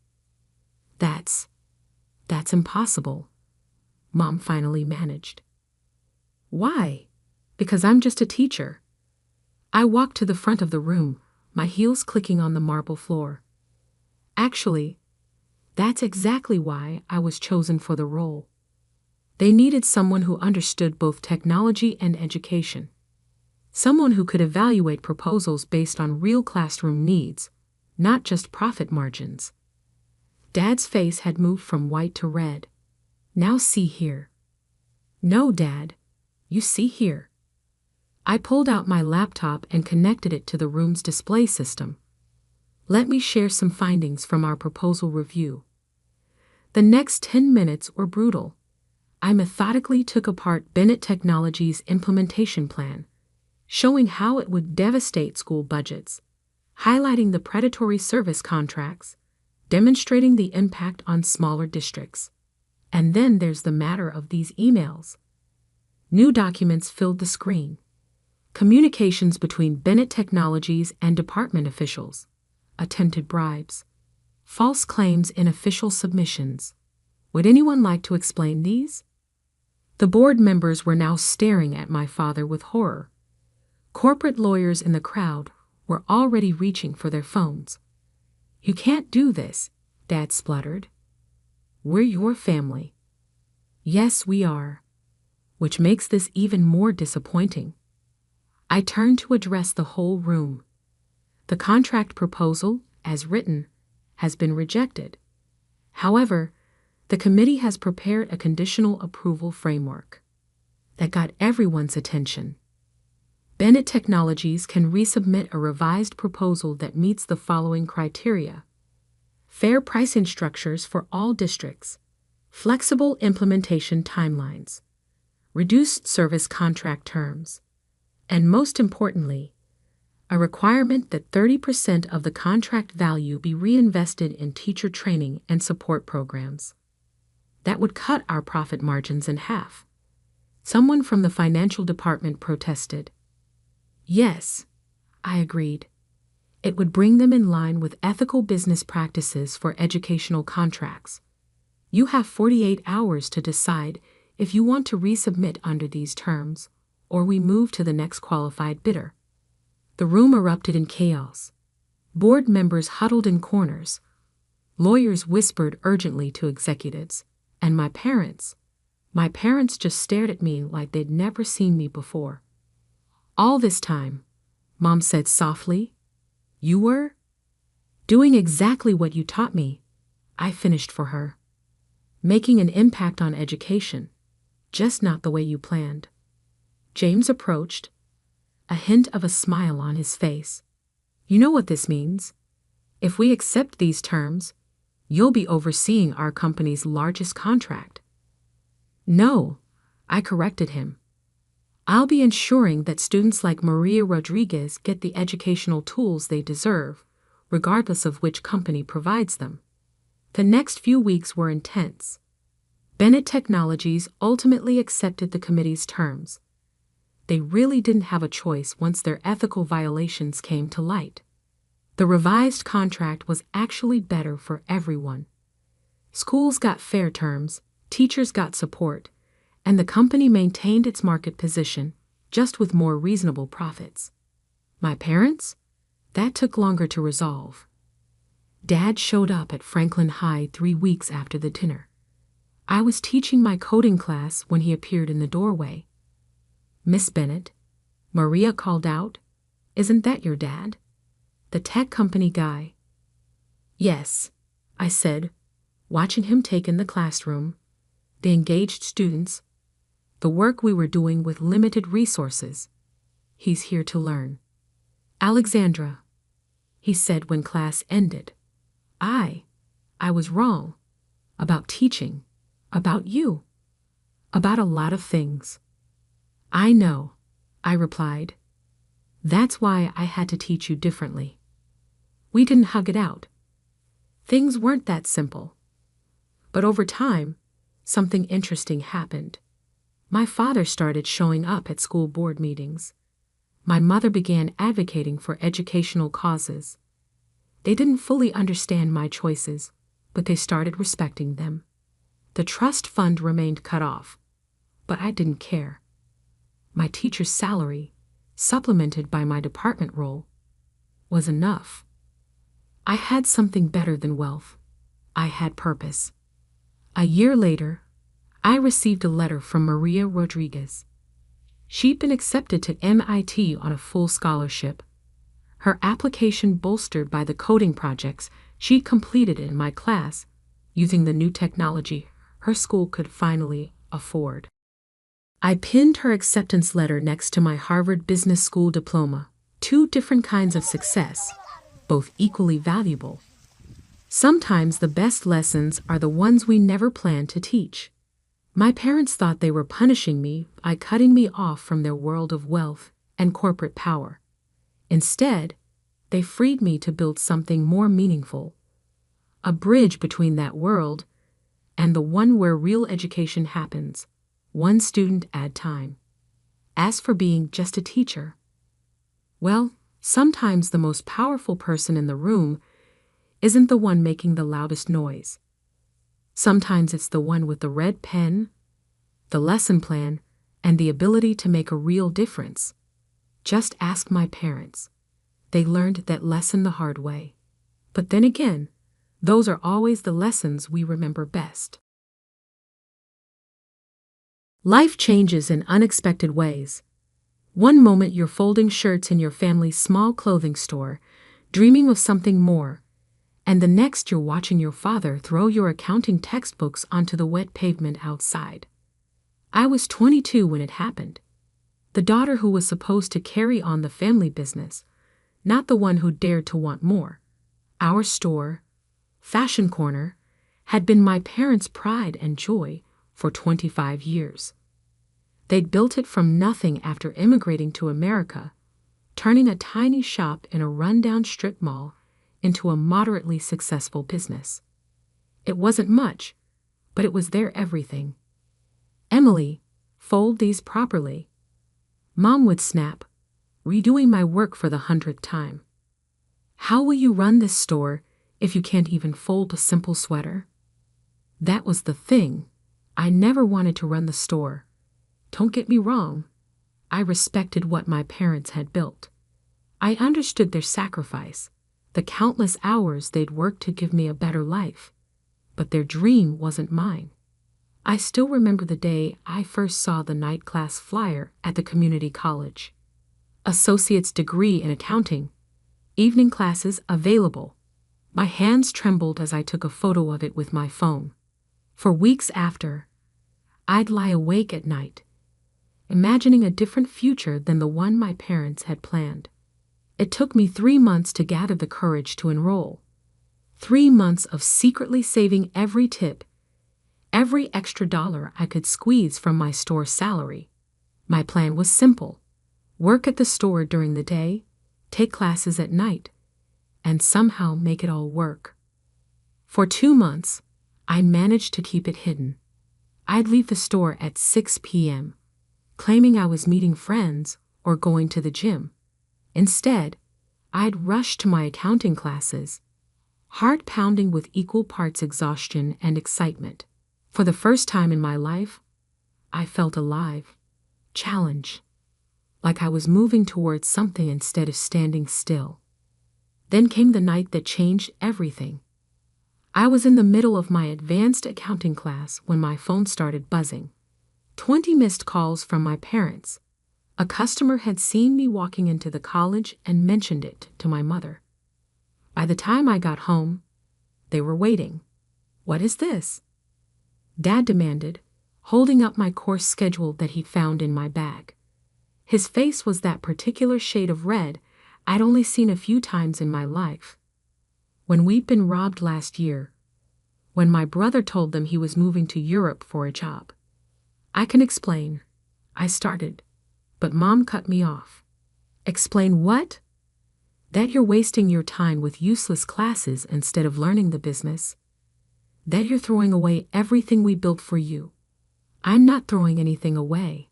That's impossible, Mom finally managed. Why? Because I'm just a teacher. I walked to the front of the room, my heels clicking on the marble floor. Actually, that's exactly why I was chosen for the role. They needed someone who understood both technology and education. Someone who could evaluate proposals based on real classroom needs, not just profit margins. Dad's face had moved from white to red. Now see here. No, Dad. You see here. I pulled out my laptop and connected it to the room's display system. Let me share some findings from our proposal review. The next 10 minutes were brutal. I methodically took apart Bennett Technologies' implementation plan, showing how it would devastate school budgets, highlighting the predatory service contracts, demonstrating the impact on smaller districts. And then there's the matter of these emails. New documents filled the screen. Communications between Bennett Technologies and department officials, attempted bribes, false claims in official submissions. Would anyone like to explain these? The board members were now staring at my father with horror. Corporate lawyers in the crowd were already reaching for their phones. You can't do this, Dad spluttered. We're your family. Yes, we are. Which makes this even more disappointing. I turned to address the whole room. The contract proposal, as written, has been rejected. However, the committee has prepared a conditional approval framework that got everyone's attention. Bennett Technologies can resubmit a revised proposal that meets the following criteria: fair pricing structures for all districts, flexible implementation timelines, reduced service contract terms, and most importantly, a requirement that 30% of the contract value be reinvested in teacher training and support programs. That would cut our profit margins in half. Someone from the financial department protested. Yes, I agreed. It would bring them in line with ethical business practices for educational contracts. You have 48 hours to decide if you want to resubmit under these terms, or we move to the next qualified bidder. The room erupted in chaos. Board members huddled in corners. Lawyers whispered urgently to executives. And my parents just stared at me like they'd never seen me before. All this time, Mom said softly, "You were doing exactly what you taught me," I finished for her. "Making an impact on education, just not the way you planned." James approached, a hint of a smile on his face. "You know what this means. If we accept these terms, you'll be overseeing our company's largest contract." "No," I corrected him. "I'll be ensuring that students like Maria Rodriguez get the educational tools they deserve, regardless of which company provides them." The next few weeks were intense. Bennett Technologies ultimately accepted the committee's terms. They really didn't have a choice once their ethical violations came to light. The revised contract was actually better for everyone. Schools got fair terms, teachers got support, and the company maintained its market position, just with more reasonable profits. My parents? That took longer to resolve. Dad showed up at Franklin High 3 weeks after the dinner. I was teaching my coding class when he appeared in the doorway. "Miss Bennett," Maria called out, "isn't that your dad? The tech company guy?" "Yes," I said, watching him take in the classroom, the engaged students, the work we were doing with limited resources. "He's here to learn." "Alexandra," he said when class ended, I was wrong. About teaching. About you. About a lot of things." "I know," I replied. "That's why I had to teach you differently." We didn't hug it out. Things weren't that simple. But over time, something interesting happened. My father started showing up at school board meetings. My mother began advocating for educational causes. They didn't fully understand my choices, but they started respecting them. The trust fund remained cut off, but I didn't care. My teacher's salary, supplemented by my department role, was enough. I had something better than wealth. I had purpose. A year later, I received a letter from Maria Rodriguez. She'd been accepted to MIT on a full scholarship. Her application bolstered by the coding projects she'd completed in my class, using the new technology her school could finally afford. I pinned her acceptance letter next to my Harvard Business School diploma, two different kinds of success, both equally valuable. Sometimes the best lessons are the ones we never planned to teach. My parents thought they were punishing me by cutting me off from their world of wealth and corporate power. Instead, they freed me to build something more meaningful, a bridge between that world and the one where real education happens, one student at a time. As for being just a teacher, well, sometimes the most powerful person in the room isn't the one making the loudest noise. Sometimes it's the one with the red pen, the lesson plan, and the ability to make a real difference. Just ask my parents. They learned that lesson the hard way. But then again, those are always the lessons we remember best. Life changes in unexpected ways. One moment you're folding shirts in your family's small clothing store, dreaming of something more, and the next you're watching your father throw your accounting textbooks onto the wet pavement outside. I was 22 when it happened. The daughter who was supposed to carry on the family business, not the one who dared to want more. Our store, Fashion Corner, had been my parents' pride and joy for 25 years. They'd built it from nothing after immigrating to America, turning a tiny shop in a rundown strip mall into a moderately successful business. It wasn't much, but it was their everything. "Emily, fold these properly." Mom would snap, redoing my work for the 100th time. "How will you run this store if you can't even fold a simple sweater?" That was the thing. I never wanted to run the store. Don't get me wrong. I respected what my parents had built. I understood their sacrifice, the countless hours they'd worked to give me a better life. But their dream wasn't mine. I still remember the day I first saw the night class flyer at the community college. Associate's degree in accounting. Evening classes available. My hands trembled as I took a photo of it with my phone. For weeks after, I'd lie awake at night, imagining a different future than the one my parents had planned. It took me 3 months to gather the courage to enroll. 3 months of secretly saving every tip, every extra dollar I could squeeze from my store salary. My plan was simple: work at the store during the day, take classes at night, and somehow make it all work. For 2 months, I managed to keep it hidden. I'd leave the store at 6 p.m., claiming I was meeting friends or going to the gym. Instead, I'd rush to my accounting classes, heart pounding with equal parts exhaustion and excitement. For the first time in my life, I felt alive, challenged, like I was moving towards something instead of standing still. Then came the night that changed everything. I was in the middle of my advanced accounting class when my phone started buzzing. 20 missed calls from my parents. A customer had seen me walking into the college and mentioned it to my mother. By the time I got home, they were waiting. "What is this?" Dad demanded, holding up my course schedule that he'd found in my bag. His face was that particular shade of red I'd only seen a few times in my life. When we'd been robbed last year, when my brother told them he was moving to Europe for a job. "I can explain," I started, but Mom cut me off. "Explain what?" "That you're wasting your time with useless classes instead of learning the business. That you're throwing away everything we built for you." "I'm not throwing anything away,"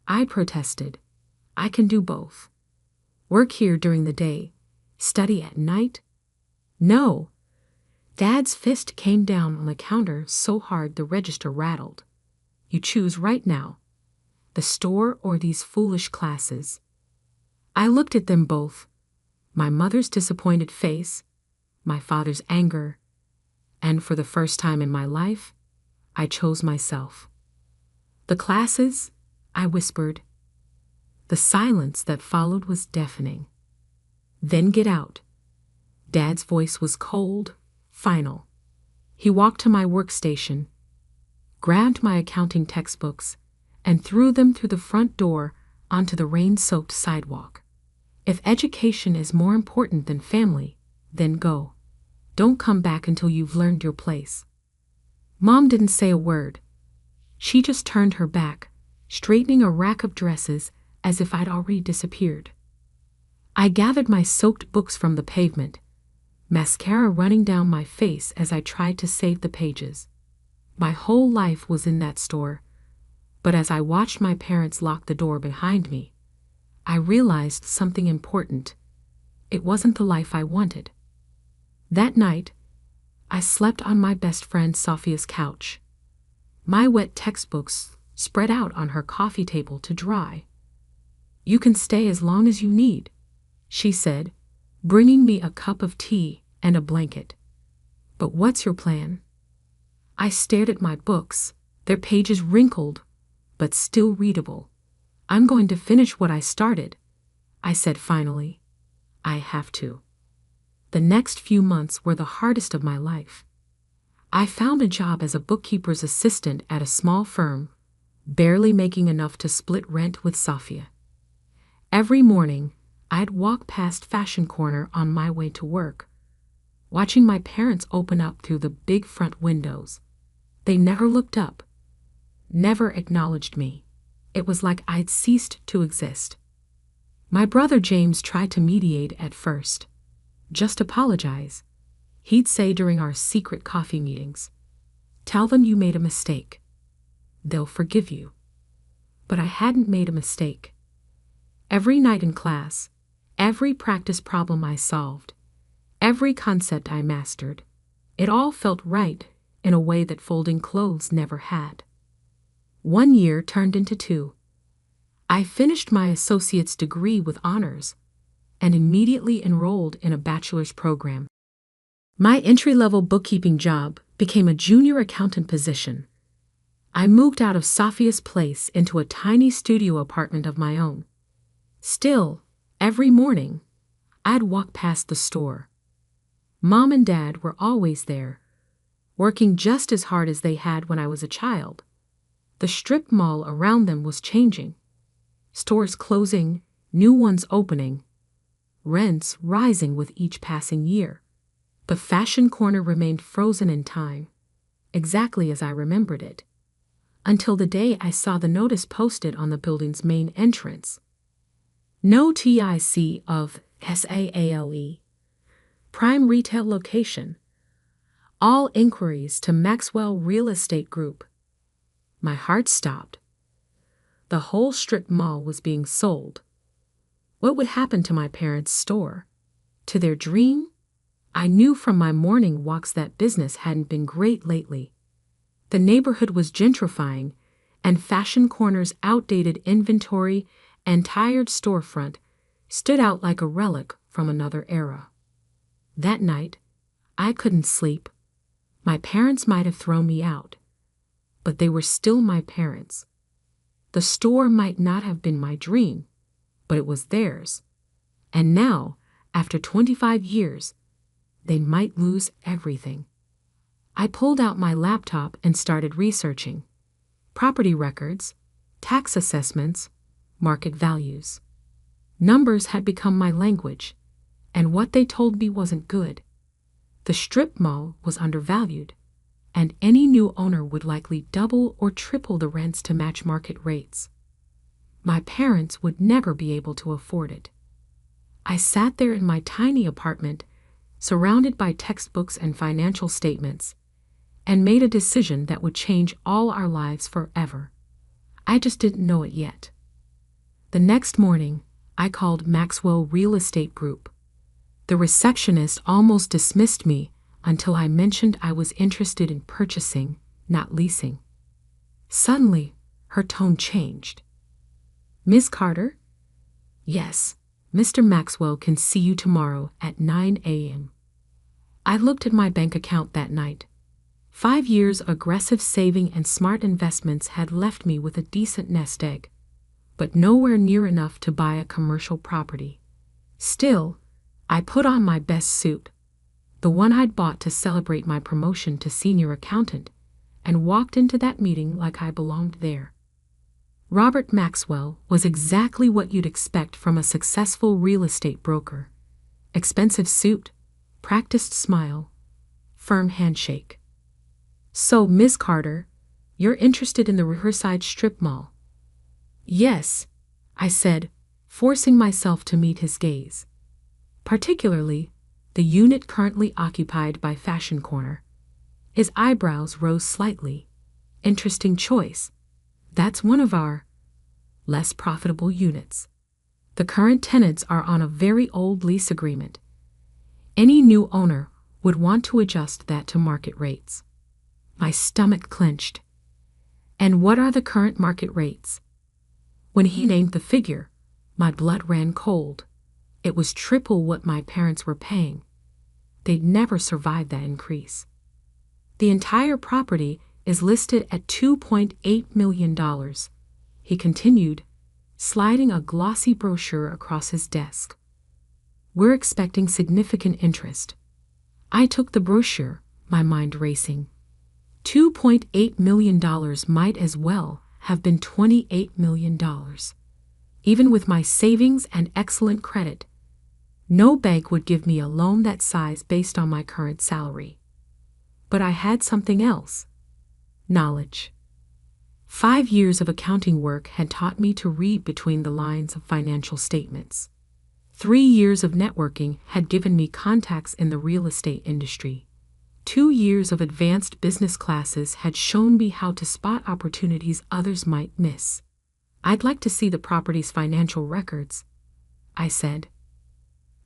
I protested. "I can do both. Work here during the day, study at night." "No. Dad's fist came down on the counter so hard the register rattled. You choose right now. The store or these foolish classes. I looked at them both. My mother's disappointed face, my father's anger, and for the first time in my life, I chose myself. The classes, I whispered. The silence that followed was deafening. Then get out. Dad's voice was cold, final. He walked to my workstation, grabbed my accounting textbooks, and threw them through the front door onto the rain-soaked sidewalk. If education is more important than family, then go. Don't come back until you've learned your place. Mom didn't say a word. She just turned her back, straightening a rack of dresses as if I'd already disappeared. I gathered my soaked books from the pavement, mascara running down my face as I tried to save the pages. My whole life was in that store, but as I watched my parents lock the door behind me, I realized something important. It wasn't the life I wanted. That night, I slept on my best friend Sophia's couch. My wet textbooks spread out on her coffee table to dry. You can stay as long as you need, she said, bringing me a cup of tea and a blanket. But what's your plan? I stared at my books, their pages wrinkled, but still readable. I'm going to finish what I started, I said finally. I have to. The next few months were the hardest of my life. I found a job as a bookkeeper's assistant at a small firm, barely making enough to split rent with Sophia. Every morning, I'd walk past Fashion Corner on my way to work, watching my parents open up through the big front windows. They never looked up, never acknowledged me. It was like I'd ceased to exist. My brother James tried to mediate at first. Just apologize, he'd say during our secret coffee meetings. Tell them you made a mistake. They'll forgive you. But I hadn't made a mistake. Every night in class, every practice problem I solved, every concept I mastered, it all felt right in a way that folding clothes never had. 1 year turned into 2. I finished my associate's degree with honors and immediately enrolled in a bachelor's program. My entry-level bookkeeping job became a junior accountant position. I moved out of Sophia's place into a tiny studio apartment of my own. Still, every morning, I'd walk past the store. Mom and Dad were always there, working just as hard as they had when I was a child. The strip mall around them was changing. Stores closing, new ones opening, rents rising with each passing year. But Fashion Corner remained frozen in time, exactly as I remembered it, until the day I saw the notice posted on the building's main entrance. No TIC of SAALE. Prime retail location. All inquiries to Maxwell Real Estate Group. My heart stopped. The whole strip mall was being sold. What would happen to my parents' store? To their dream? I knew from my morning walks that business hadn't been great lately. The neighborhood was gentrifying, and Fashion Corner's outdated inventory and tired storefront stood out like a relic from another era. That night, I couldn't sleep. My parents might have thrown me out, but they were still my parents. The store might not have been my dream, but it was theirs. And now, after 25 years, they might lose everything. I pulled out my laptop and started researching. Property records, tax assessments, market values. Numbers had become my language, and what they told me wasn't good. The strip mall was undervalued, and any new owner would likely double or triple the rents to match market rates. My parents would never be able to afford it. I sat there in my tiny apartment, surrounded by textbooks and financial statements, and made a decision that would change all our lives forever. I just didn't know it yet. The next morning, I called Maxwell Real Estate Group. The receptionist almost dismissed me until I mentioned I was interested in purchasing, not leasing. Suddenly, her tone changed. "Miss Carter?" "Yes, Mr. Maxwell can see you tomorrow at 9 a.m. I looked at my bank account that night. 5 years of aggressive saving and smart investments had left me with a decent nest egg, but nowhere near enough to buy a commercial property. Still, I put on my best suit, the one I'd bought to celebrate my promotion to senior accountant, and walked into that meeting like I belonged there. Robert Maxwell was exactly what you'd expect from a successful real estate broker. Expensive suit, practiced smile, firm handshake. "So, Miss Carter, you're interested in the Riverside Strip Mall?" "Yes," I said, forcing myself to meet his gaze. "Particularly, the unit currently occupied by Fashion Corner." His eyebrows rose slightly. "Interesting choice. That's one of our less profitable units. The current tenants are on a very old lease agreement. Any new owner would want to adjust that to market rates." My stomach clenched. "And what are the current market rates?" When he named the figure, my blood ran cold. It was triple what my parents were paying. They'd never survived that increase. "The entire property is listed at $2.8 million, he continued, sliding a glossy brochure across his desk. "We're expecting significant interest." I took the brochure, my mind racing. $2.8 million might as well have been $28 million. Even with my savings and excellent credit, no bank would give me a loan that size based on my current salary. But I had something else. Knowledge. 5 years of accounting work had taught me to read between the lines of financial statements. 3 years of networking had given me contacts in the real estate industry. 2 years of advanced business classes had shown me how to spot opportunities others might miss. "I'd like to see the property's financial records," I said.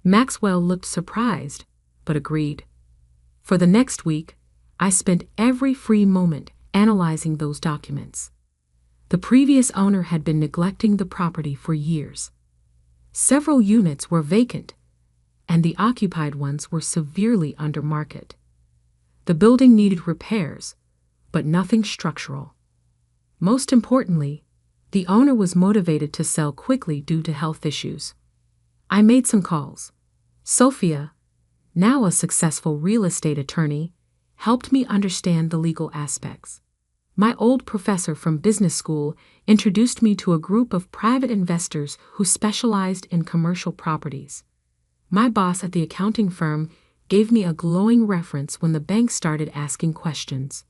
Maxwell looked surprised, but agreed. For the next week, I spent every free moment analyzing those documents. The previous owner had been neglecting the property for years. Several units were vacant, and the occupied ones were severely under market. The building needed repairs, but nothing structural. Most importantly, the owner was motivated to sell quickly due to health issues. I made some calls. Sophia, now a successful real estate attorney, helped me understand the legal aspects. My old professor from business school introduced me to a group of private investors who specialized in commercial properties. My boss at the accounting firm gave me a glowing reference when the bank started asking questions.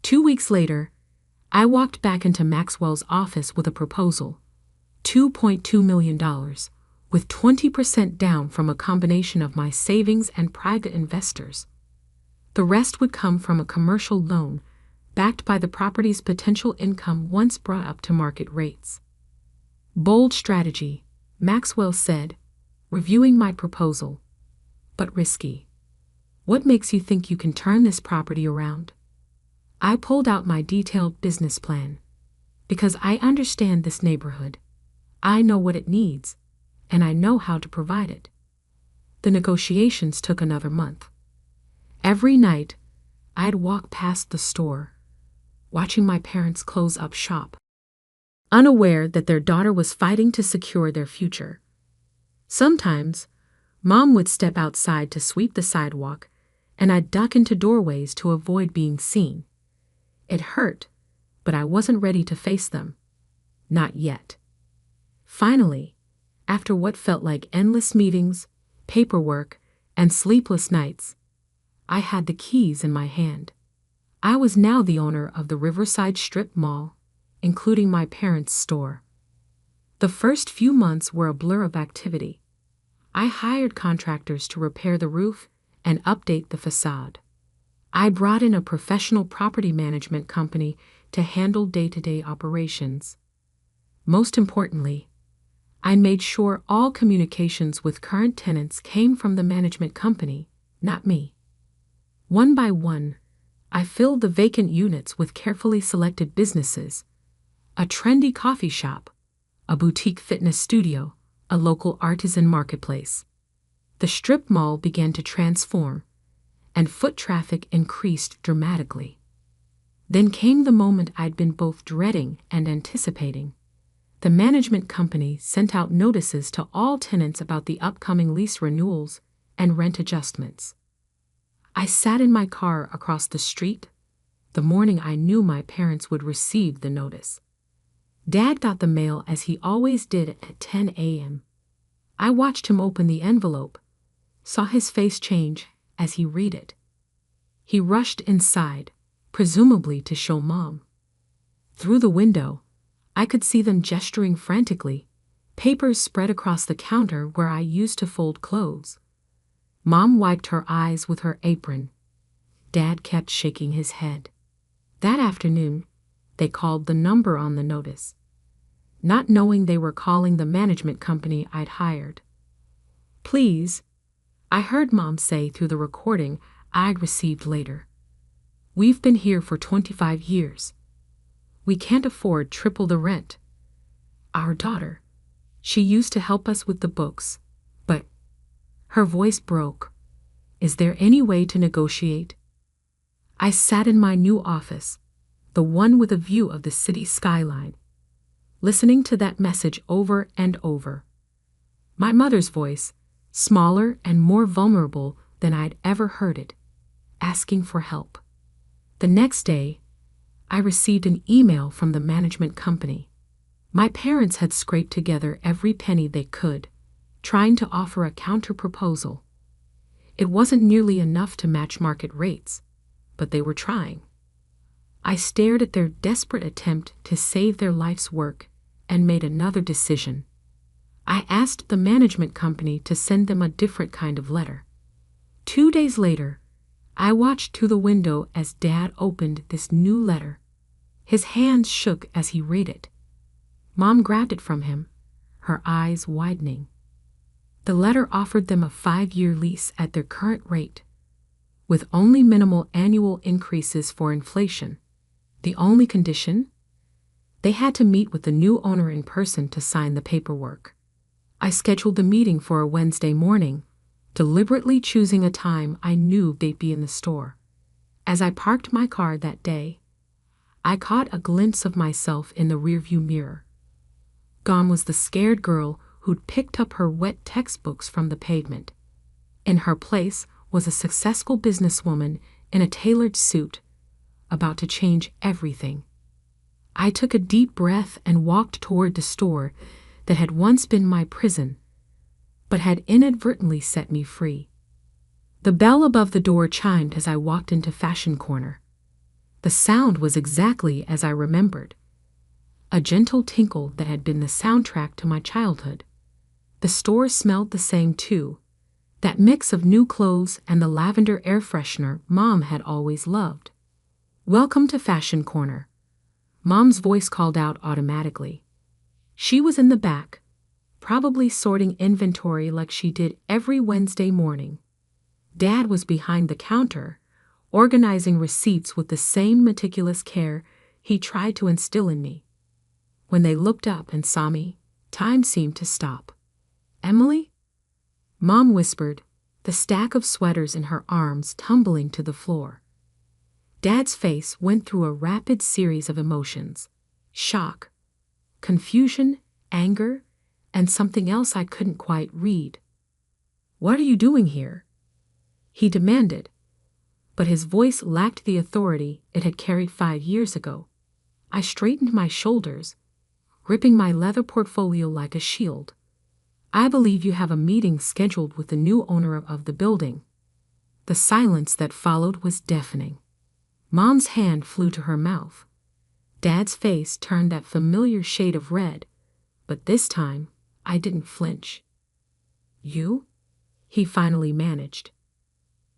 2 weeks later, I walked back into Maxwell's office with a proposal. $2.2 million, with 20% down from a combination of my savings and private investors. The rest would come from a commercial loan backed by the property's potential income once brought up to market rates. "Bold strategy," Maxwell said, reviewing my proposal. "But risky. What makes you think you can turn this property around?" I pulled out my detailed business plan. "Because I understand this neighborhood. I know what it needs, and I know how to provide it." The negotiations took another month. Every night, I'd walk past the store, watching my parents close up shop, unaware that their daughter was fighting to secure their future. Sometimes, Mom would step outside to sweep the sidewalk, and I'd duck into doorways to avoid being seen. It hurt, but I wasn't ready to face them. Not yet. Finally, after what felt like endless meetings, paperwork, and sleepless nights, I had the keys in my hand. I was now the owner of the Riverside Strip Mall, including my parents' store. The first few months were a blur of activity. I hired contractors to repair the roof and update the facade. I brought in a professional property management company to handle day-to-day operations. Most importantly, I made sure all communications with current tenants came from the management company, not me. One by one, I filled the vacant units with carefully selected businesses: a trendy coffee shop, a boutique fitness studio, a local artisan marketplace. The strip mall began to transform, and foot traffic increased dramatically. Then came the moment I'd been both dreading and anticipating. The management company sent out notices to all tenants about the upcoming lease renewals and rent adjustments. I sat in my car across the street the morning I knew my parents would receive the notice. Dad got the mail as he always did at 10 a.m. I watched him open the envelope, saw his face change as he read it. He rushed inside, presumably to show Mom. Through the window, I could see them gesturing frantically, papers spread across the counter where I used to fold clothes. Mom wiped her eyes with her apron. Dad kept shaking his head. That afternoon, they called the number on the notice, not knowing they were calling the management company I'd hired. "Please," I heard Mom say through the recording I'd received later. "We've been here for 25 years. We can't afford triple the rent. Our daughter, she used to help us with the books, but..." Her voice broke. "Is there any way to negotiate?" I sat in my new office, the one with a view of the city skyline, listening to that message over and over. My mother's voice, smaller and more vulnerable than I'd ever heard it, asking for help. The next day, I received an email from the management company. My parents had scraped together every penny they could, trying to offer a counter-proposal. It wasn't nearly enough to match market rates, but they were trying. I stared at their desperate attempt to save their life's work and made another decision. I asked the management company to send them a different kind of letter. 2 days later, I watched through the window as Dad opened this new letter. His hands shook as he read it. Mom grabbed it from him, her eyes widening. The letter offered them a 5-year lease at their current rate, with only minimal annual increases for inflation. The only condition? They had to meet with the new owner in person to sign the paperwork. I scheduled the meeting for a Wednesday morning, deliberately choosing a time I knew they'd be in the store. As I parked my car that day, I caught a glimpse of myself in the rearview mirror. Gone was the scared girl who'd picked up her wet textbooks from the pavement. In her place was a successful businesswoman in a tailored suit, about to change everything. I took a deep breath and walked toward the store that had once been my prison, but had inadvertently set me free. The bell above the door chimed as I walked into Fashion Corner. The sound was exactly as I remembered, a gentle tinkle that had been the soundtrack to my childhood. The store smelled the same too, that mix of new clothes and the lavender air freshener Mom had always loved. "Welcome to Fashion Corner," Mom's voice called out automatically. She was in the back, probably sorting inventory like she did every Wednesday morning. Dad was behind the counter, organizing receipts with the same meticulous care he tried to instill in me. When they looked up and saw me, time seemed to stop. "Emily?" Mom whispered, the stack of sweaters in her arms tumbling to the floor. Dad's face went through a rapid series of emotions: shock, confusion, anger, and something else I couldn't quite read. "What are you doing here?" he demanded, but his voice lacked the authority it had carried 5 years ago. I straightened my shoulders, gripping my leather portfolio like a shield. "I believe you have a meeting scheduled with the new owner of the building." The silence that followed was deafening. Mom's hand flew to her mouth. Dad's face turned that familiar shade of red, but this time I didn't flinch. "You?" he finally managed.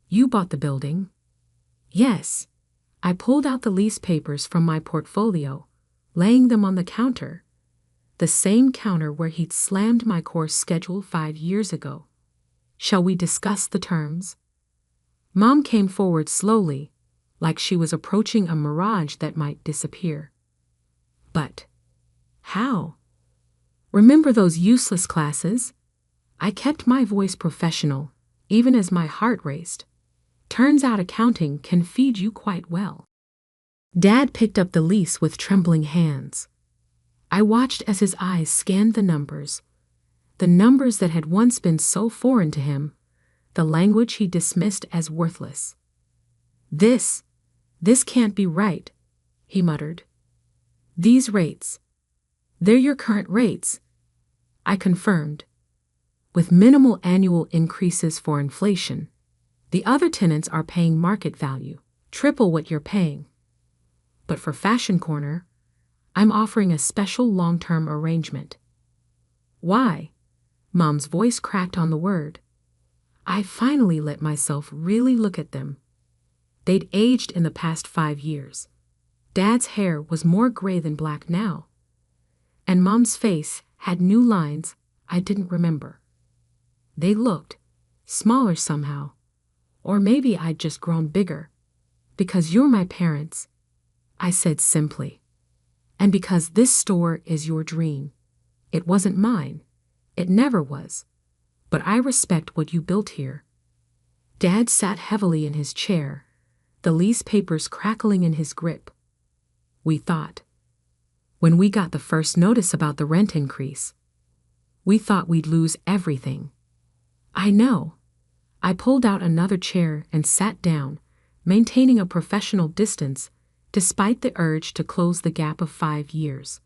"You bought the building?" "Yes." I pulled out the lease papers from my portfolio, laying them on the counter, the same counter where he'd slammed my course schedule 5 years ago. "Shall we discuss the terms?" Mom came forward slowly, like she was approaching a mirage that might disappear. But how? Remember those useless classes? I kept my voice professional, even as my heart raced. Turns out accounting can feed you quite well. Dad picked up the lease with trembling hands. I watched as his eyes scanned the numbers that had once been so foreign to him, the language he dismissed as worthless. This can't be right, he muttered. These rates, they're your current rates, I confirmed. With minimal annual increases for inflation, the other tenants are paying market value, triple what you're paying. But for Fashion Corner, I'm offering a special long-term arrangement. Why? Mom's voice cracked on the word. I finally let myself really look at them. They'd aged in the past 5 years. Dad's hair was more gray than black now, and Mom's face had new lines I didn't remember. They looked smaller somehow, or maybe I'd just grown bigger. Because you're my parents, I said simply. And because this store is your dream. It wasn't mine. It never was. But I respect what you built here. Dad sat heavily in his chair, the lease papers crackling in his grip. We thought. When we got the first notice about the rent increase, we thought we'd lose everything. I know. I pulled out another chair and sat down, maintaining a professional distance despite the urge to close the gap of 5 years.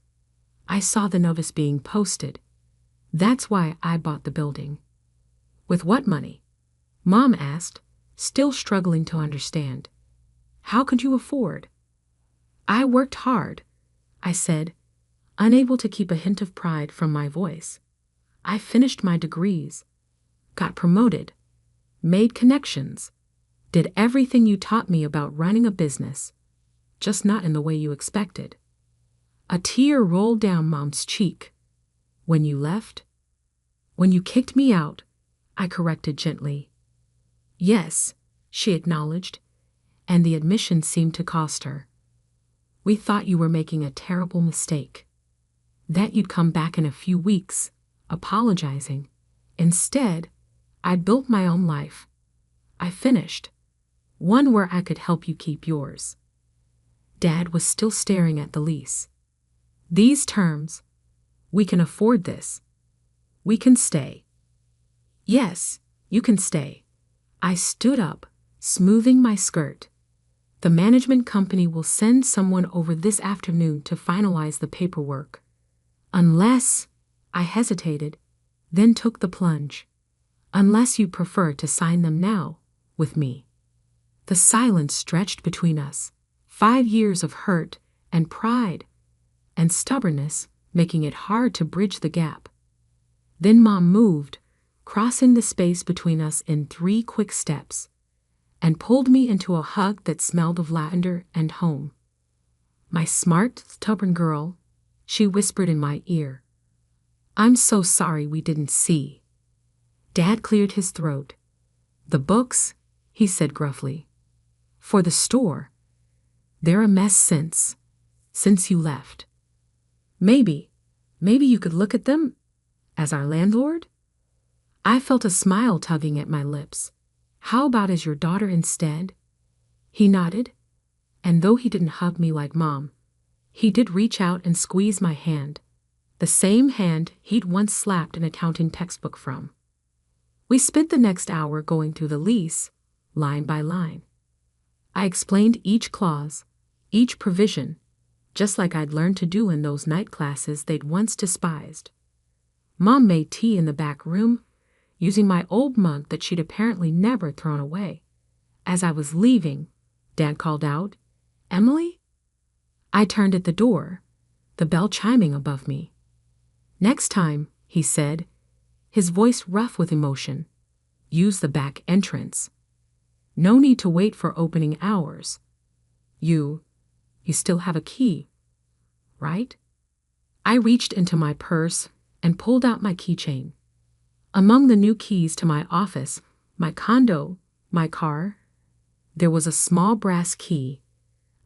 I saw the notice being posted. That's why I bought the building. With what money? Mom asked, still struggling to understand. How could you afford? I worked hard, I said, unable to keep a hint of pride from my voice. I finished my degrees, got promoted, made connections, did everything you taught me about running a business, just not in the way you expected. A tear rolled down Mom's cheek. When you left? When you kicked me out, I corrected gently. Yes, she acknowledged, and the admission seemed to cost her. We thought you were making a terrible mistake. That you'd come back in a few weeks, apologizing. Instead, I built my own life. I finished. One where I could help you keep yours. Dad was still staring at the lease. These terms. We can afford this. We can stay. Yes, you can stay. I stood up, smoothing my skirt. The management company will send someone over this afternoon to finalize the paperwork. Unless, I hesitated, then took the plunge. Unless you prefer to sign them now, with me. The silence stretched between us. 5 years of hurt and pride and stubbornness making it hard to bridge the gap. Then Mom moved, crossing the space between us in 3 quick steps, and pulled me into a hug that smelled of lavender and home. My smart, stubborn girl, she whispered in my ear. I'm so sorry we didn't see. Dad cleared his throat. The books, he said gruffly. For the store. They're a mess since you left. Maybe you could look at them as our landlord? I felt a smile tugging at my lips. How about as your daughter instead? He nodded, and though he didn't hug me like Mom, he did reach out and squeeze my hand, the same hand he'd once slapped an accounting textbook from. We spent the next hour going through the lease, line by line. I explained each clause, each provision, just like I'd learned to do in those night classes they'd once despised. Mom made tea in the back room, using my old mug that she'd apparently never thrown away. As I was leaving, Dad called out, Emily? I turned at the door, the bell chiming above me. Next time, he said, his voice rough with emotion, use the back entrance. No need to wait for opening hours. You still have a key, right? I reached into my purse and pulled out my keychain. Among the new keys to my office, my condo, my car, There was a small brass key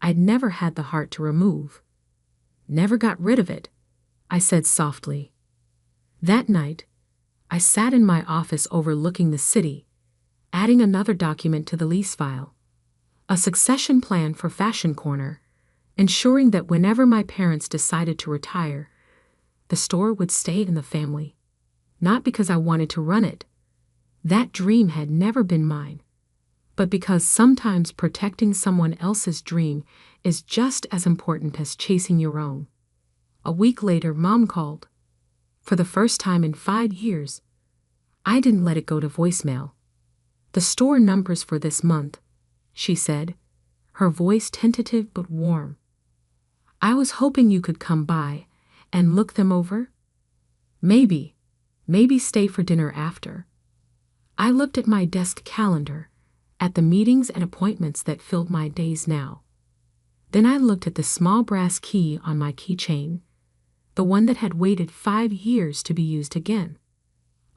I'd never had the heart to remove. Never got rid of it, I said softly. That night, I sat in my office overlooking the city, adding another document to the lease file. A succession plan for Fashion Corner, ensuring that whenever my parents decided to retire, the store would stay in the family. Not because I wanted to run it. That dream had never been mine. But because sometimes protecting someone else's dream is just as important as chasing your own. A week later, Mom called. For the first time in 5 years, I didn't let it go to voicemail. "The store numbers for this month," she said, her voice tentative but warm. "I was hoping you could come by and look them over. Maybe stay for dinner after." I looked at my desk calendar, at the meetings and appointments that filled my days now. Then I looked at the small brass key on my keychain, the one that had waited 5 years to be used again.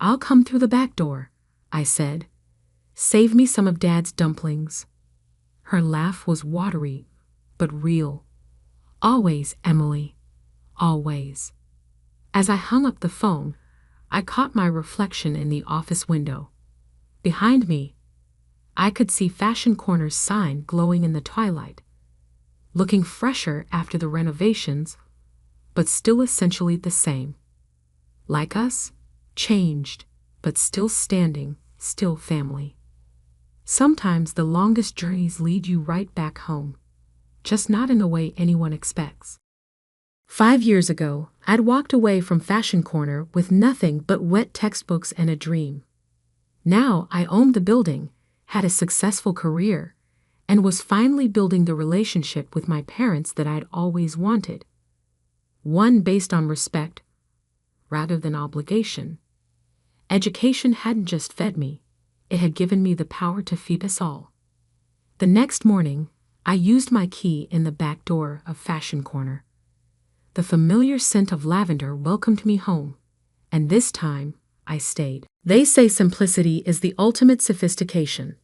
"I'll come through the back door," I said. "Save me some of Dad's dumplings." Her laugh was watery, but real. "Always, Emily. Always." As I hung up the phone, I caught my reflection in the office window. Behind me, I could see Fashion Corner's sign glowing in the twilight, looking fresher after the renovations, but still essentially the same. Like us, changed, but still standing, still family. Sometimes the longest journeys lead you right back home, just not in the way anyone expects. 5 years ago, I'd walked away from Fashion Corner with nothing but wet textbooks and a dream. Now I owned the building, had a successful career, and was finally building the relationship with my parents that I'd always wanted. One based on respect, rather than obligation. Education hadn't just fed me, it had given me the power to feed us all. The next morning, I used my key in the back door of Fashion Corner. The familiar scent of lavender welcomed me home, and this time, I stayed. They say simplicity is the ultimate sophistication.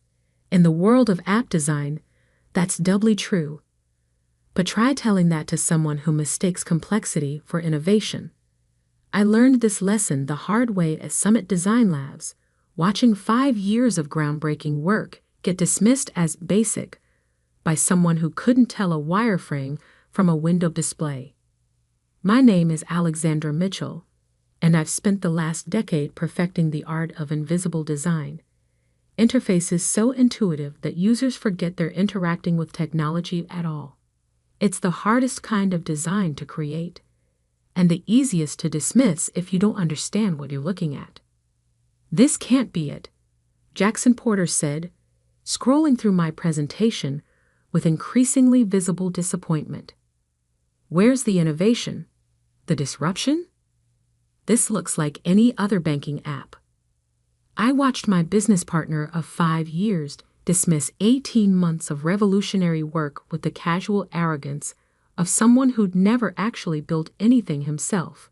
In the world of app design, that's doubly true. But try telling that to someone who mistakes complexity for innovation. I learned this lesson the hard way at Summit Design Labs, watching 5 years of groundbreaking work get dismissed as basic by someone who couldn't tell a wireframe from a window display. My name is Alexandra Mitchell, and I've spent the last decade perfecting the art of invisible design. Interfaces so intuitive that users forget they're interacting with technology at all. It's the hardest kind of design to create, and the easiest to dismiss if you don't understand what you're looking at. "This can't be it," Jackson Porter said, scrolling through my presentation with increasingly visible disappointment. "Where's the innovation? The disruption? This looks like any other banking app." I watched my business partner of 5 years dismiss 18 months of revolutionary work with the casual arrogance of someone who'd never actually built anything himself.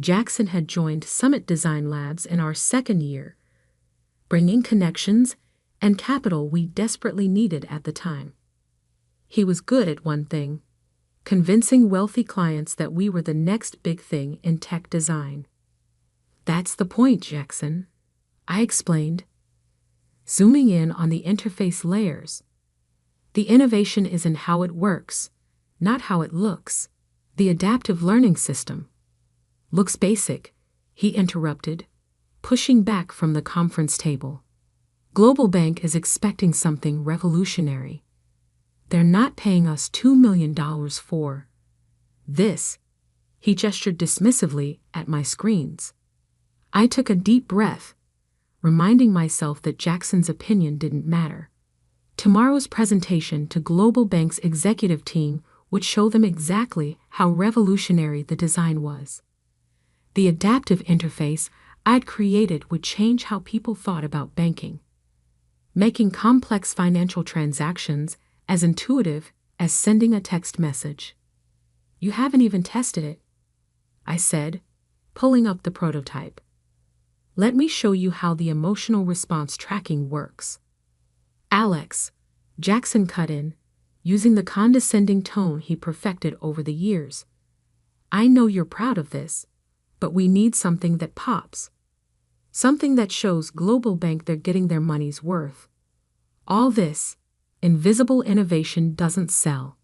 Jackson had joined Summit Design Labs in our 2nd year, bringing connections and capital we desperately needed at the time. He was good at one thing: convincing wealthy clients that we were the next big thing in tech design. "That's the point, Jackson," I explained, zooming in on the interface layers. "The innovation is in how it works, not how it looks. The adaptive learning system looks basic," he interrupted, pushing back from the conference table. "Global Bank is expecting something revolutionary. They're not paying us $2 million for this." He gestured dismissively at my screens. I took a deep breath, reminding myself that Jackson's opinion didn't matter. Tomorrow's presentation to Global Bank's executive team would show them exactly how revolutionary the design was. The adaptive interface I'd created would change how people thought about banking, making complex financial transactions as intuitive as sending a text message. "You haven't even tested it," I said, pulling up the prototype. "Let me show you how the emotional response tracking works." "Alex, Jackson cut in, using the condescending tone he perfected over the years. I know you're proud of this, but we need something that pops. Something that shows Global Bank they're getting their money's worth. All this invisible innovation doesn't sell.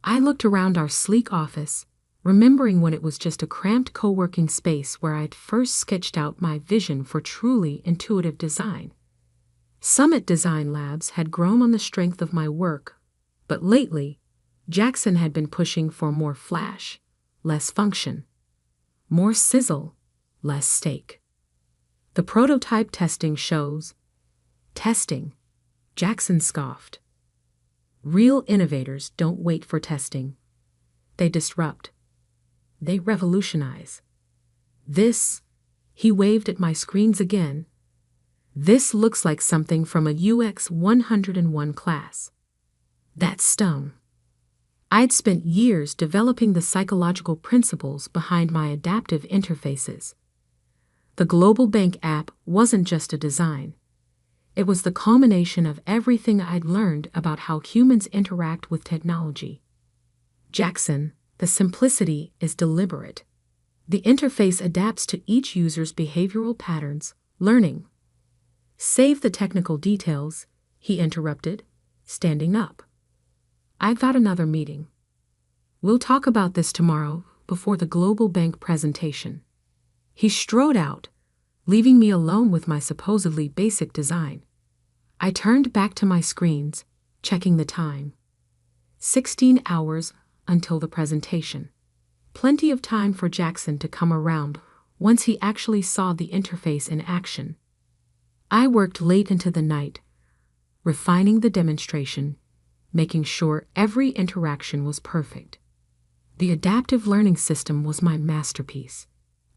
I looked around our sleek office, remembering when it was just a cramped co-working space where I'd first sketched out my vision for truly intuitive design. Summit Design Labs had grown on the strength of my work, but lately, Jackson had been pushing for more flash, less function, more sizzle, less steak. The prototype testing shows. Testing, Jackson scoffed. Real innovators don't wait for testing. They disrupt. They revolutionize. This, he waved at my screens again. This looks like something from a UX 101 class. That stung. I'd spent years developing the psychological principles behind my adaptive interfaces. The Global Bank app wasn't just a design. It was the culmination of everything I'd learned about how humans interact with technology. Jackson, the simplicity is deliberate. The interface adapts to each user's behavioral patterns, learning. Save the technical details, he interrupted, standing up. I've got another meeting. We'll talk about this tomorrow before the Global Bank presentation. He strode out, leaving me alone with my supposedly basic design. I turned back to my screens, checking the time. 16 hours until the presentation. Plenty of time for Jackson to come around once he actually saw the interface in action. I worked late into the night, refining the demonstration, making sure every interaction was perfect. The adaptive learning system was my masterpiece,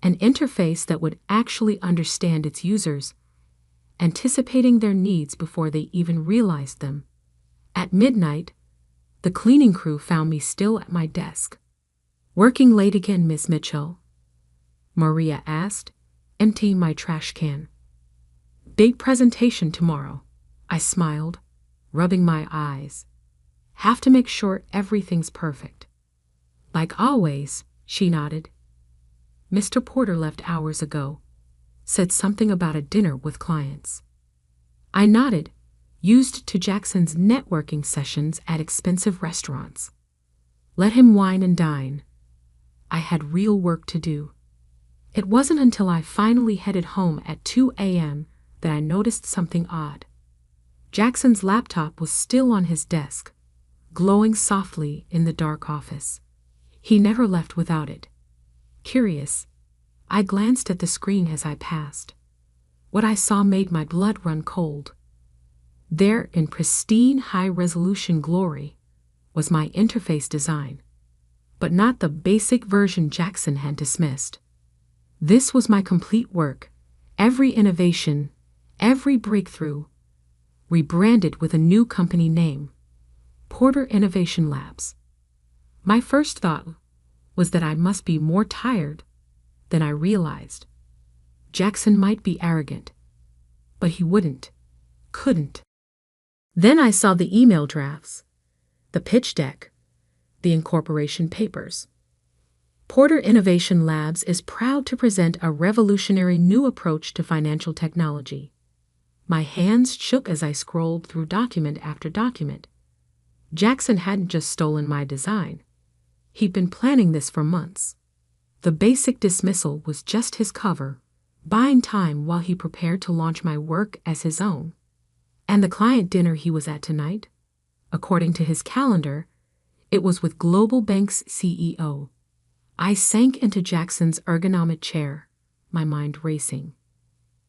an interface that would actually understand its users, anticipating their needs before they even realized them. At midnight, the cleaning crew found me still at my desk. Working late again, Miss Mitchell? Maria asked, emptying my trash can. Big presentation tomorrow, I smiled, rubbing my eyes. Have to make sure everything's perfect. Like always, she nodded. Mr. Porter left hours ago. Said something about a dinner with clients. I nodded, used to Jackson's networking sessions at expensive restaurants. Let him wine and dine. I had real work to do. It wasn't until I finally headed home at 2 a.m. that I noticed something odd. Jackson's laptop was still on his desk, glowing softly in the dark office. He never left without it. Curious, I glanced at the screen as I passed. What I saw made my blood run cold. There, in pristine high-resolution glory, was my interface design, but not the basic version Jackson had dismissed. This was my complete work, every innovation, every breakthrough, rebranded with a new company name, Porter Innovation Labs. My first thought was that I must be more tired than I realized. Jackson might be arrogant, but he couldn't. Then I saw the email drafts, the pitch deck, the incorporation papers. Porter Innovation Labs is proud to present a revolutionary new approach to financial technology. My hands shook as I scrolled through document after document. Jackson hadn't just stolen my design. He'd been planning this for months. The basic dismissal was just his cover, buying time while he prepared to launch my work as his own. And the client dinner he was at tonight? According to his calendar, it was with Global Bank's CEO. I sank into Jackson's ergonomic chair, my mind racing.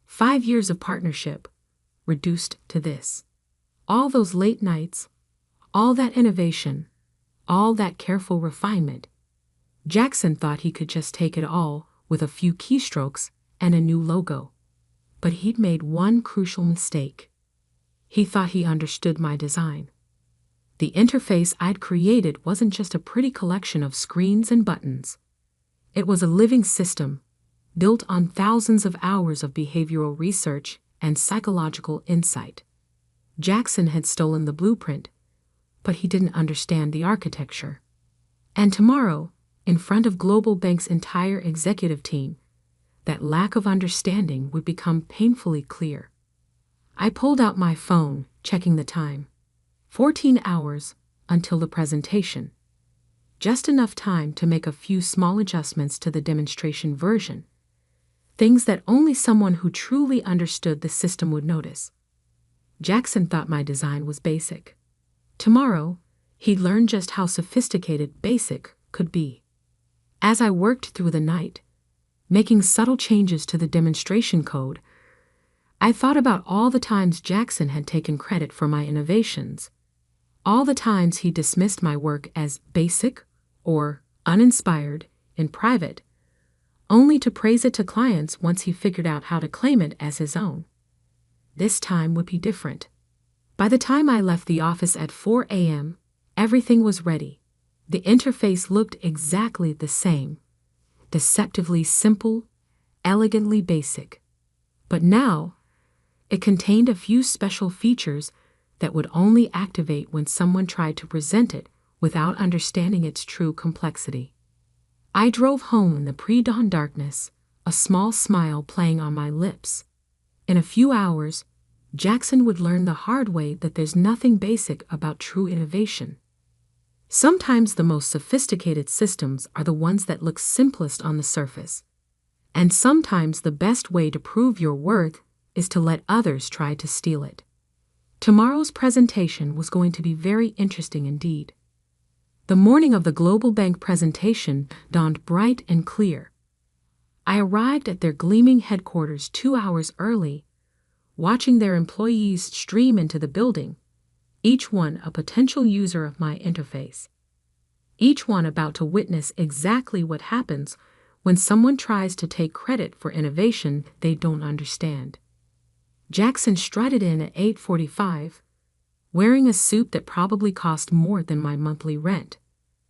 5 years of partnership, reduced to this. All those late nights, all that innovation, all that careful refinement. Jackson thought he could just take it all with a few keystrokes and a new logo. But he'd made one crucial mistake. He thought he understood my design. The interface I'd created wasn't just a pretty collection of screens and buttons. It was a living system, built on thousands of hours of behavioral research and psychological insight. Jackson had stolen the blueprint, but he didn't understand the architecture. And tomorrow, in front of Global Bank's entire executive team, that lack of understanding would become painfully clear. I pulled out my phone, checking the time. 14 hours until the presentation. Just enough time to make a few small adjustments to the demonstration version. Things that only someone who truly understood the system would notice. Jackson thought my design was basic. Tomorrow, he'd learn just how sophisticated basic could be. As I worked through the night, making subtle changes to the demonstration code, I thought about all the times Jackson had taken credit for my innovations. All the times he dismissed my work as basic or uninspired in private, only to praise it to clients once he figured out how to claim it as his own. This time would be different. By the time I left the office at 4 a.m., everything was ready. The interface looked exactly the same. Deceptively simple, elegantly basic. But now, it contained a few special features that would only activate when someone tried to present it without understanding its true complexity. I drove home in the pre-dawn darkness, a small smile playing on my lips. In a few hours, Jackson would learn the hard way that there's nothing basic about true innovation. Sometimes the most sophisticated systems are the ones that look simplest on the surface. And sometimes the best way to prove your worth is to let others try to steal it. Tomorrow's presentation was going to be very interesting indeed. The morning of the Global Bank presentation dawned bright and clear. I arrived at their gleaming headquarters 2 hours early, watching their employees stream into the building, each one a potential user of my interface. Each one about to witness exactly what happens when someone tries to take credit for innovation they don't understand. Jackson strutted in at 8:45, wearing a suit that probably cost more than my monthly rent.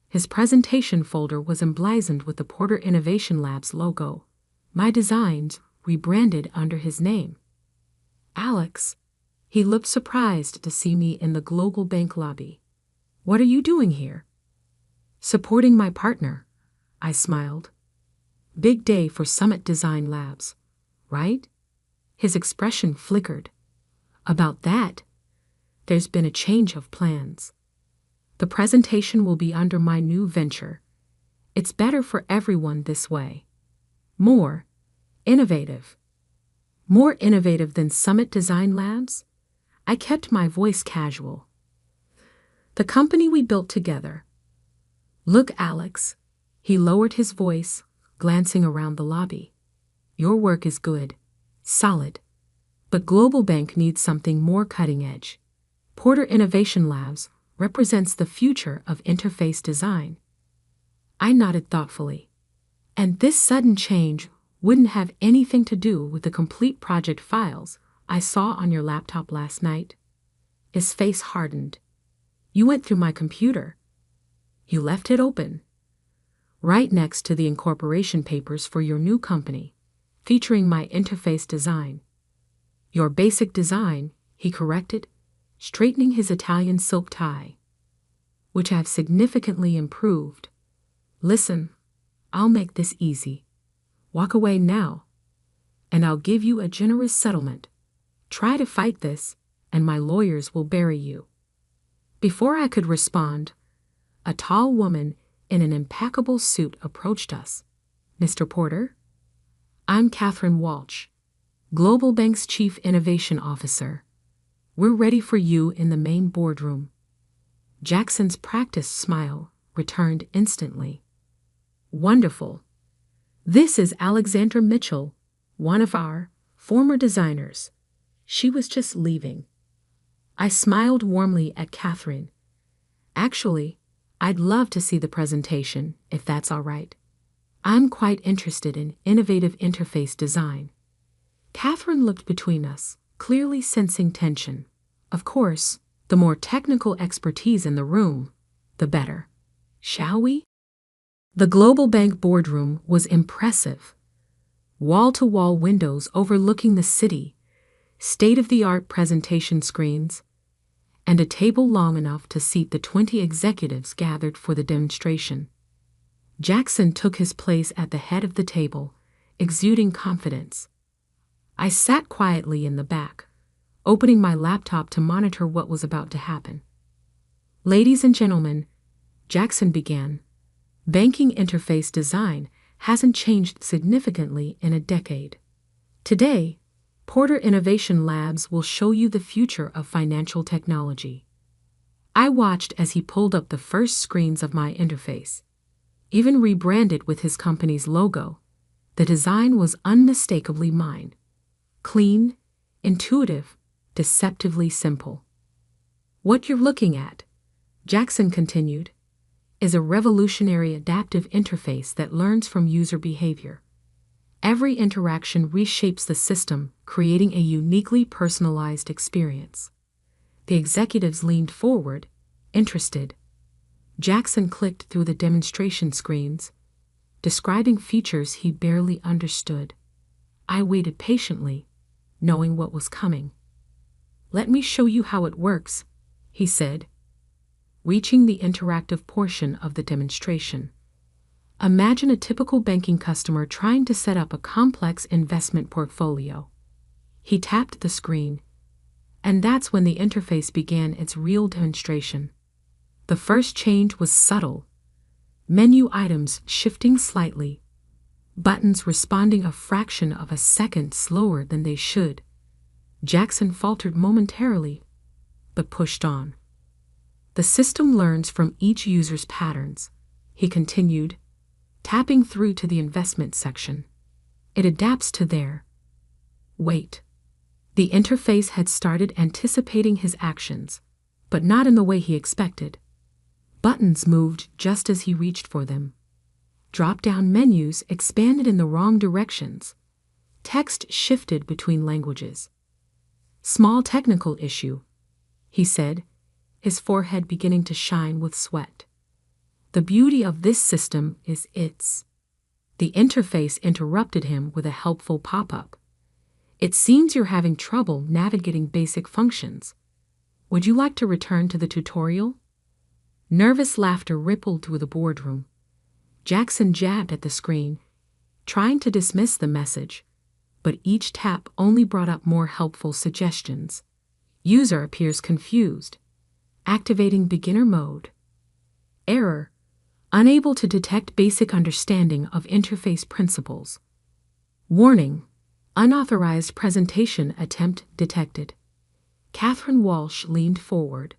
His presentation folder was emblazoned with the Porter Innovation Labs logo, my designs rebranded under his name. Alex, he looked surprised to see me in the Global Bank lobby. What are you doing here? Supporting my partner, I smiled. Big day for Summit Design Labs, right? His expression flickered. About that, there's been a change of plans. The presentation will be under my new venture. It's better for everyone this way. More innovative. More innovative than Summit Design Labs? I kept my voice casual. The company we built together. Look, Alex. He lowered his voice, glancing around the lobby. Your work is good, solid. But Global Bank needs something more cutting edge. Porter Innovation Labs represents the future of interface design. I nodded thoughtfully. And this sudden change wouldn't have anything to do with the complete project files I saw on your laptop last night. His face hardened. You went through my computer. You left it open. Right next to the incorporation papers for your new company, featuring my interface design. Your basic design, he corrected, straightening his Italian silk tie, which I've significantly improved. Listen, I'll make this easy. Walk away now, and I'll give you a generous settlement. Try to fight this, and my lawyers will bury you. Before I could respond, a tall woman in an impeccable suit approached us. Mr. Porter? I'm Catherine Walsh, Global Bank's Chief Innovation Officer. We're ready for you in the main boardroom. Jackson's practiced smile returned instantly. Wonderful. This is Alexandra Mitchell, one of our former designers. She was just leaving. I smiled warmly at Catherine. Actually, I'd love to see the presentation, if that's all right. I'm quite interested in innovative interface design. Catherine looked between us, clearly sensing tension. Of course, the more technical expertise in the room, the better. Shall we? The Global Bank boardroom was impressive. Wall-to-wall windows overlooking the city, state-of-the-art presentation screens, and a table long enough to seat the 20 executives gathered for the demonstration. Jackson took his place at the head of the table, exuding confidence. I sat quietly in the back, opening my laptop to monitor what was about to happen. "Ladies and gentlemen," Jackson began, "banking interface design hasn't changed significantly in a decade. Today, Porter Innovation Labs will show you the future of financial technology." I watched as he pulled up the first screens of my interface. Even rebranded with his company's logo, the design was unmistakably mine. Clean, intuitive, deceptively simple. "What you're looking at," Jackson continued, "is a revolutionary adaptive interface that learns from user behavior. Every interaction reshapes the system, creating a uniquely personalized experience." The executives leaned forward, interested. Jackson clicked through the demonstration screens, describing features he barely understood. I waited patiently, knowing what was coming. "Let me show you how it works," he said, reaching the interactive portion of the demonstration. Imagine a typical banking customer trying to set up a complex investment portfolio. He tapped the screen, and that's when the interface began its real demonstration. The first change was subtle. Menu items shifting slightly, buttons responding a fraction of a second slower than they should. Jackson faltered momentarily, but pushed on. "The system learns from each user's patterns," he continued, tapping through to the investment section. "It adapts to their..." Wait. The interface had started anticipating his actions, but not in the way he expected. Buttons moved just as he reached for them. Drop-down menus expanded in the wrong directions. Text shifted between languages. "Small technical issue," he said, his forehead beginning to shine with sweat. "The beauty of this system is its..." The interface interrupted him with a helpful pop-up. "It seems you're having trouble navigating basic functions. Would you like to return to the tutorial?" Nervous laughter rippled through the boardroom. Jackson jabbed at the screen, trying to dismiss the message, but each tap only brought up more helpful suggestions. "User appears confused. Activating beginner mode. Error. Unable to detect basic understanding of interface principles. Warning. Unauthorized presentation attempt detected." Catherine Walsh leaned forward.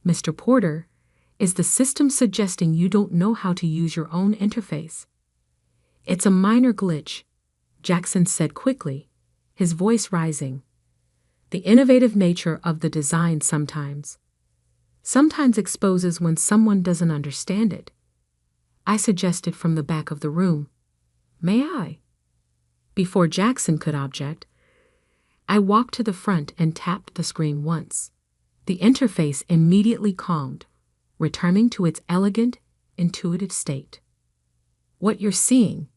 "Mr. Porter, is the system suggesting you don't know how to use your own interface?" "It's a minor glitch," Jackson said quickly, his voice rising. "The innovative nature of the design sometimes exposes when someone doesn't understand it." I suggested from the back of the room, "May I?" Before Jackson could object, I walked to the front and tapped the screen once. The interface immediately calmed, returning to its elegant, intuitive state. "What you're seeing,"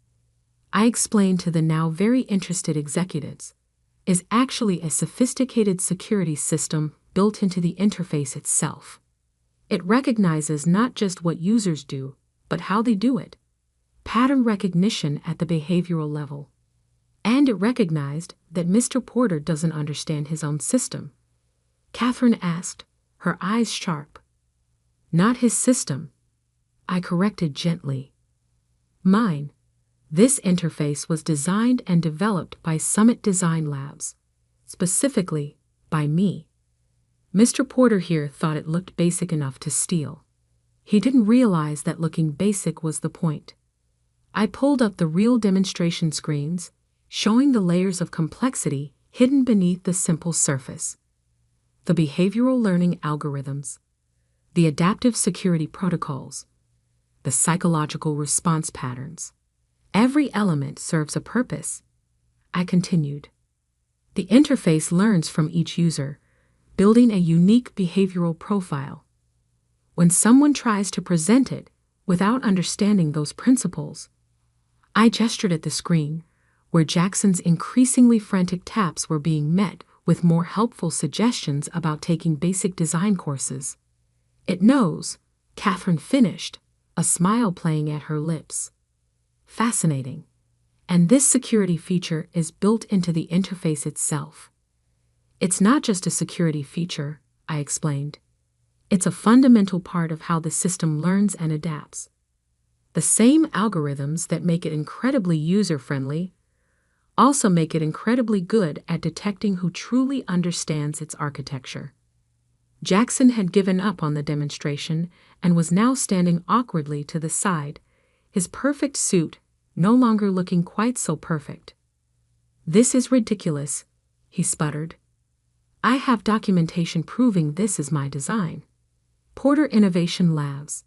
I explained to the now very interested executives, "is actually a sophisticated security system built into the interface itself. It recognizes not just what users do, but how they do it. Pattern recognition at the behavioral level. And it recognized that Mr. Porter doesn't understand his own system." Catherine asked, her eyes sharp. "Not his system," I corrected gently. "Mine. This interface was designed and developed by Summit Design Labs, specifically by me. Mr. Porter here thought it looked basic enough to steal. He didn't realize that looking basic was the point." I pulled up the real demonstration screens, showing the layers of complexity hidden beneath the simple surface. The behavioral learning algorithms, the adaptive security protocols, the psychological response patterns. Every element serves a purpose. I continued. The interface learns from each user, building a unique behavioral profile. When someone tries to present it without understanding those principles, I gestured at the screen, where Jackson's increasingly frantic taps were being met with more helpful suggestions about taking basic design courses. It knows, Catherine finished, a smile playing at her lips. Fascinating. And this security feature is built into the interface itself. It's not just a security feature, I explained. It's a fundamental part of how the system learns and adapts. The same algorithms that make it incredibly user-friendly also make it incredibly good at detecting who truly understands its architecture. Jackson had given up on the demonstration and was now standing awkwardly to the side, his perfect suit no longer looking quite so perfect. "This is ridiculous," he sputtered. "I have documentation proving this is my design. Porter Innovation Labs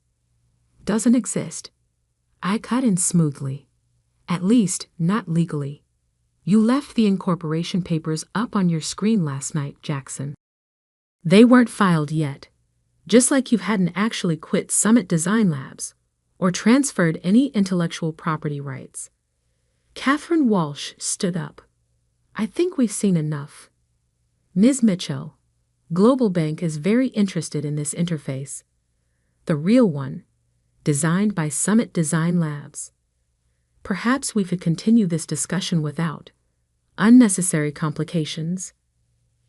doesn't exist." I cut in smoothly. "At least, not legally. You left the incorporation papers up on your screen last night, Jackson. They weren't filed yet, just like you hadn't actually quit Summit Design Labs or transferred any intellectual property rights." Catherine Walsh stood up. "I think we've seen enough. Ms. Mitchell, Global Bank is very interested in this interface. The real one, designed by Summit Design Labs. Perhaps we could continue this discussion without unnecessary complications."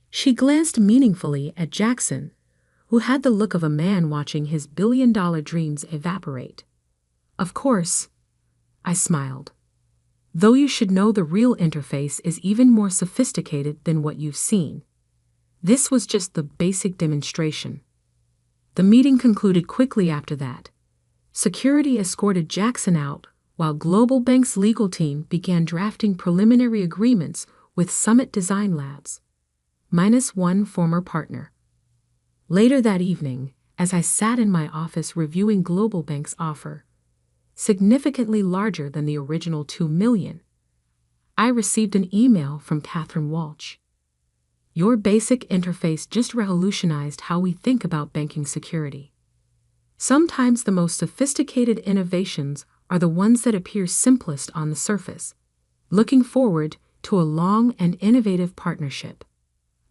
She glanced meaningfully at Jackson, who had the look of a man watching his billion-dollar dreams evaporate. "Of course," I smiled. "Though you should know the real interface is even more sophisticated than what you've seen. This was just the basic demonstration." The meeting concluded quickly after that. Security escorted Jackson out, while Global Bank's legal team began drafting preliminary agreements with Summit Design Labs, minus one former partner. Later that evening, as I sat in my office reviewing Global Bank's offer, significantly larger than the original $2 million, I received an email from Catherine Walsh. "Your basic interface just revolutionized how we think about banking security. Sometimes the most sophisticated innovations are the ones that appear simplest on the surface. Looking forward to a long and innovative partnership."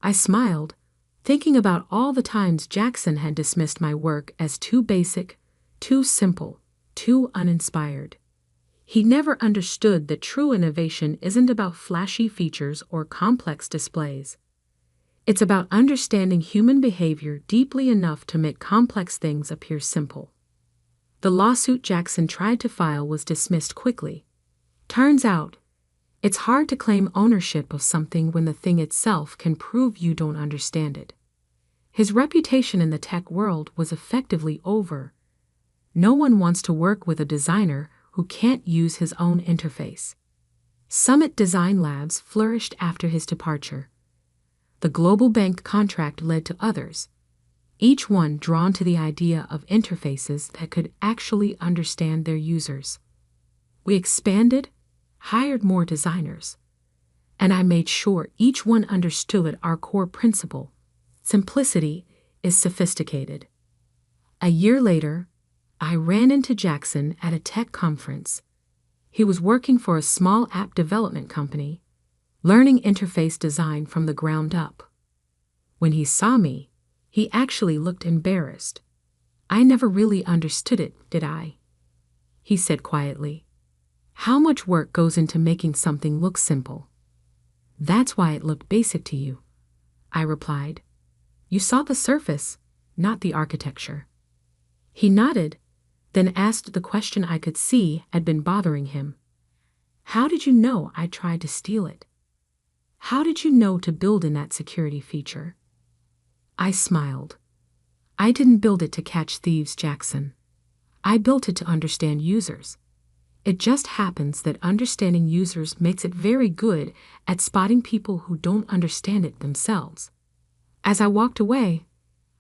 I smiled, thinking about all the times Jackson had dismissed my work as too basic, too simple, too uninspired. He never understood that true innovation isn't about flashy features or complex displays. It's about understanding human behavior deeply enough to make complex things appear simple. The lawsuit Jackson tried to file was dismissed quickly. Turns out, it's hard to claim ownership of something when the thing itself can prove you don't understand it. His reputation in the tech world was effectively over. No one wants to work with a designer who can't use his own interface. Summit Design Labs flourished after his departure. The Global Bank contract led to others, each one drawn to the idea of interfaces that could actually understand their users. We expanded, hired more designers, and I made sure each one understood our core principle: simplicity is sophisticated. A year later, I ran into Jackson at a tech conference. He was working for a small app development company, learning interface design from the ground up. When he saw me, he actually looked embarrassed. "I never really understood it, did I?" he said quietly. "How much work goes into making something look simple?" "That's why it looked basic to you," I replied. "You saw the surface, not the architecture." He nodded, then asked the question I could see had been bothering him. "How did you know I tried to steal it? How did you know to build in that security feature?" I smiled. "I didn't build it to catch thieves, Jackson. I built it to understand users. It just happens that understanding users makes it very good at spotting people who don't understand it themselves." As I walked away,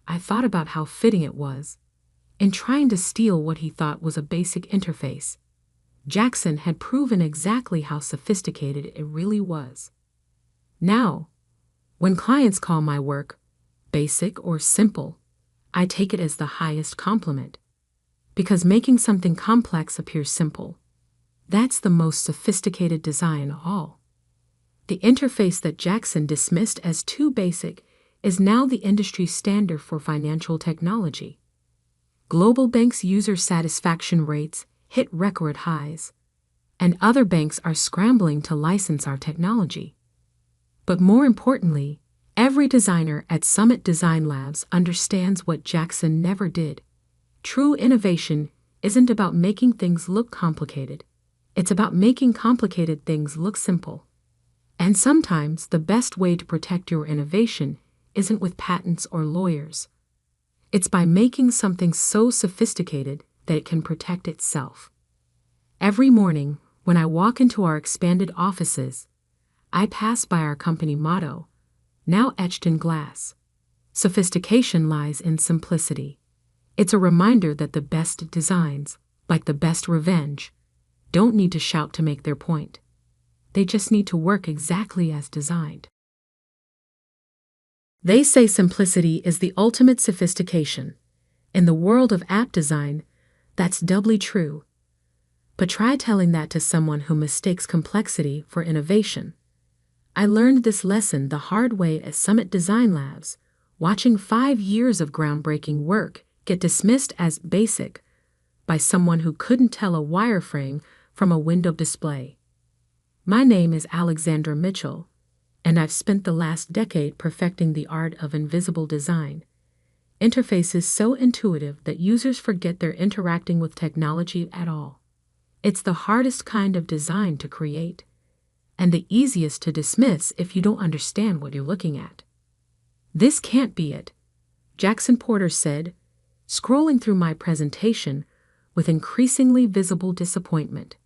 I thought about how fitting it was. In trying to steal what he thought was a basic interface, Jackson had proven exactly how sophisticated it really was. Now, when clients call my work basic or simple, I take it as the highest compliment. Because making something complex appear simple, that's the most sophisticated design of all. The interface that Jackson dismissed as too basic is now the industry standard for financial technology. Global banks' user satisfaction rates hit record highs, and other banks are scrambling to license our technology. But more importantly, every designer at Summit Design Labs understands what Jackson never did. True innovation isn't about making things look complicated. It's about making complicated things look simple. And sometimes the best way to protect your innovation isn't with patents or lawyers. It's by making something so sophisticated that it can protect itself. Every morning, when I walk into our expanded offices, I pass by our company motto, now etched in glass. Sophistication lies in simplicity. It's a reminder that the best designs, like the best revenge, don't need to shout to make their point. They just need to work exactly as designed. They say simplicity is the ultimate sophistication. In the world of app design, that's doubly true. But try telling that to someone who mistakes complexity for innovation. I learned this lesson the hard way at Summit Design Labs, watching 5 years of groundbreaking work get dismissed as basic by someone who couldn't tell a wireframe from a window display. My name is Alexandra Mitchell, and I've spent the last decade perfecting the art of invisible design. Interfaces so intuitive that users forget they're interacting with technology at all. It's the hardest kind of design to create, and the easiest to dismiss if you don't understand what you're looking at. This can't be it, Jackson Porter said, scrolling through my presentation with increasingly visible disappointment.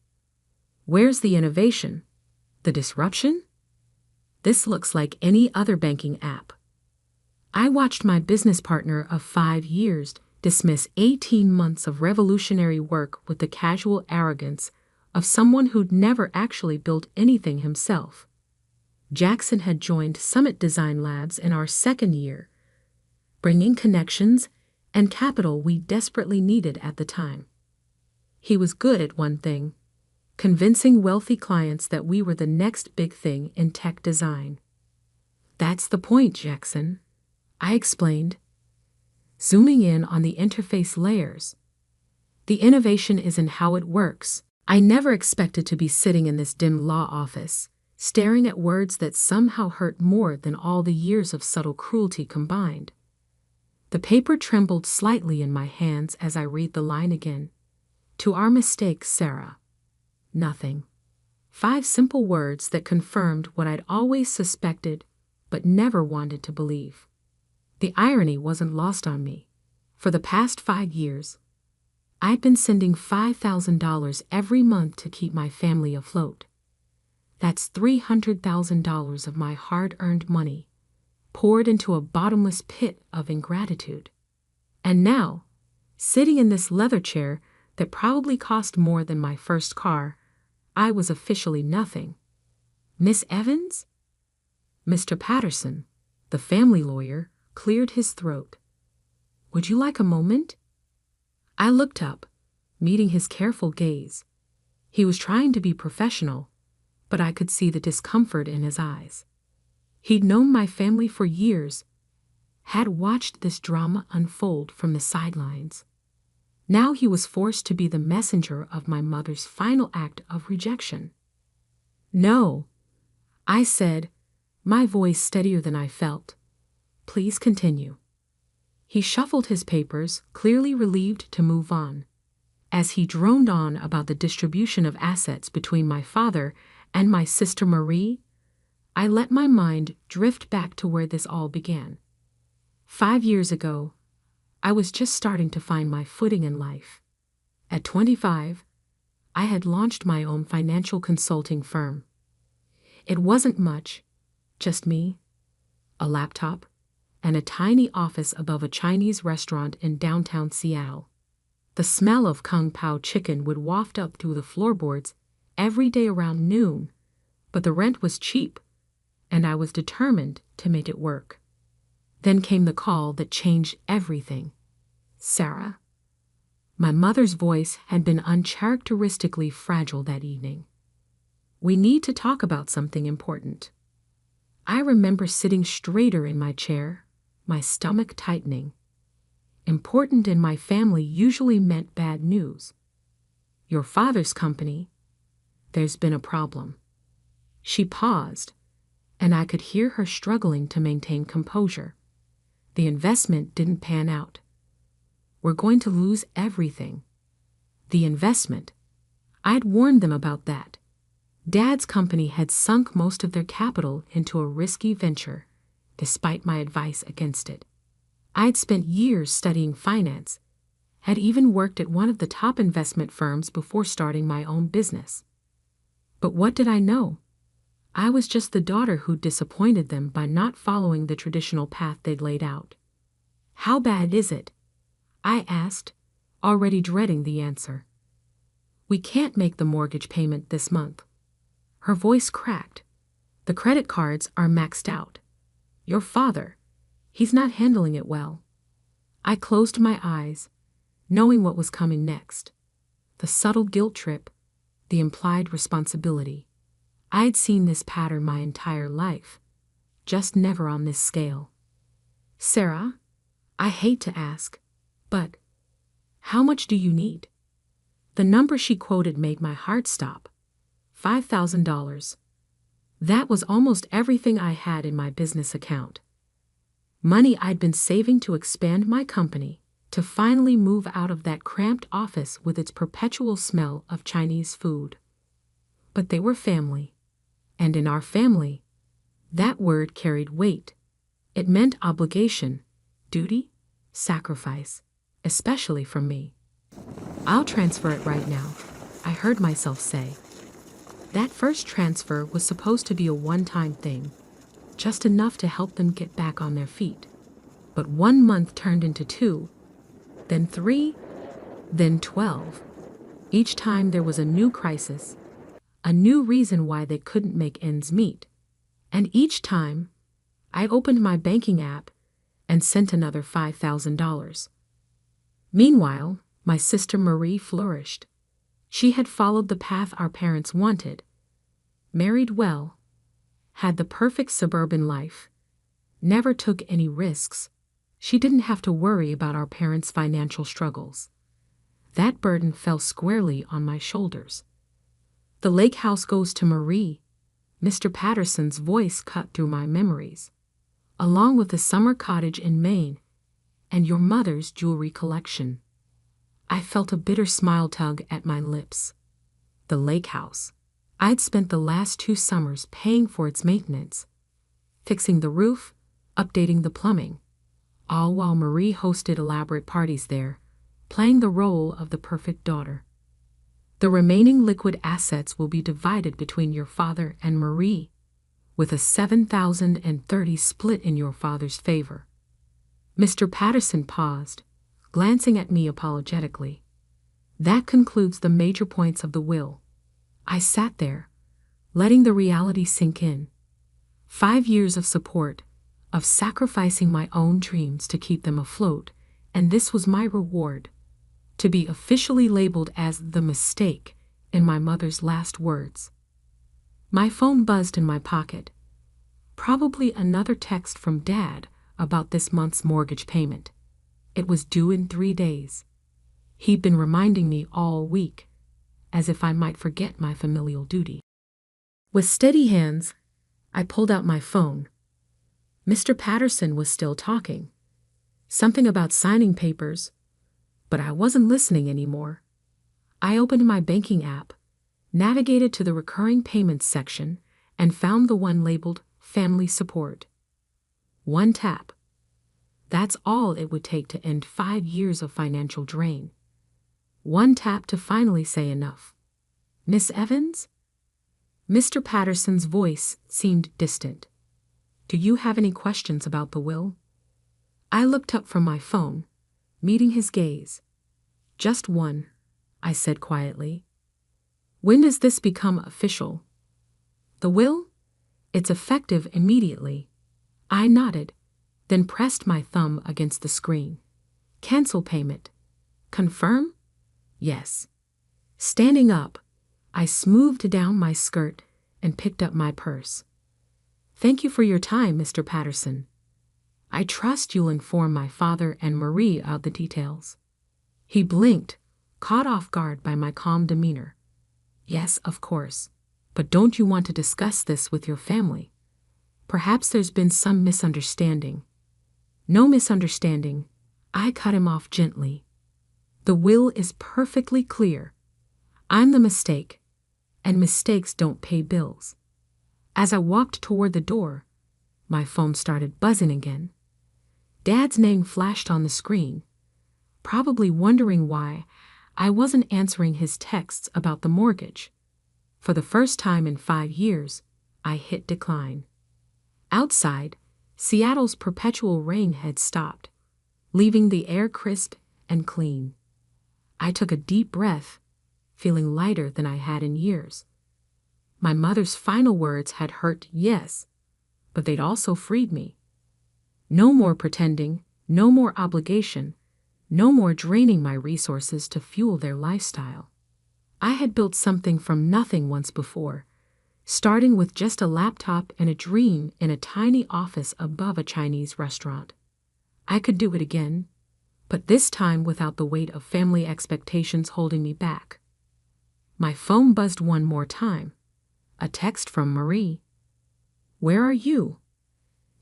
Where's the innovation? The disruption? This looks like any other banking app. I watched my business partner of 5 years dismiss 18 months of revolutionary work with the casual arrogance of someone who'd never actually built anything himself. Jackson had joined Summit Design Labs in our 2nd year, bringing connections and capital we desperately needed at the time. He was good at one thing: convincing wealthy clients that we were the next big thing in tech design. That's the point, Jackson, I explained, zooming in on the interface layers. The innovation is in how it works. I never expected to be sitting in this dim law office, staring at words that somehow hurt more than all the years of subtle cruelty combined. The paper trembled slightly in my hands as I read the line again. To our mistake, Sarah. Nothing. 5 simple words that confirmed what I'd always suspected but never wanted to believe. The irony wasn't lost on me. For the past 5 years, I'd been sending $5,000 every month to keep my family afloat. That's $300,000 of my hard-earned money, poured into a bottomless pit of ingratitude. And now, sitting in this leather chair that probably cost more than my first car, I was officially nothing. Miss Evans? Mr. Patterson, the family lawyer, cleared his throat. Would you like a moment? I looked up, meeting his careful gaze. He was trying to be professional, but I could see the discomfort in his eyes. He'd known my family for years, had watched this drama unfold from the sidelines. Now he was forced to be the messenger of my mother's final act of rejection. No, I said, my voice steadier than I felt. Please continue. He shuffled his papers, clearly relieved to move on. As he droned on about the distribution of assets between my father and my sister Marie, I let my mind drift back to where this all began. 5 years ago, I was just starting to find my footing in life. At 25, I had launched my own financial consulting firm. It wasn't much, just me, a laptop, and a tiny office above a Chinese restaurant in downtown Seattle. The smell of Kung Pao chicken would waft up through the floorboards every day around noon, but the rent was cheap, and I was determined to make it work. Then came the call that changed everything. Sarah. My mother's voice had been uncharacteristically fragile that evening. We need to talk about something important. I remember sitting straighter in my chair, my stomach tightening. Important in my family usually meant bad news. Your father's company, there's been a problem. She paused, and I could hear her struggling to maintain composure. The investment didn't pan out. We're going to lose everything. The investment. I'd warned them about that. Dad's company had sunk most of their capital into a risky venture, despite my advice against it. I'd spent years studying finance, had even worked at one of the top investment firms before starting my own business. But what did I know? I was just the daughter who disappointed them by not following the traditional path they'd laid out. How bad is it? I asked, already dreading the answer. We can't make the mortgage payment this month. Her voice cracked. The credit cards are maxed out. Your father, he's not handling it well. I closed my eyes, knowing what was coming next. The subtle guilt trip, the implied responsibility. I'd seen this pattern my entire life, just never on this scale. Sarah, I hate to ask, but how much do you need? The number she quoted made my heart stop. $5,000. That was almost everything I had in my business account. Money I'd been saving to expand my company, to finally move out of that cramped office with its perpetual smell of Chinese food. But they were family. And in our family, that word carried weight. It meant obligation, duty, sacrifice, especially from me. I'll transfer it right now, I heard myself say. That first transfer was supposed to be a one-time thing, just enough to help them get back on their feet. But 1 month turned into 2, then 3, then 12. Each time there was a new crisis, a new reason why they couldn't make ends meet. And each time, I opened my banking app and sent another $5,000. Meanwhile, my sister Marie flourished. She had followed the path our parents wanted, married well, had the perfect suburban life, never took any risks. She didn't have to worry about our parents' financial struggles. That burden fell squarely on my shoulders. The lake house goes to Marie, Mr. Patterson's voice cut through my memories, along with the summer cottage in Maine and your mother's jewelry collection. I felt a bitter smile tug at my lips. The lake house. I'd spent the last 2 summers paying for its maintenance, fixing the roof, updating the plumbing, all while Marie hosted elaborate parties there, playing the role of the perfect daughter. The remaining liquid assets will be divided between your father and Marie, with a 7,030 split in your father's favor. Mr. Patterson paused, glancing at me apologetically. That concludes the major points of the will. I sat there, letting the reality sink in. 5 years of support, of sacrificing my own dreams to keep them afloat, and this was my reward. To be officially labeled as the mistake in my mother's last words. My phone buzzed in my pocket. Probably another text from Dad about this month's mortgage payment. It was due in 3 days. He'd been reminding me all week, as if I might forget my familial duty. With steady hands, I pulled out my phone. Mr. Patterson was still talking. Something about signing papers, but I wasn't listening anymore. I opened my banking app, navigated to the recurring payments section, and found the one labeled Family Support. 1 tap. That's all it would take to end 5 years of financial drain. 1 tap to finally say enough. Miss Evans? Mr. Patterson's voice seemed distant. Do you have any questions about the will? I looked up from my phone, meeting his gaze. Just one, I said quietly. When does this become official? The will? It's effective immediately. I nodded, then pressed my thumb against the screen. Cancel payment. Confirm? Yes. Standing up, I smoothed down my skirt and picked up my purse. Thank you for your time, Mr. Patterson. I trust you'll inform my father and Marie of the details. He blinked, caught off guard by my calm demeanor. Yes, of course. But don't you want to discuss this with your family? Perhaps there's been some misunderstanding. No misunderstanding. I cut him off gently. The will is perfectly clear. I'm the mistake, and mistakes don't pay bills. As I walked toward the door, my phone started buzzing again. Dad's name flashed on the screen, probably wondering why I wasn't answering his texts about the mortgage. For the first time in 5 years, I hit decline. Outside, Seattle's perpetual rain had stopped, leaving the air crisp and clean. I took a deep breath, feeling lighter than I had in years. My mother's final words had hurt, yes, but they'd also freed me. No more pretending, no more obligation, no more draining my resources to fuel their lifestyle. I had built something from nothing once before, starting with just a laptop and a dream in a tiny office above a Chinese restaurant. I could do it again, but this time without the weight of family expectations holding me back. My phone buzzed one more time. A text from Marie. Where are you?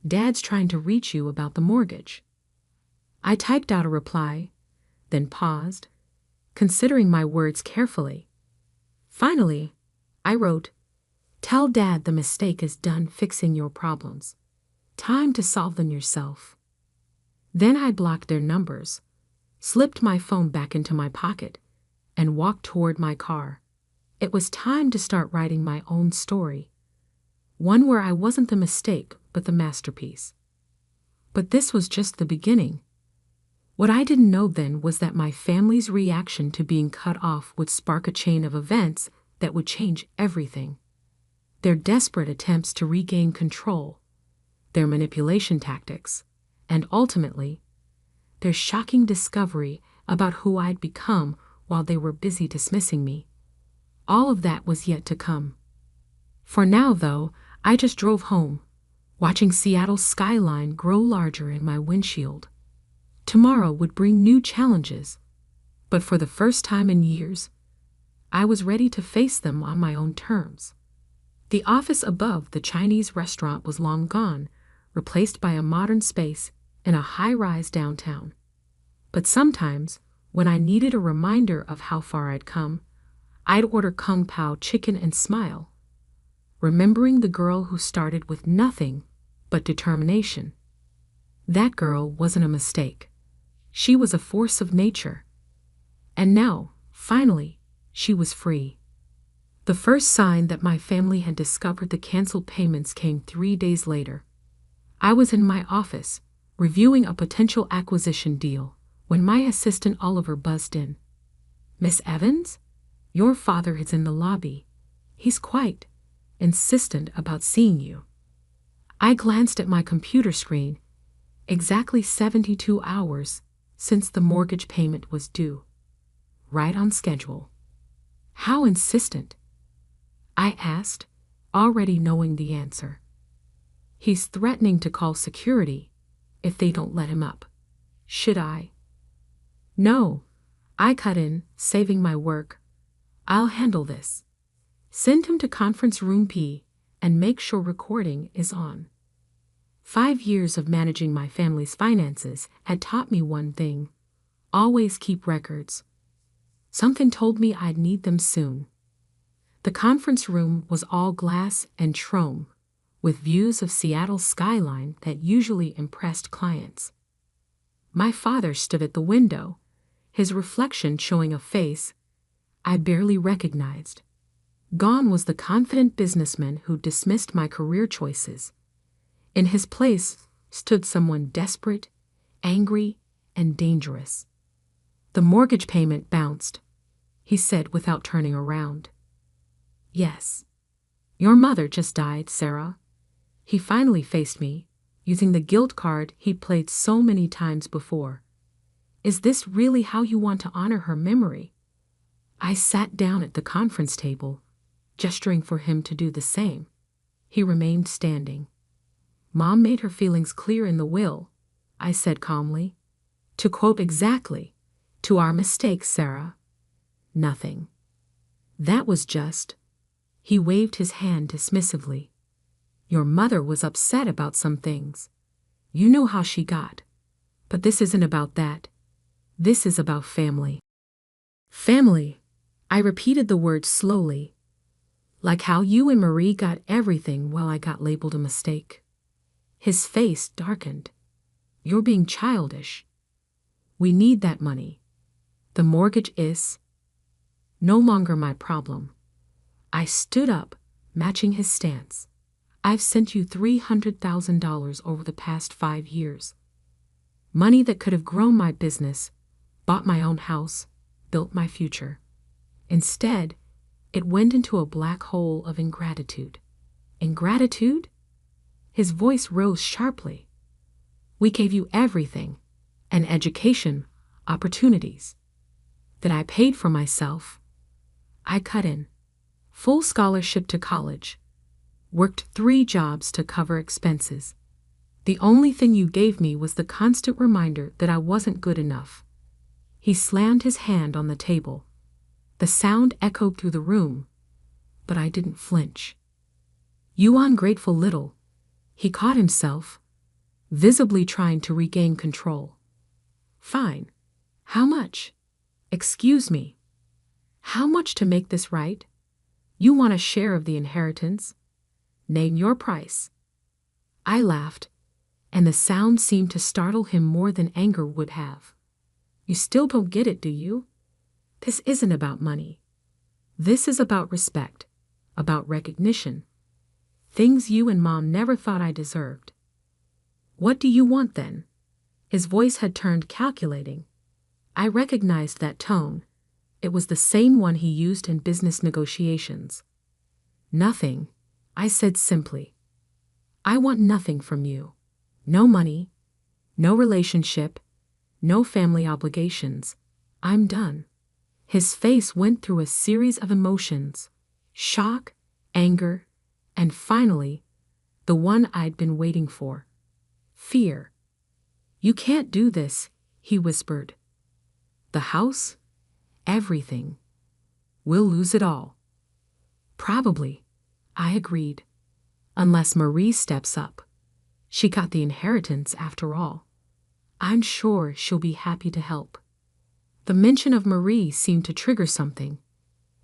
Dad's trying to reach you about the mortgage. I typed out a reply, then paused, considering my words carefully. Finally, I wrote, Tell Dad the mistake is done fixing your problems. Time to solve them yourself. Then I blocked their numbers, slipped my phone back into my pocket, and walked toward my car. It was time to start writing my own story, one where I wasn't the mistake but the masterpiece. But this was just the beginning. What I didn't know then was that my family's reaction to being cut off would spark a chain of events that would change everything. Their desperate attempts to regain control, their manipulation tactics, and ultimately, their shocking discovery about who I'd become while they were busy dismissing me. All of that was yet to come. For now, though, I just drove home, watching Seattle's skyline grow larger in my windshield. Tomorrow would bring new challenges, but for the first time in years, I was ready to face them on my own terms. The office above the Chinese restaurant was long gone, replaced by a modern space in a high-rise downtown. But sometimes, when I needed a reminder of how far I'd come, I'd order Kung Pao chicken and smile, remembering the girl who started with nothing but determination. That girl wasn't a mistake. She was a force of nature. And now, finally, she was free. The first sign that my family had discovered the canceled payments came 3 days later. I was in my office, reviewing a potential acquisition deal, when my assistant Oliver buzzed in. Miss Evans? Your father is in the lobby. He's quite insistent about seeing you. I glanced at my computer screen. Exactly 72 hours since the mortgage payment was due. Right on schedule. How insistent? I asked, already knowing the answer. He's threatening to call security if they don't let him up. Should I? No, I cut in, saving my work. I'll handle this. Send him to conference room P and make sure recording is on. 5 years of managing my family's finances had taught me one thing: always keep records. Something told me I'd need them soon. The conference room was all glass and chrome, with views of Seattle's skyline that usually impressed clients. My father stood at the window, his reflection showing a face I barely recognized. Gone was the confident businessman who dismissed my career choices. In his place stood someone desperate, angry, and dangerous. The mortgage payment bounced, he said without turning around. Yes. Your mother just died, Sarah. He finally faced me, using the guilt card he'd played so many times before. Is this really how you want to honor her memory? I sat down at the conference table, gesturing for him to do the same. He remained standing. Mom made her feelings clear in the will, I said calmly. To quote exactly, to our mistakes, Sarah. Nothing. That was just. He waved his hand dismissively. Your mother was upset about some things. You know how she got. But this isn't about that. This is about family. Family. I repeated the word slowly. Like how you and Marie got everything while I got labeled a mistake. His face darkened. You're being childish. We need that money. The mortgage is no longer my problem. I stood up, matching his stance. I've sent you $300,000 over the past 5 years. Money that could have grown my business, bought my own house, built my future. Instead, it went into a black hole of ingratitude. Ingratitude? His voice rose sharply. We gave you everything, an education, opportunities. That I paid for myself. I cut in. Full scholarship to college. Worked 3 jobs to cover expenses. The only thing you gave me was the constant reminder that I wasn't good enough. He slammed his hand on the table. The sound echoed through the room, but I didn't flinch. You ungrateful little. He caught himself, visibly trying to regain control. Fine. How much? Excuse me. How much to make this right? You want a share of the inheritance? Name your price. I laughed, and the sound seemed to startle him more than anger would have. You still don't get it, do you? This isn't about money. This is about respect, about recognition. Things you and Mom never thought I deserved. What do you want then? His voice had turned calculating. I recognized that tone. It was the same one he used in business negotiations. Nothing, I said simply. I want nothing from you. No money, no relationship, no family obligations. I'm done. His face went through a series of emotions, shock, anger, and finally, the one I'd been waiting for. Fear. You can't do this, he whispered. The house? Everything. We'll lose it all. Probably, I agreed. Unless Marie steps up. She got the inheritance after all. I'm sure she'll be happy to help. The mention of Marie seemed to trigger something.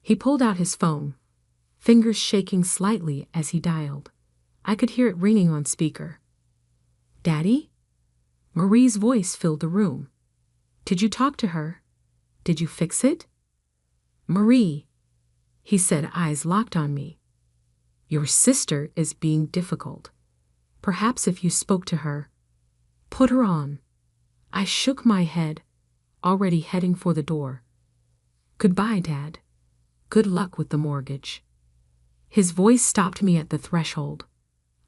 He pulled out his phone, fingers shaking slightly as he dialed. I could hear it ringing on speaker. Daddy? Marie's voice filled the room. Did you talk to her? Did you fix it? Marie, he said, eyes locked on me. Your sister is being difficult. Perhaps if you spoke to her. Put her on. I shook my head, already heading for the door. Goodbye, Dad. Good luck with the mortgage. His voice stopped me at the threshold.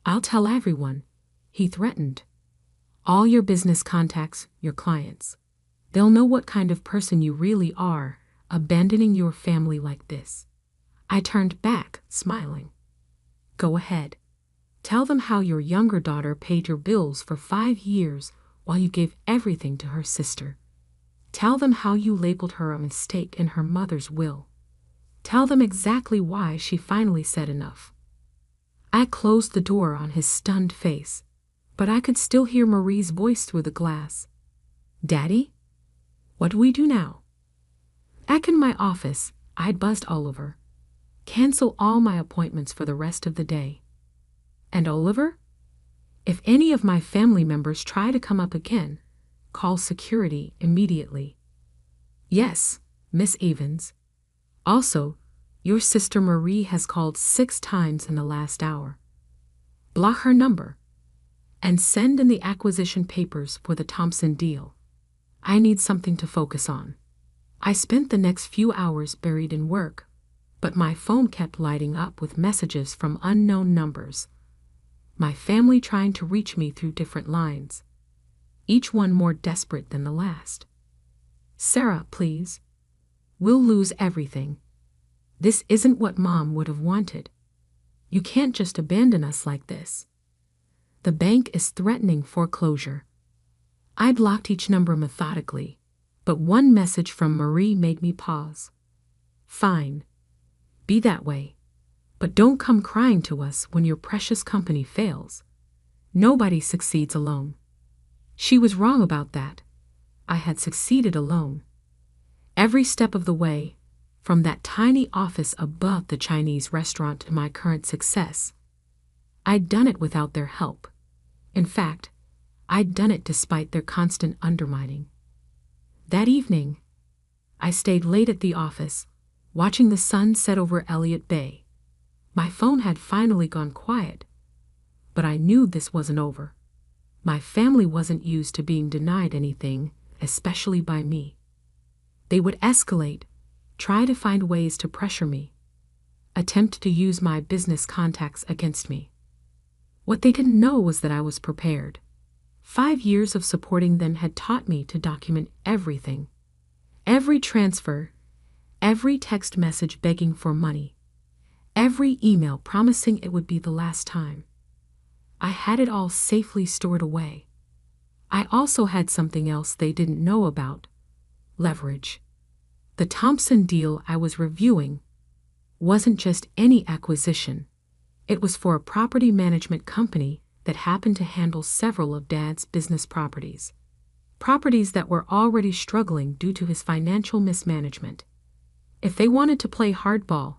I'll tell everyone, he threatened. All your business contacts, your clients. They'll know what kind of person you really are, abandoning your family like this. I turned back, smiling. Go ahead. Tell them how your younger daughter paid your bills for 5 years while you gave everything to her sister. Tell them how you labeled her a mistake in her mother's will. Tell them exactly why she finally said enough. I closed the door on his stunned face, but I could still hear Marie's voice through the glass. Daddy? What do we do now? Back in my office, I'd buzzed Oliver. Cancel all my appointments for the rest of the day. And Oliver? If any of my family members try to come up again, call security immediately. Yes, Miss Evans. Also, your sister Marie has called 6 times in the last hour. Block her number. And send in the acquisition papers for the Thompson deal. I need something to focus on. I spent the next few hours buried in work, but my phone kept lighting up with messages from unknown numbers. My family trying to reach me through different lines, each one more desperate than the last. Sarah, please. We'll lose everything. This isn't what Mom would have wanted. You can't just abandon us like this. The bank is threatening foreclosure. I blocked each number methodically, but one message from Marie made me pause. Fine. Be that way. But don't come crying to us when your precious company fails. Nobody succeeds alone. She was wrong about that. I had succeeded alone. Every step of the way, from that tiny office above the Chinese restaurant to my current success, I'd done it without their help. In fact, I'd done it despite their constant undermining. That evening, I stayed late at the office, watching the sun set over Elliott Bay. My phone had finally gone quiet, but I knew this wasn't over. My family wasn't used to being denied anything, especially by me. They would escalate, try to find ways to pressure me, attempt to use my business contacts against me. What they didn't know was that I was prepared. 5 years of supporting them had taught me to document everything. Every transfer, every text message begging for money, every email promising it would be the last time. I had it all safely stored away. I also had something else they didn't know about: leverage. The Thompson deal I was reviewing wasn't just any acquisition. It was for a property management company that happened to handle several of Dad's business properties. Properties that were already struggling due to his financial mismanagement. If they wanted to play hardball,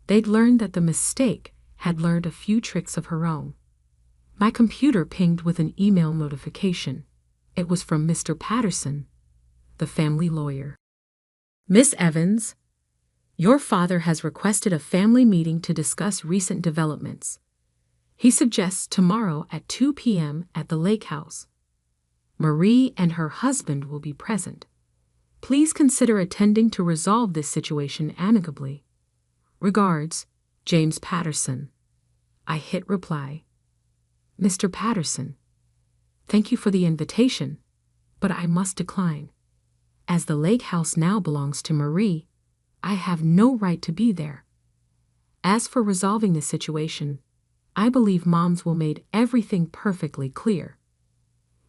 they'd learn that the mistake had learned a few tricks of her own. My computer pinged with an email notification. It was from Mr. Patterson, the family lawyer. Miss Evans, your father has requested a family meeting to discuss recent developments. He suggests tomorrow at 2 p.m. at the lake house. Marie and her husband will be present. Please consider attending to resolve this situation amicably. Regards, James Patterson. I hit reply. Mr. Patterson, thank you for the invitation, but I must decline. As the lake house now belongs to Marie, I have no right to be there. As for resolving the situation, I believe Moms will make everything perfectly clear.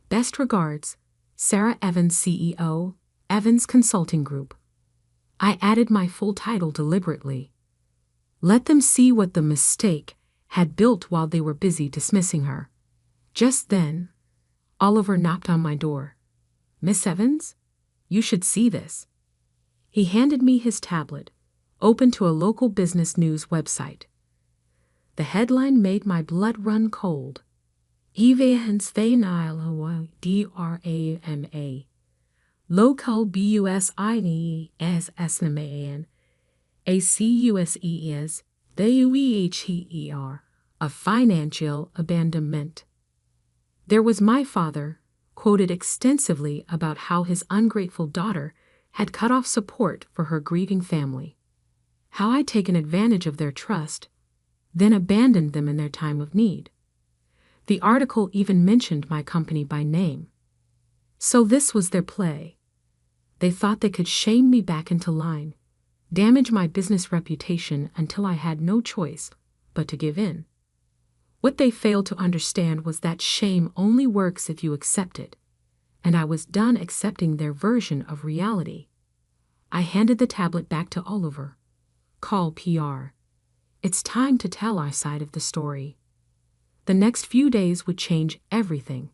Best regards, Sarah Evans, CEO, Evans Consulting Group. I added my full title deliberately. Let them see what the mistake had built while they were busy dismissing her. Just then, Oliver knocked on my door. Miss Evans, you should see this. He handed me his tablet, open to a local business news website. The headline made my blood run cold. Evans Drama. Local BUSINESSMAN. ACUSES. DUEHER. A financial abandonment. There was my father, quoted extensively about how his ungrateful daughter had cut off support for her grieving family, how I'd taken advantage of their trust, then abandoned them in their time of need. The article even mentioned my company by name. So this was their play. They thought they could shame me back into line, damage my business reputation until I had no choice but to give in. What they failed to understand was that shame only works if you accept it, and I was done accepting their version of reality. I handed the tablet back to Oliver. Call PR. It's time to tell our side of the story. The next few days would change everything.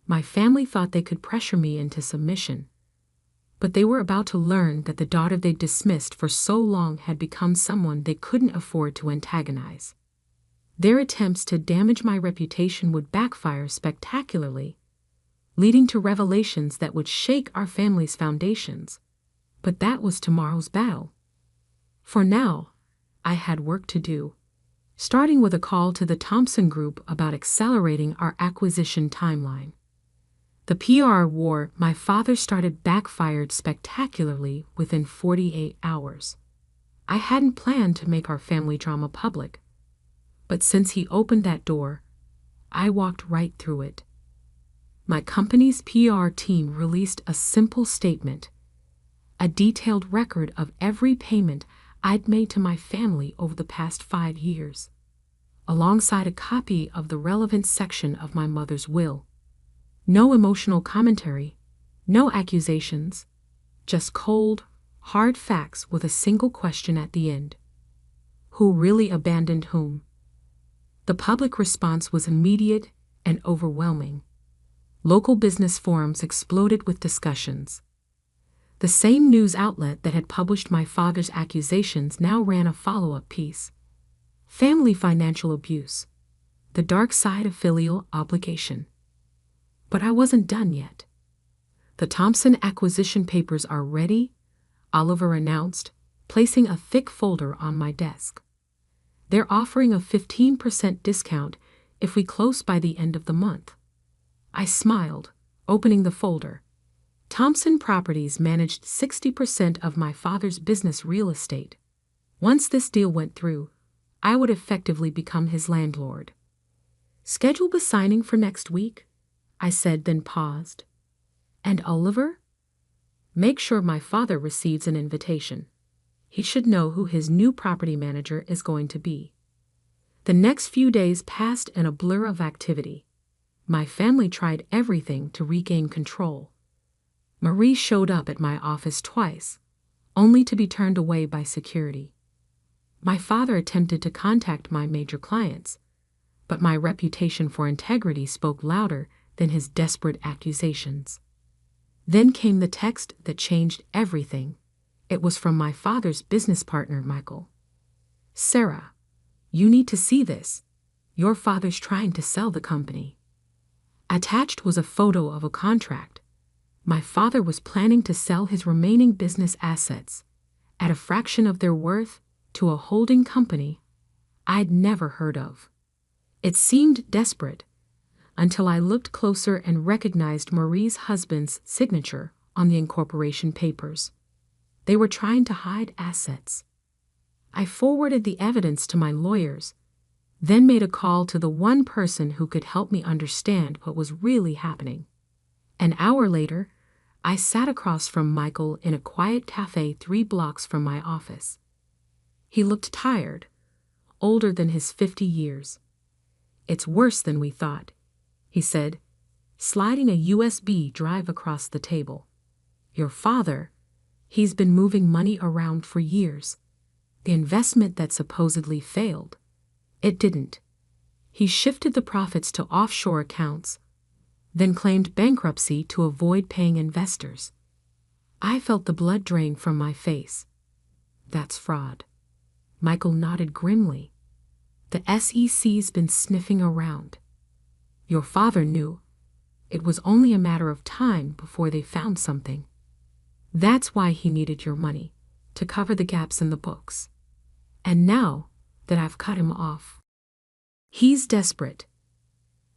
My family thought they could pressure me into submission, but they were about to learn that the daughter they dismissed for so long had become someone they couldn't afford to antagonize. Their attempts to damage my reputation would backfire spectacularly, leading to revelations that would shake our family's foundations. But that was tomorrow's battle. For now, I had work to do, starting with a call to the Thompson Group about accelerating our acquisition timeline. The PR war my father started backfired spectacularly within 48 hours. I hadn't planned to make our family drama public, but since he opened that door, I walked right through it. My company's PR team released a simple statement, a detailed record of every payment I'd made to my family over the past 5 years. alongside a copy of the relevant section of my mother's will. No emotional commentary, no accusations, just cold, hard facts with a single question at the end. Who really abandoned whom? The public response was immediate and overwhelming. Local business forums exploded with discussions. The same news outlet that had published my father's accusations now ran a follow-up piece. Family financial abuse. The dark side of filial obligation. But I wasn't done yet. The Thompson acquisition papers are ready, Oliver announced, placing a thick folder on my desk. They're offering a 15% discount if we close by the end of the month. I smiled, opening the folder. Thompson Properties managed 60% of my father's business real estate. Once this deal went through, I would effectively become his landlord. Schedule the signing for next week, I said, then paused. And Oliver? Make sure my father receives an invitation. He should know who his new property manager is going to be. The next few days passed in a blur of activity. My family tried everything to regain control. Marie showed up at my office twice, only to be turned away by security. My father attempted to contact my major clients, but my reputation for integrity spoke louder than his desperate accusations. Then came the text that changed everything. It was from my father's business partner, Michael. Sarah, you need to see this. Your father's trying to sell the company. Attached was a photo of a contract. My father was planning to sell his remaining business assets at a fraction of their worth to a holding company I'd never heard of. It seemed desperate until I looked closer and recognized Marie's husband's signature on the incorporation papers. They were trying to hide assets. I forwarded the evidence to my lawyers, then made a call to the one person who could help me understand what was really happening. An hour later, I sat across from Michael in a quiet cafe 3 blocks from my office. He looked tired, older than his 50 years. It's worse than we thought, he said, sliding a USB drive across the table. Your father, he's been moving money around for years. The investment that supposedly failed, it didn't. He shifted the profits to offshore accounts, then claimed bankruptcy to avoid paying investors. I felt the blood drain from my face. That's fraud. Michael nodded grimly. The SEC's been sniffing around. Your father knew. It was only a matter of time before they found something. That's why he needed your money, to cover the gaps in the books. And now that I've cut him off, he's desperate.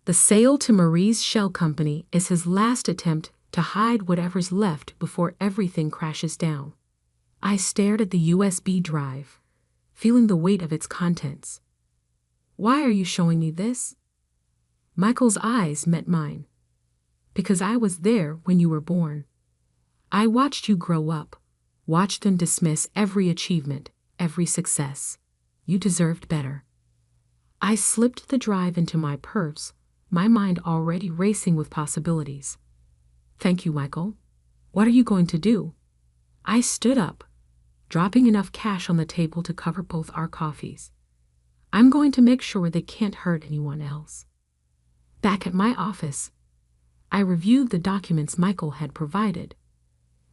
The sale to Marie's shell company is his last attempt to hide whatever's left before everything crashes down. I stared at the USB drive, feeling the weight of its contents. Why are you showing me this? Michael's eyes met mine. Because I was there when you were born. I watched you grow up, watched them dismiss every achievement, every success. You deserved better. I slipped the drive into my purse, my mind already racing with possibilities. Thank you, Michael. What are you going to do? I stood up, dropping enough cash on the table to cover both our coffees. I'm going to make sure they can't hurt anyone else. Back at my office, I reviewed the documents Michael had provided.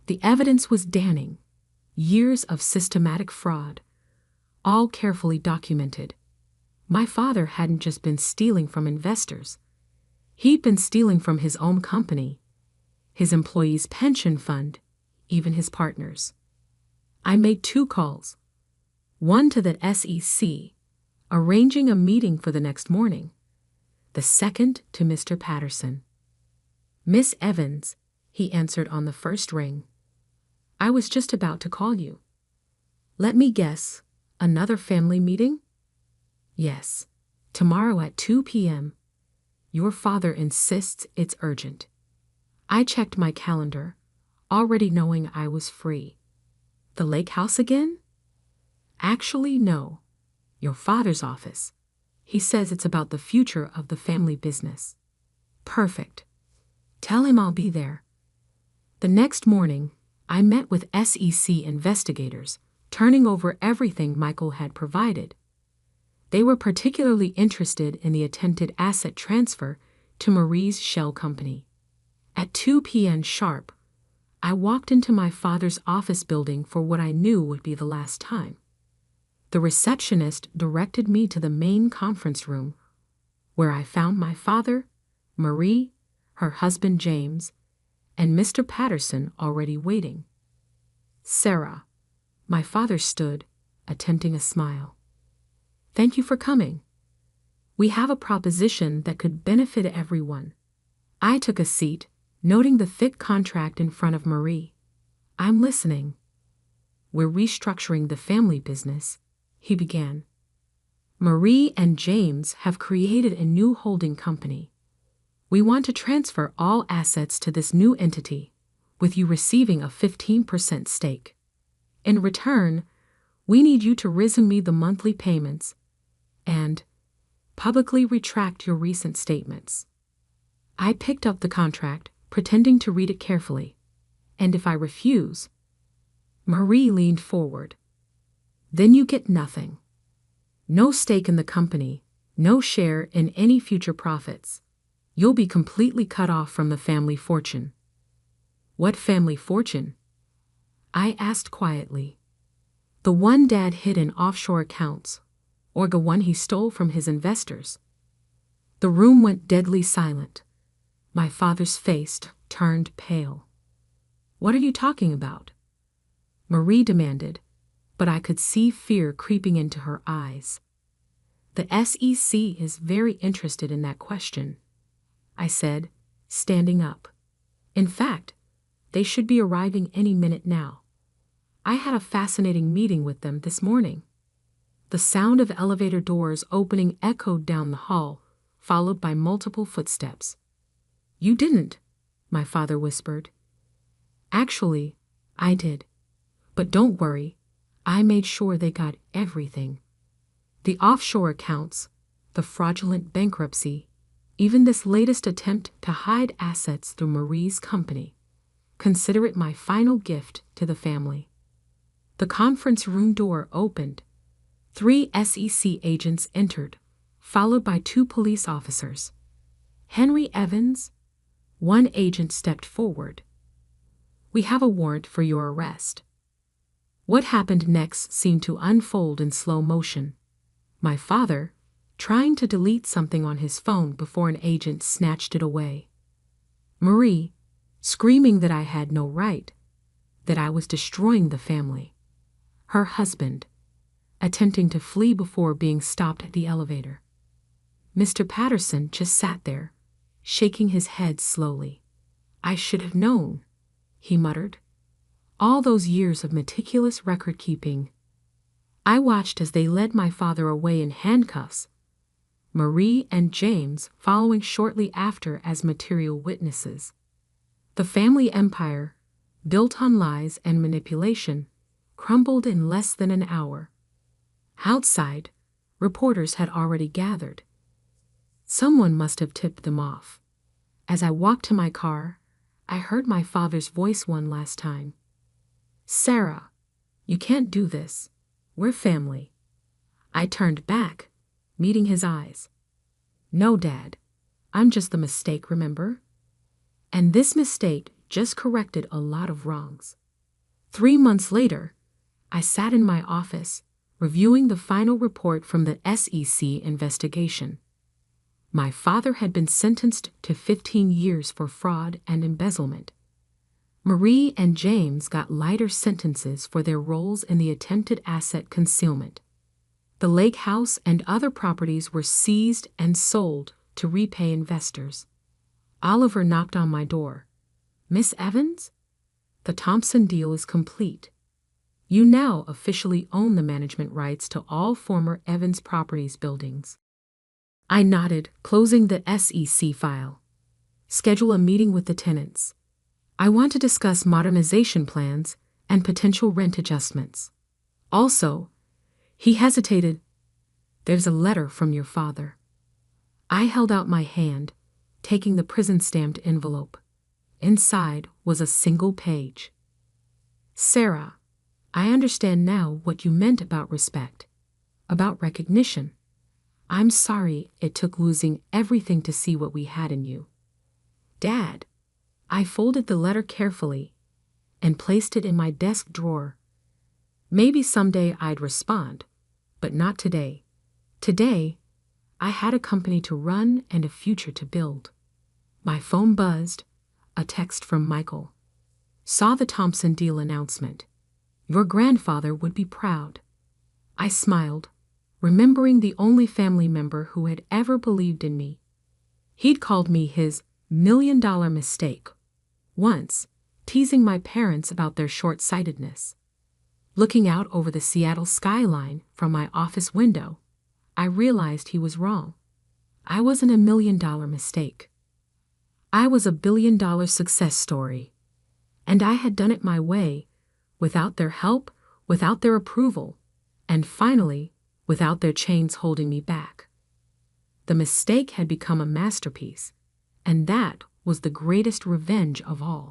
The evidence was damning. Years of systematic fraud, all carefully documented. My father hadn't just been stealing from investors. He'd been stealing from his own company, his employees' pension fund, even his partners. I made 2 calls. One to the SEC, arranging a meeting for the next morning. The second to Mr. Patterson. Miss Evans, he answered on the first ring. I was just about to call you. Let me guess, another family meeting? Yes, tomorrow at 2 p.m. Your father insists it's urgent. I checked my calendar, already knowing I was free. The lake house again? Actually, no. Your father's office. He says it's about the future of the family business. Perfect. Tell him I'll be there. The next morning, I met with SEC investigators, turning over everything Michael had provided. They were particularly interested in the attempted asset transfer to Marie's shell company. At 2 p.m. sharp, I walked into my father's office building for what I knew would be the last time. The receptionist directed me to the main conference room, where I found my father, Marie, her husband James, and Mr. Patterson already waiting. Sarah, my father stood, attempting a smile. Thank you for coming. We have a proposition that could benefit everyone. I took a seat, noting the thick contract in front of Marie. I'm listening. We're restructuring the family business, he began. Marie and James have created a new holding company. We want to transfer all assets to this new entity, with you receiving a 15% stake. In return, we need you to resume me the monthly payments and publicly retract your recent statements. I picked up the contract, pretending to read it carefully. And if I refuse, Marie leaned forward. Then you get nothing. No stake in the company, no share in any future profits. You'll be completely cut off from the family fortune. What family fortune? I asked quietly. The one Dad hid in offshore accounts, or the one he stole from his investors. The room went deadly silent. My father's face turned pale. What are you talking about? Marie demanded, but I could see fear creeping into her eyes. The SEC is very interested in that question, I said, standing up. In fact, they should be arriving any minute now. I had a fascinating meeting with them this morning. The sound of elevator doors opening echoed down the hall, followed by multiple footsteps. You didn't, my father whispered. Actually, I did. But don't worry, I made sure they got everything. The offshore accounts, the fraudulent bankruptcy, even this latest attempt to hide assets through Marie's company. Consider it my final gift to the family. The conference room door opened. 3 SEC agents entered, followed by 2 police officers. Henry Evans, one agent stepped forward. We have a warrant for your arrest. What happened next seemed to unfold in slow motion. My father, trying to delete something on his phone before an agent snatched it away. Marie, screaming that I had no right, that I was destroying the family. Her husband, attempting to flee before being stopped at the elevator. Mr. Patterson just sat there, shaking his head slowly. I should have known, he muttered. All those years of meticulous record-keeping. I watched as they led my father away in handcuffs, Marie and James following shortly after as material witnesses. The family empire, built on lies and manipulation, crumbled in less than an hour. Outside, reporters had already gathered. Someone must have tipped them off. As I walked to my car, I heard my father's voice one last time. Sarah, you can't do this. We're family. I turned back, meeting his eyes. No, Dad. I'm just the mistake, remember? And this mistake just corrected a lot of wrongs. 3 months later, I sat in my office, reviewing the final report from the SEC investigation. My father had been sentenced to 15 years for fraud and embezzlement. Marie and James got lighter sentences for their roles in the attempted asset concealment. The lake house and other properties were seized and sold to repay investors. Oliver knocked on my door. Miss Evans? The Thompson deal is complete. You now officially own the management rights to all former Evans Properties buildings. I nodded, closing the SEC file. Schedule a meeting with the tenants. I want to discuss modernization plans and potential rent adjustments. Also, he hesitated. There's a letter from your father. I held out my hand, taking the prison-stamped envelope. Inside was a single page. Sarah, I understand now what you meant about respect, about recognition. I'm sorry it took losing everything to see what we had in you. Dad, I folded the letter carefully and placed it in my desk drawer. Maybe someday I'd respond, but not today. Today, I had a company to run and a future to build. My phone buzzed, a text from Michael. Saw the Thompson deal announcement. Your grandfather would be proud. I smiled, remembering the only family member who had ever believed in me. He'd called me his $1,000,000 mistake once, teasing my parents about their short-sightedness. Looking out over the Seattle skyline from my office window, I realized he was wrong. I wasn't a $1,000,000 mistake. I was a $1,000,000,000 success story. And I had done it my way, without their help, without their approval, and finally, without their chains holding me back. The mistake had become a masterpiece, and that was the greatest revenge of all.